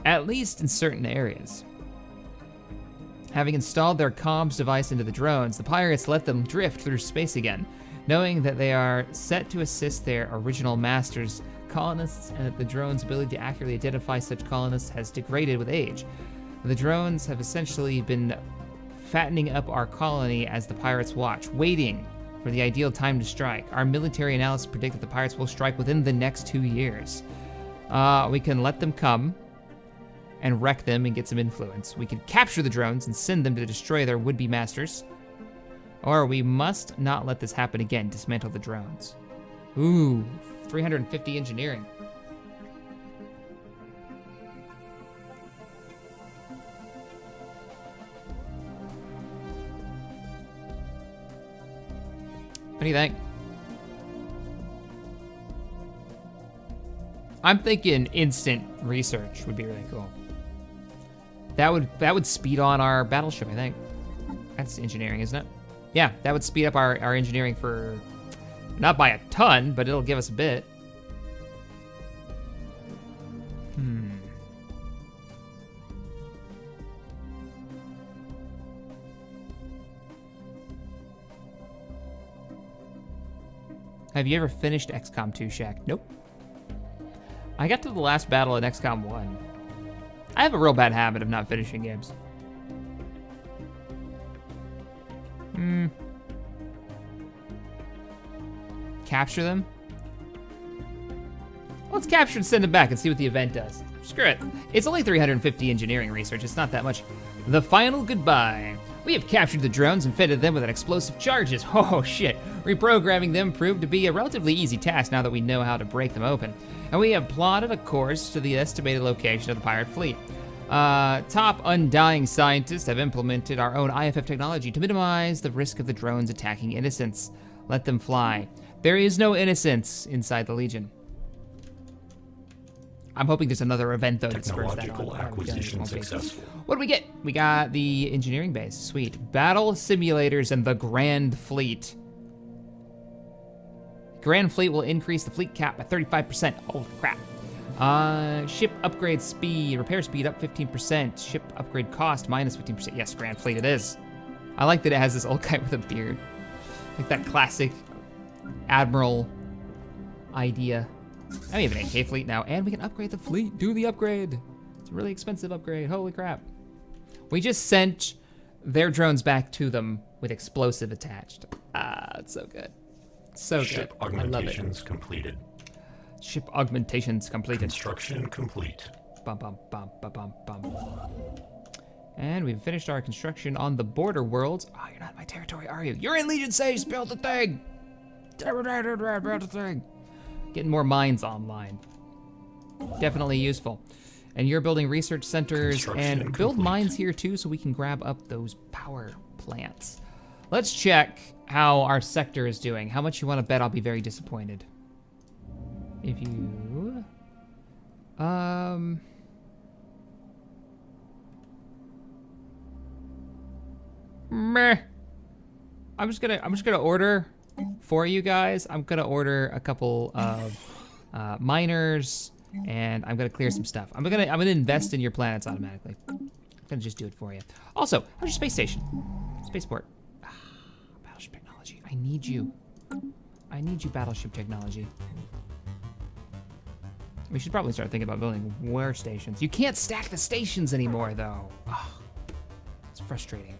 at least in certain areas. Having installed their comms device into the drones, the pirates let them drift through space again, knowing that they are set to assist their original masters, colonists, and that the drone's ability to accurately identify such colonists has degraded with age. The drones have essentially been fattening up our colony as the pirates watch, waiting for the ideal time to strike. Our military analysts predict that the pirates will strike within the next 2 years. We can let them come and wreck them and get some influence. We can capture the drones and send them to destroy their would-be masters. Or we must not let this happen again, dismantle the drones. Ooh, 350 engineering. What do you think? I'm thinking instant research would be really cool. That would speed on our battleship, I think. That's engineering, isn't it? Yeah, that would speed up our engineering for, not by a ton, but it'll give us a bit. Have you ever finished XCOM 2, Shaq? Nope. I got to the last battle in XCOM 1. I have a real bad habit of not finishing games. Capture them? Let's capture and send them back and see what the event does. Screw it. It's only 350 engineering research. It's not that much. The final goodbye. We have captured the drones and fitted them with an explosive charges. Oh shit. Reprogramming them proved to be a relatively easy task now that we know how to break them open. And we have plotted a course to the estimated location of the pirate fleet. Top undying scientists have implemented our own IFF technology to minimize the risk of the drones attacking innocents. Let them fly. There is no innocence inside the Legion. I'm hoping there's another event though that spurs that on. Technological acquisition successful. What do we get? We got the engineering base. Sweet. Battle simulators and the Grand Fleet. Grand Fleet will increase the fleet cap by 35%. Holy crap. Ship upgrade speed, repair speed up 15%. Ship upgrade cost minus 15%. Yes, Grand Fleet it is. I like that it has this old guy with a beard. Like that classic Admiral idea. And we have an 8K fleet now, and we can upgrade the fleet. Do the upgrade. It's a really expensive upgrade. Holy crap. We just sent their drones back to them with explosive attached. Ah, it's so good. So Ship good. I love it. augmentations completed. Ship augmentations completed. Construction complete. Bum, bum, bum, bum, bum, bum. And we've finished our construction on the border worlds. Oh, you're not in my territory, are you? You're in Legion Sage. Build the thing. Build the thing. Getting more mines online. Definitely useful. And you're building research centers and build complete. mines here too so we can grab up those power plants. Let's check how our sector is doing. How much you want to bet I'll be very disappointed? If you... Meh. I'm just gonna order for you guys. I'm gonna order a couple of miners, and I'm gonna clear some stuff. I'm gonna invest in your planets automatically. I'm gonna just do it for you. Also, how's your space station? Spaceport. Battleship technology. I need you. I need you, battleship technology. We should probably start thinking about building war stations. You can't stack the stations anymore, though. Oh, it's frustrating.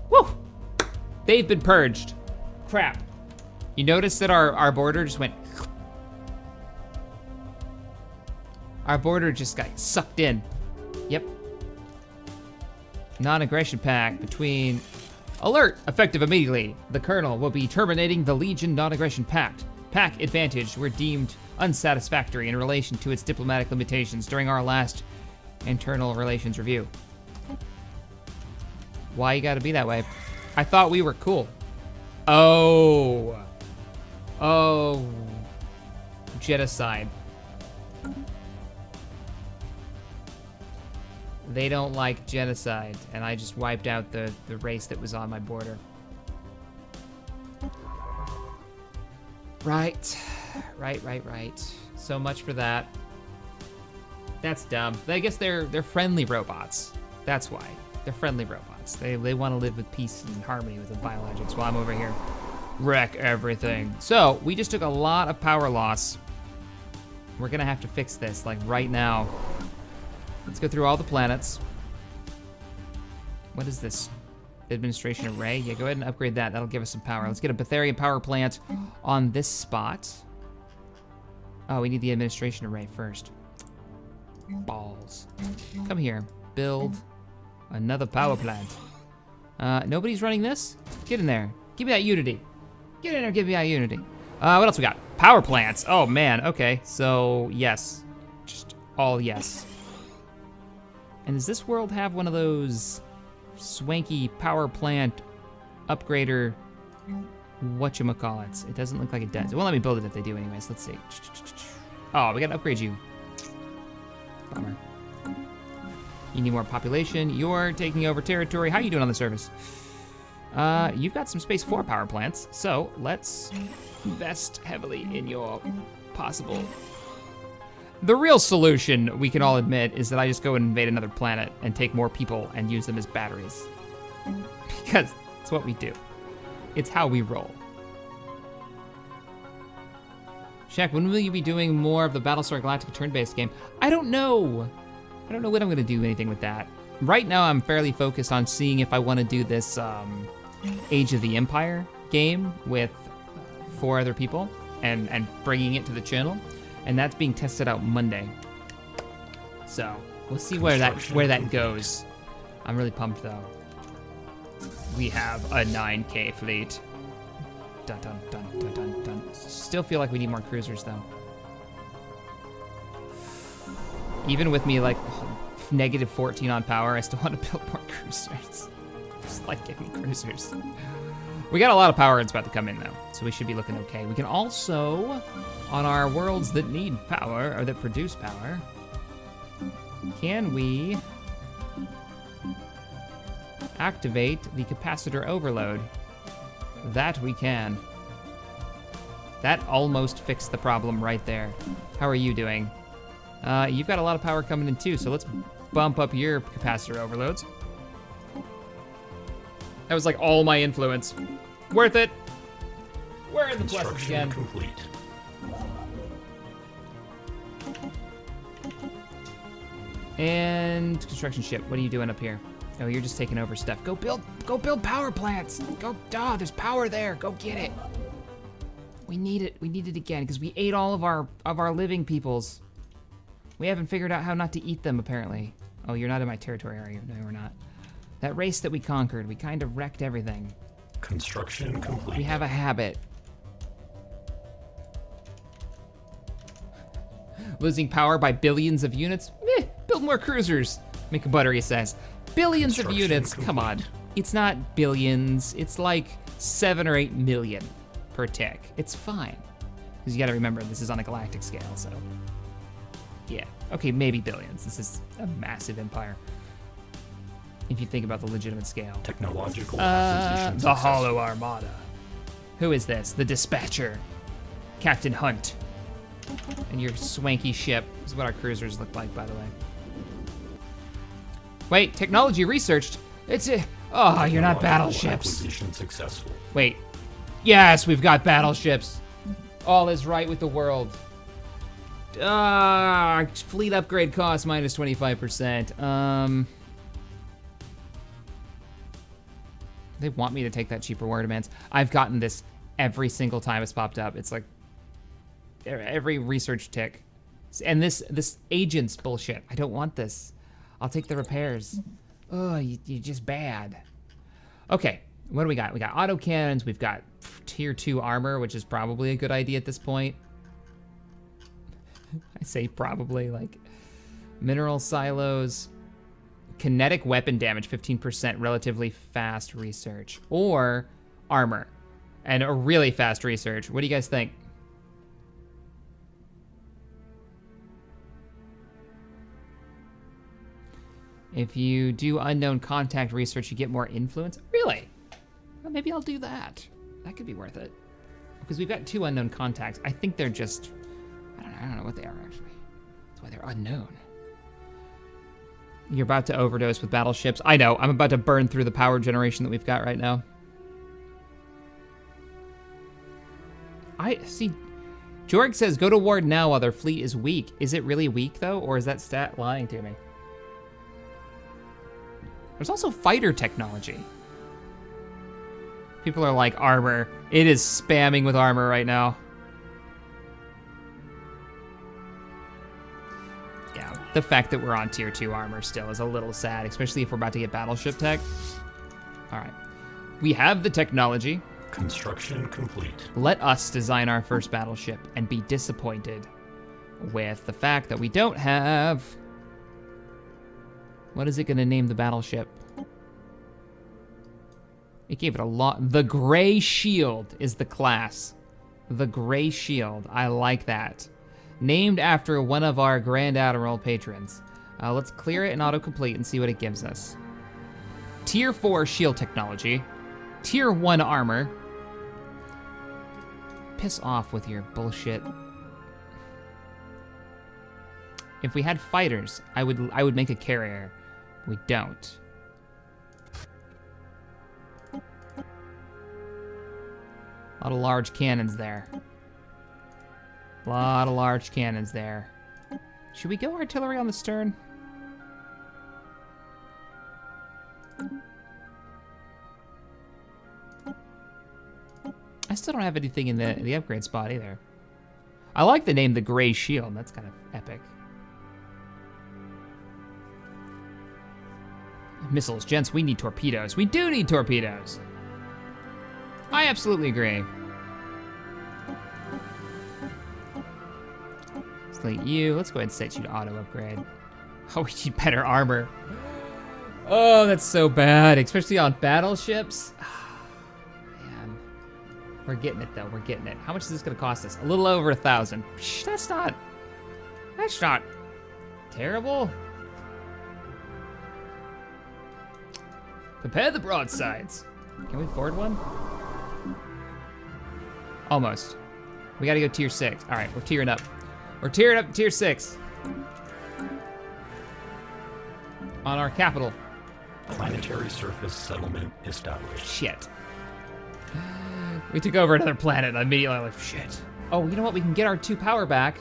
Woo! They've been purged. Crap. You notice that our border just went... Our border just got sucked in. Yep. Non-aggression pact between... Alert! Effective immediately. The Colonel will be terminating the Legion non-aggression pact. Pact advantage were deemed unsatisfactory in relation to its diplomatic limitations during our last internal relations review. Why you gotta be that way? I thought we were cool. Oh. Oh. genocide. They don't like genocide, and I just wiped out the race that was on my border. Right. Right. So much for that. That's dumb. I guess they're friendly robots. That's why. They're friendly robots. They want to live with peace and harmony with the biologics while I'm over here. Wreck everything. So, we just took a lot of power loss. We're gonna have to fix this, like, right now. Let's go through all the planets. What is this? Administration array? Yeah, go ahead and upgrade that. That'll give us some power. Let's get a Betharian power plant on this spot. Oh, we need the administration array first. Balls. Come here. Build another power plant. Nobody's running this? Get in there. Give me that Unity. Get in there, give me that Unity. What else we got? Power plants. Oh, man. Okay, so yes. Just all yes. And does this world have one of those swanky power plant upgrader whatchamacallits? It doesn't look like it does. It won't let me build it if they do anyways. Let's see. Oh, we gotta upgrade you. Bummer. You need more population. You're taking over territory. How are you doing on the surface? You've got some space for power plants, so let's invest heavily in your possible... The real solution, we can all admit, is that I just go and invade another planet and take more people and use them as batteries. Because it's what we do. It's how we roll. Shaq, when will you be doing more of the Battlestar Galactica turn-based game? I don't know. I don't know when I'm gonna do anything with that. Right now, I'm fairly focused on seeing if I want to do this Age of the Empire game with 4 other people and bringing it to the channel. And that's being tested out Monday. So we'll see where that goes. I'm really pumped though. We have a 9K fleet. Dun dun dun dun dun dun. Still feel like we need more cruisers though. Even with me like negative 14 on power, I still want to build more cruisers. Just like getting cruisers. We got a lot of power that's about to come in though, so we should be looking okay. We can also, on our worlds that need power, or that produce power, can we activate the capacitor overload? That we can. That almost fixed the problem right there. How are you doing? You've got a lot of power coming in too, so let's bump up your capacitor overloads. That was like all my influence. Worth it. We're in the pluses again. Complete. And construction ship. What are you doing up here? Oh, you're just taking over stuff. Go build power plants. Go, there's power there. Go get it. We need it. We need it again because we ate all of our living peoples. We haven't figured out how not to eat them apparently. Oh, you're not in my territory, are you? No, we're not. That race that we conquered, we kind of wrecked everything. Construction complete. We have a habit. Losing power by billions of units? Build more cruisers, McButtery says. Billions of units, come on. It's not billions, it's like 7 or 8 million per tick. It's fine. Because you gotta remember, this is on a galactic scale, so. Yeah, okay, maybe billions. This is a massive empire. If you think about the legitimate scale. Technological acquisition the Hollow Armada. Who is this? The Dispatcher. Captain Hunt. And your swanky ship. This is what our cruisers look like, by the way. Wait, technology researched? It's a... Oh, you're not battleships. Acquisition successful. Wait. Yes, we've got battleships. All is right with the world. Fleet upgrade cost minus 25%. They want me to take that cheaper war demands. I've gotten this every single time it's popped up. It's like every research tick. And this agent's bullshit. I don't want this. I'll take the repairs. Oh, you're just bad. Okay, what do we got? We got autocannons. We've got tier 2 armor, which is probably a good idea at this point. I say probably, like mineral silos. Kinetic weapon damage, 15%, relatively fast research. Or armor, and a really fast research. What do you guys think? If you do unknown contact research, you get more influence. Really? Well, maybe I'll do that. That could be worth it. Because we've got 2 unknown contacts. I think they're just, I don't know what they are actually. That's why they're unknown. You're about to overdose with battleships. I know, I'm about to burn through the power generation that we've got right now. I see, Jorg says, go to war now while their fleet is weak. Is it really weak though, or is that stat lying to me? There's also fighter technology. People are like, armor. It is spamming with armor right now. Yeah, the fact that we're on tier 2 armor still is a little sad, especially if we're about to get battleship tech. All right, we have the technology. Construction complete. Let us design our first battleship and be disappointed with the fact that we don't have... What is it gonna name the battleship? It gave it a lot. The Gray Shield is the class. The Gray Shield, I like that. Named after one of our Grand Admiral patrons. Let's clear it and autocomplete and see what it gives us. Tier 4 shield technology. Tier 1 armor. Piss off with your bullshit. If we had fighters, I would make a carrier. We don't. A lot of large cannons there. A lot of large cannons there. Should we go artillery on the stern? I still don't have anything in the upgrade spot either. I like the name the Gray Shield. That's kind of epic. Missiles, gents, we need torpedoes. We do need torpedoes. I absolutely agree. Slate you. Let's go ahead and set you to auto upgrade. Oh, we need better armor. Oh, that's so bad, especially on battleships. Man, we're getting it though. We're getting it. How much is this gonna cost us? A little over 1,000. That's not terrible. Prepare the broadsides. Can we afford one? Almost. We gotta go tier 6. All right, we're tearing up. We're tearing up to tier 6. On our capital. Planetary surface settlement established. Shit. We took over another planet and immediately like, shit. Oh, you know what? We can get our 2 power back.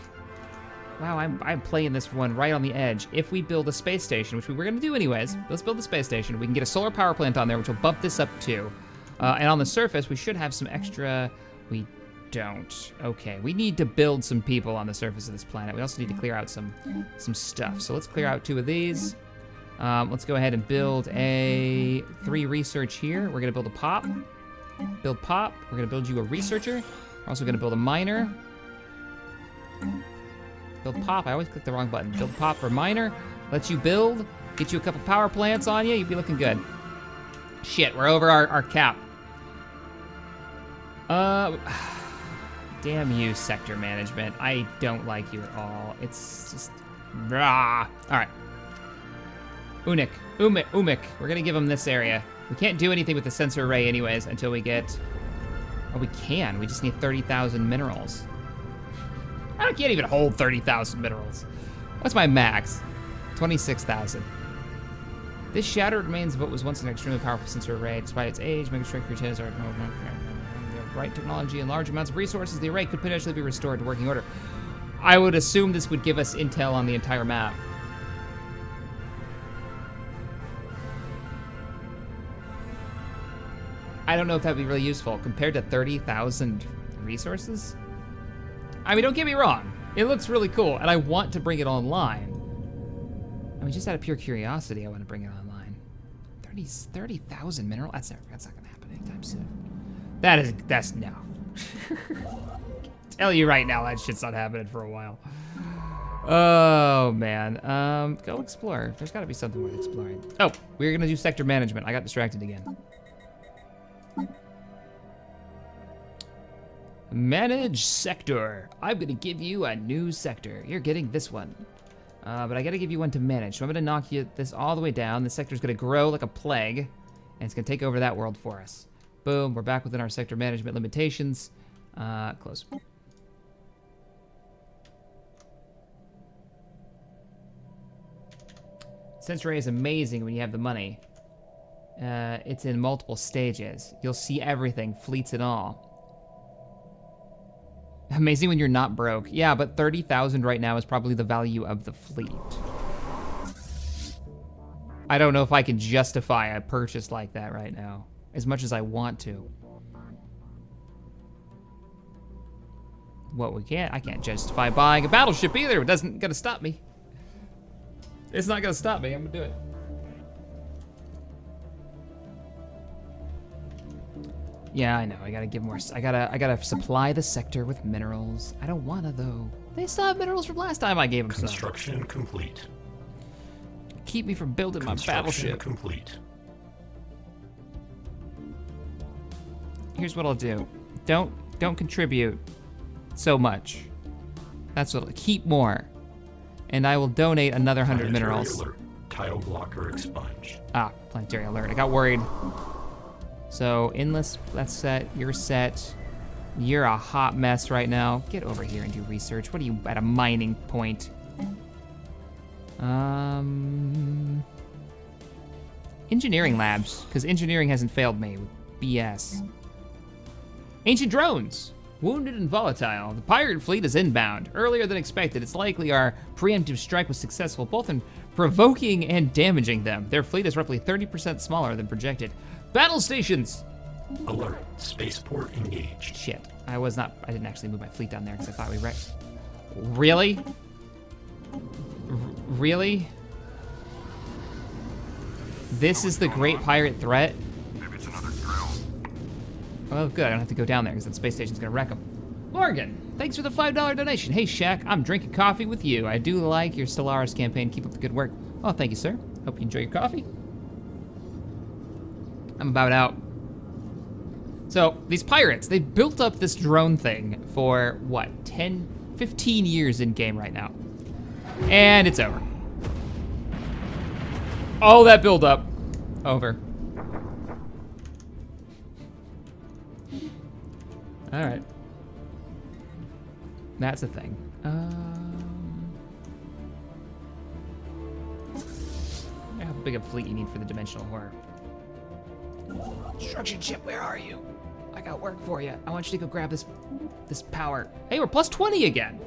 Wow, I'm playing this one right on the edge. If we build a space station, which we were gonna do anyways, let's build the space station. We can get a solar power plant on there, which will bump this up too. And on the surface, we should have some extra, we don't. Okay, we need to build some people on the surface of this planet. We also need to clear out some stuff. So let's clear out 2 of these. Let's go ahead and build a 3 research here. We're gonna build a pop. Build pop, we're gonna build you a researcher. We're also gonna build a miner. Build pop, I always click the wrong button. Build pop for miner, let you build, get you a couple power plants on you, you'd be looking good. Shit, we're over our cap. Damn you, sector management. I don't like you at all. It's just, rah. All right. Umik, we're gonna give him this area. We can't do anything with the sensor array anyways until we get, oh, we can, we just need 30,000 minerals. I can't even hold 30,000 minerals. What's my max? 26,000. This shattered remains of what was once an extremely powerful sensor array. Despite its age, mega strike antennas are the right technology and large amounts of resources. The array could potentially be restored to working order. I would assume this would give us intel on the entire map. I don't know if that'd be really useful compared to 30,000 resources. I mean, don't get me wrong. It looks really cool, and I want to bring it online. I mean, just out of pure curiosity, I want to bring it online. 30,000 mineral? That's not gonna happen anytime soon. That's no. Tell you right now, that shit's not happening for a while. Oh man, go explore. There's gotta be something worth exploring. Oh, we were gonna do sector management. I got distracted again. Manage sector. I'm gonna give you a new sector. You're getting this one. But I gotta give you one to manage. So I'm gonna knock this all the way down. The sector's gonna grow like a plague, and it's gonna take over that world for us. Boom, we're back within our sector management limitations. Close. Sense Ray is amazing when you have the money. It's in multiple stages. You'll see everything, fleets and all. Amazing when you're not broke. Yeah, but 30,000 right now is probably the value of the fleet. I don't know if I can justify a purchase like that right now, as much as I want to. What we can't, I can't justify buying a battleship either. It doesn't gonna stop me. It's not gonna stop me, I'm gonna do it. Yeah, I know, I gotta give more, I gotta supply the sector with minerals. I don't wanna though. They still have minerals from last time I gave them some. Construction complete. Keep me from building my battleship. Complete. Here's what I'll do. Don't contribute so much. That's what I'll keep more. And I will donate another 100 minerals. Alert. Tile blocker expunged. Ah, planetary alert. I got worried. So, endless, that's set. You're set. You're a hot mess right now. Get over here and do research. What are you at a mining point? Engineering labs, because engineering hasn't failed me with BS. Ancient drones. Wounded and volatile. The pirate fleet is inbound. Earlier than expected, it's likely our preemptive strike was successful, both in provoking and damaging them. Their fleet is roughly 30% smaller than projected. Battle stations! Alert. Spaceport engaged. Shit. I didn't actually move my fleet down there because I thought we wrecked. Really? Really? This is the great pirate threat? Maybe it's another drill. Oh, good. I don't have to go down there because that space station's gonna wreck them. Morgan, thanks for the $5 donation. Hey, Shaq, I'm drinking coffee with you. I do like your Stellaris campaign. Keep up the good work. Oh, thank you, sir. Hope you enjoy your coffee. I'm about out. So, these pirates, they built up this drone thing for, what, 10, 15 years in game right now. And it's over. All that build up, over. All right. That's a thing. How big a fleet you need for the dimensional horror? Construction ship, where are you? I got work for you. I want you to go grab this power. Hey, we're plus 20 again.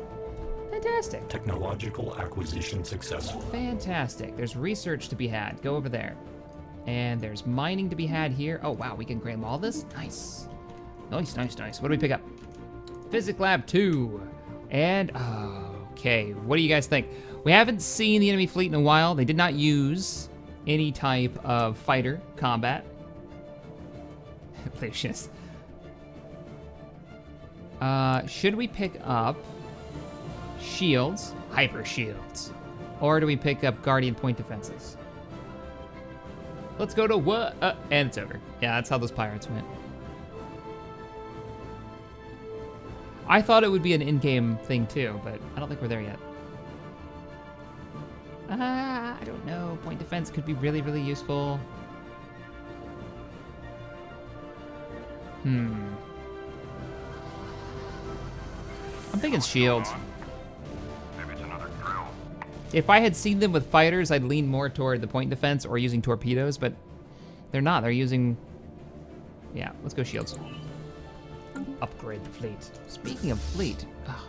Fantastic. Technological acquisition successful. Fantastic. There's research to be had. Go over there. And there's mining to be had here. Oh, wow, we can grab all this? Nice. Nice, nice, nice. What do we pick up? Physics Lab 2. And, okay, what do you guys think? We haven't seen the enemy fleet in a while. They did not use any type of fighter combat. They just... should we pick up shields, hyper shields, or do we pick up guardian point defenses? Let's go to what? And it's over. Yeah, that's how those pirates went. I thought it would be an in-game thing too, but I don't think we're there yet. I don't know. Point defense could be really, really useful. I'm thinking shields. Maybe it's another drill. If I had seen them with fighters, I'd lean more toward the point defense or using torpedoes, but they're not. They're using... Yeah, let's go shields. Upgrade the fleet. Speaking of fleet... Oh,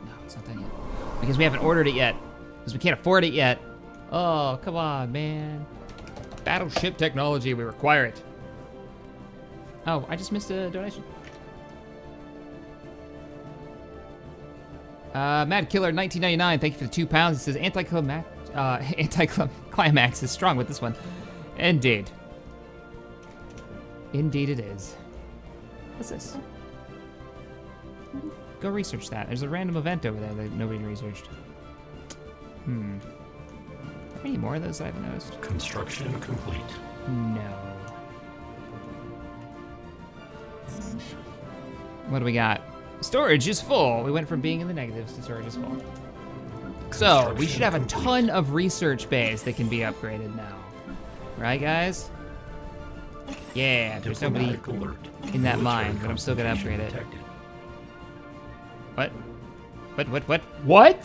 no, it's not that yet. Because we haven't ordered it yet. Because we can't afford it yet. Oh, come on, man. Battleship technology, we require it. Oh, I just missed a donation. Mad Killer 1999, thank you for the £2. It says anticlimax is strong with this one. Indeed. Indeed it is. What's this? Go research that. There's a random event over there that nobody researched. Are there any more of those that I've noticed? Construction complete. No. What do we got? Storage is full. We went from being in the negatives to storage is full. So we should have a ton of research bays that can be upgraded now. Right, guys? Yeah, there's nobody Diplomatic alert. in that Military mine, but I'm still gonna upgrade it. detected. What? What?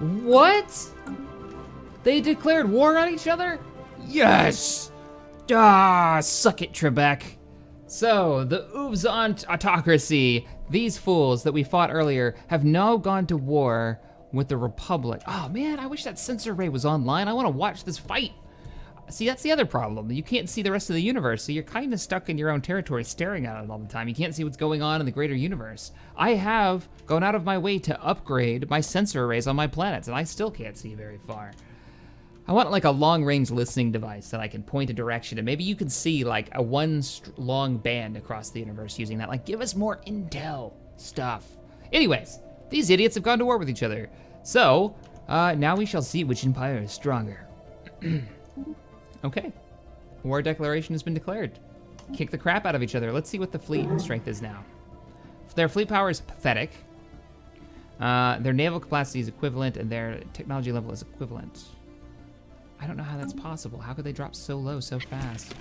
What? They declared war on each other? Yes! Ah, suck it, Trebek. So, the Oobzant autocracy, these fools that we fought earlier, have now gone to war with the Republic. Oh man, I wish that sensor array was online. I wanna watch this fight. See, that's the other problem. You can't see the rest of the universe, so you're kind of stuck in your own territory staring at it all the time. You can't see what's going on in the greater universe. I have gone out of my way to upgrade my sensor arrays on my planets, and I still can't see very far. I want like a long-range listening device that I can point a direction, and maybe you can see like a long band across the universe using that. Like, give us more intel stuff. Anyways, these idiots have gone to war with each other. So, now we shall see which empire is stronger. Okay, war declaration has been declared. Kick the crap out of each other. Let's see what the fleet strength is now. Their fleet power is pathetic. Their naval capacity is equivalent, and their technology level is equivalent. I don't know how that's possible. How could they drop so low so fast?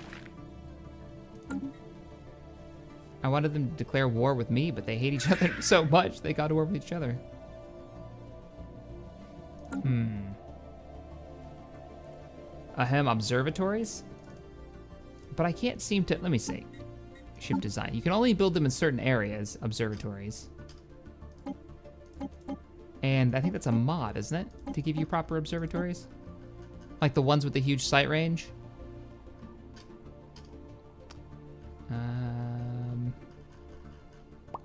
I wanted them to declare war with me, but they hate each other so much they got to war with each other. Ahem, observatories? But I can't seem to, let me see. Ship design. You can only build them in certain areas, observatories. And I think that's a mod, isn't it? To give you proper observatories? Like the ones with the huge sight range?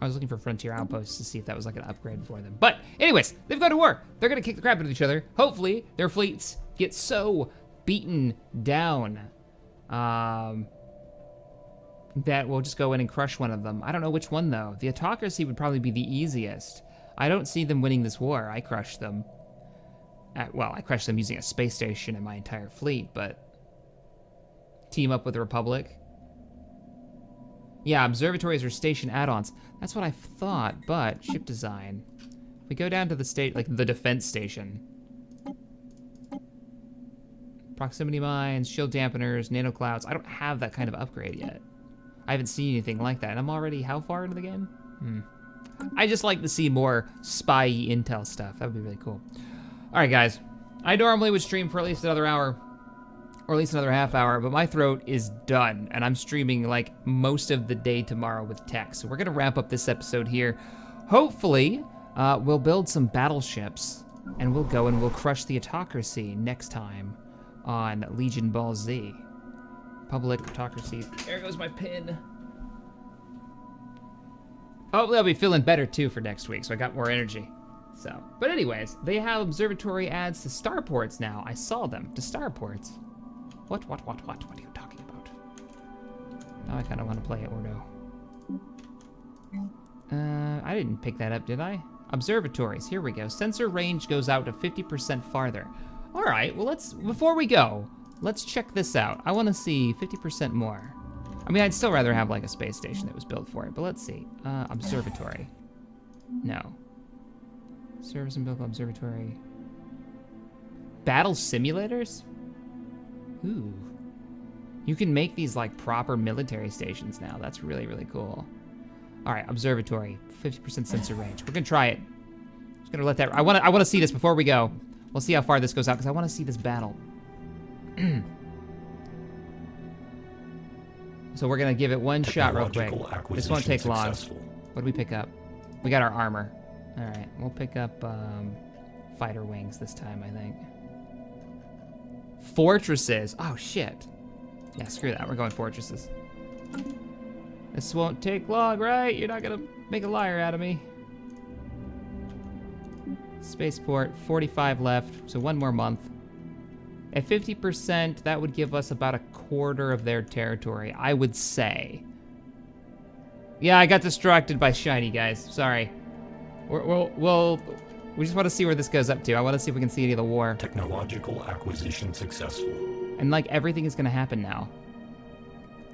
I was looking for frontier outposts to see if that was like an upgrade for them. But anyways, they've gone to war. They're gonna kick the crap out of each other. Hopefully their fleets get so beaten down that we'll just go in and crush one of them. I don't know which one though. The autocracy would probably be the easiest. I don't see them winning this war. I crushed them. Well, I crushed them using a space station and my entire fleet, but team up with the Republic. Yeah, observatories are station add-ons. That's what I thought, but ship design. We go down to the state, like the defense station. Proximity mines, shield dampeners, nano clouds. I don't have that kind of upgrade yet. I haven't seen anything like that, and I'm already how far into the game? I just like to see more spy-y intel stuff. That would be really cool. All right, guys. I normally would stream for at least another hour, or at least another half hour, but my throat is done, and I'm streaming like most of the day tomorrow with tech. So we're gonna wrap up this episode here. Hopefully, we'll build some battleships, and we'll go and we'll crush the autocracy next time on Legion Ball Z. Public autocracy. There goes my pin. Hopefully I'll be feeling better too for next week, so I got more energy. So, but anyways, they have observatory adds to starports now. I saw them, to starports. What are you talking about? Now I kind of want to play it, Ordo. I didn't pick that up, did I? Observatories, here we go. Sensor range goes out to 50% farther. All right, well before we go, let's check this out. I want to see 50% more. I mean, I'd still rather have like a space station that was built for it, but let's see. Observatory. No. Service and build observatory. Battle simulators? Ooh. You can make these like proper military stations now. That's really, really cool. All right, observatory, 50% sensor range. We're gonna try it. Just gonna let that, I wanna see this before we go. We'll see how far this goes out, because I wanna see this battle. So we're gonna give it one shot real quick. This won't take long. What do we pick up? We got our armor. All right, we'll pick up fighter wings this time, I think. Fortresses, oh shit. Yeah, screw that, we're going fortresses. This won't take long, right? You're not gonna make a liar out of me. Spaceport, 45 left, so one more month. At 50%, that would give us about a quarter of their territory, I would say. Yeah, I got distracted by shiny, guys, sorry. We just want to see where this goes up to. I want to see if we can see any of the war. Technological acquisition successful. And like everything is gonna happen now.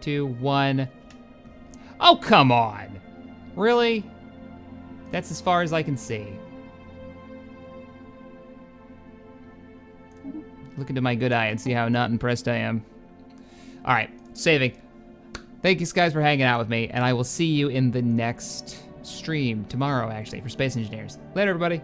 2, 1. Oh, come on. Really? That's as far as I can see. Look into my good eye and see how not impressed I am. All right, saving. Thank you guys for hanging out with me, and I will see you in the next stream tomorrow, actually, for Space Engineers. Later, everybody.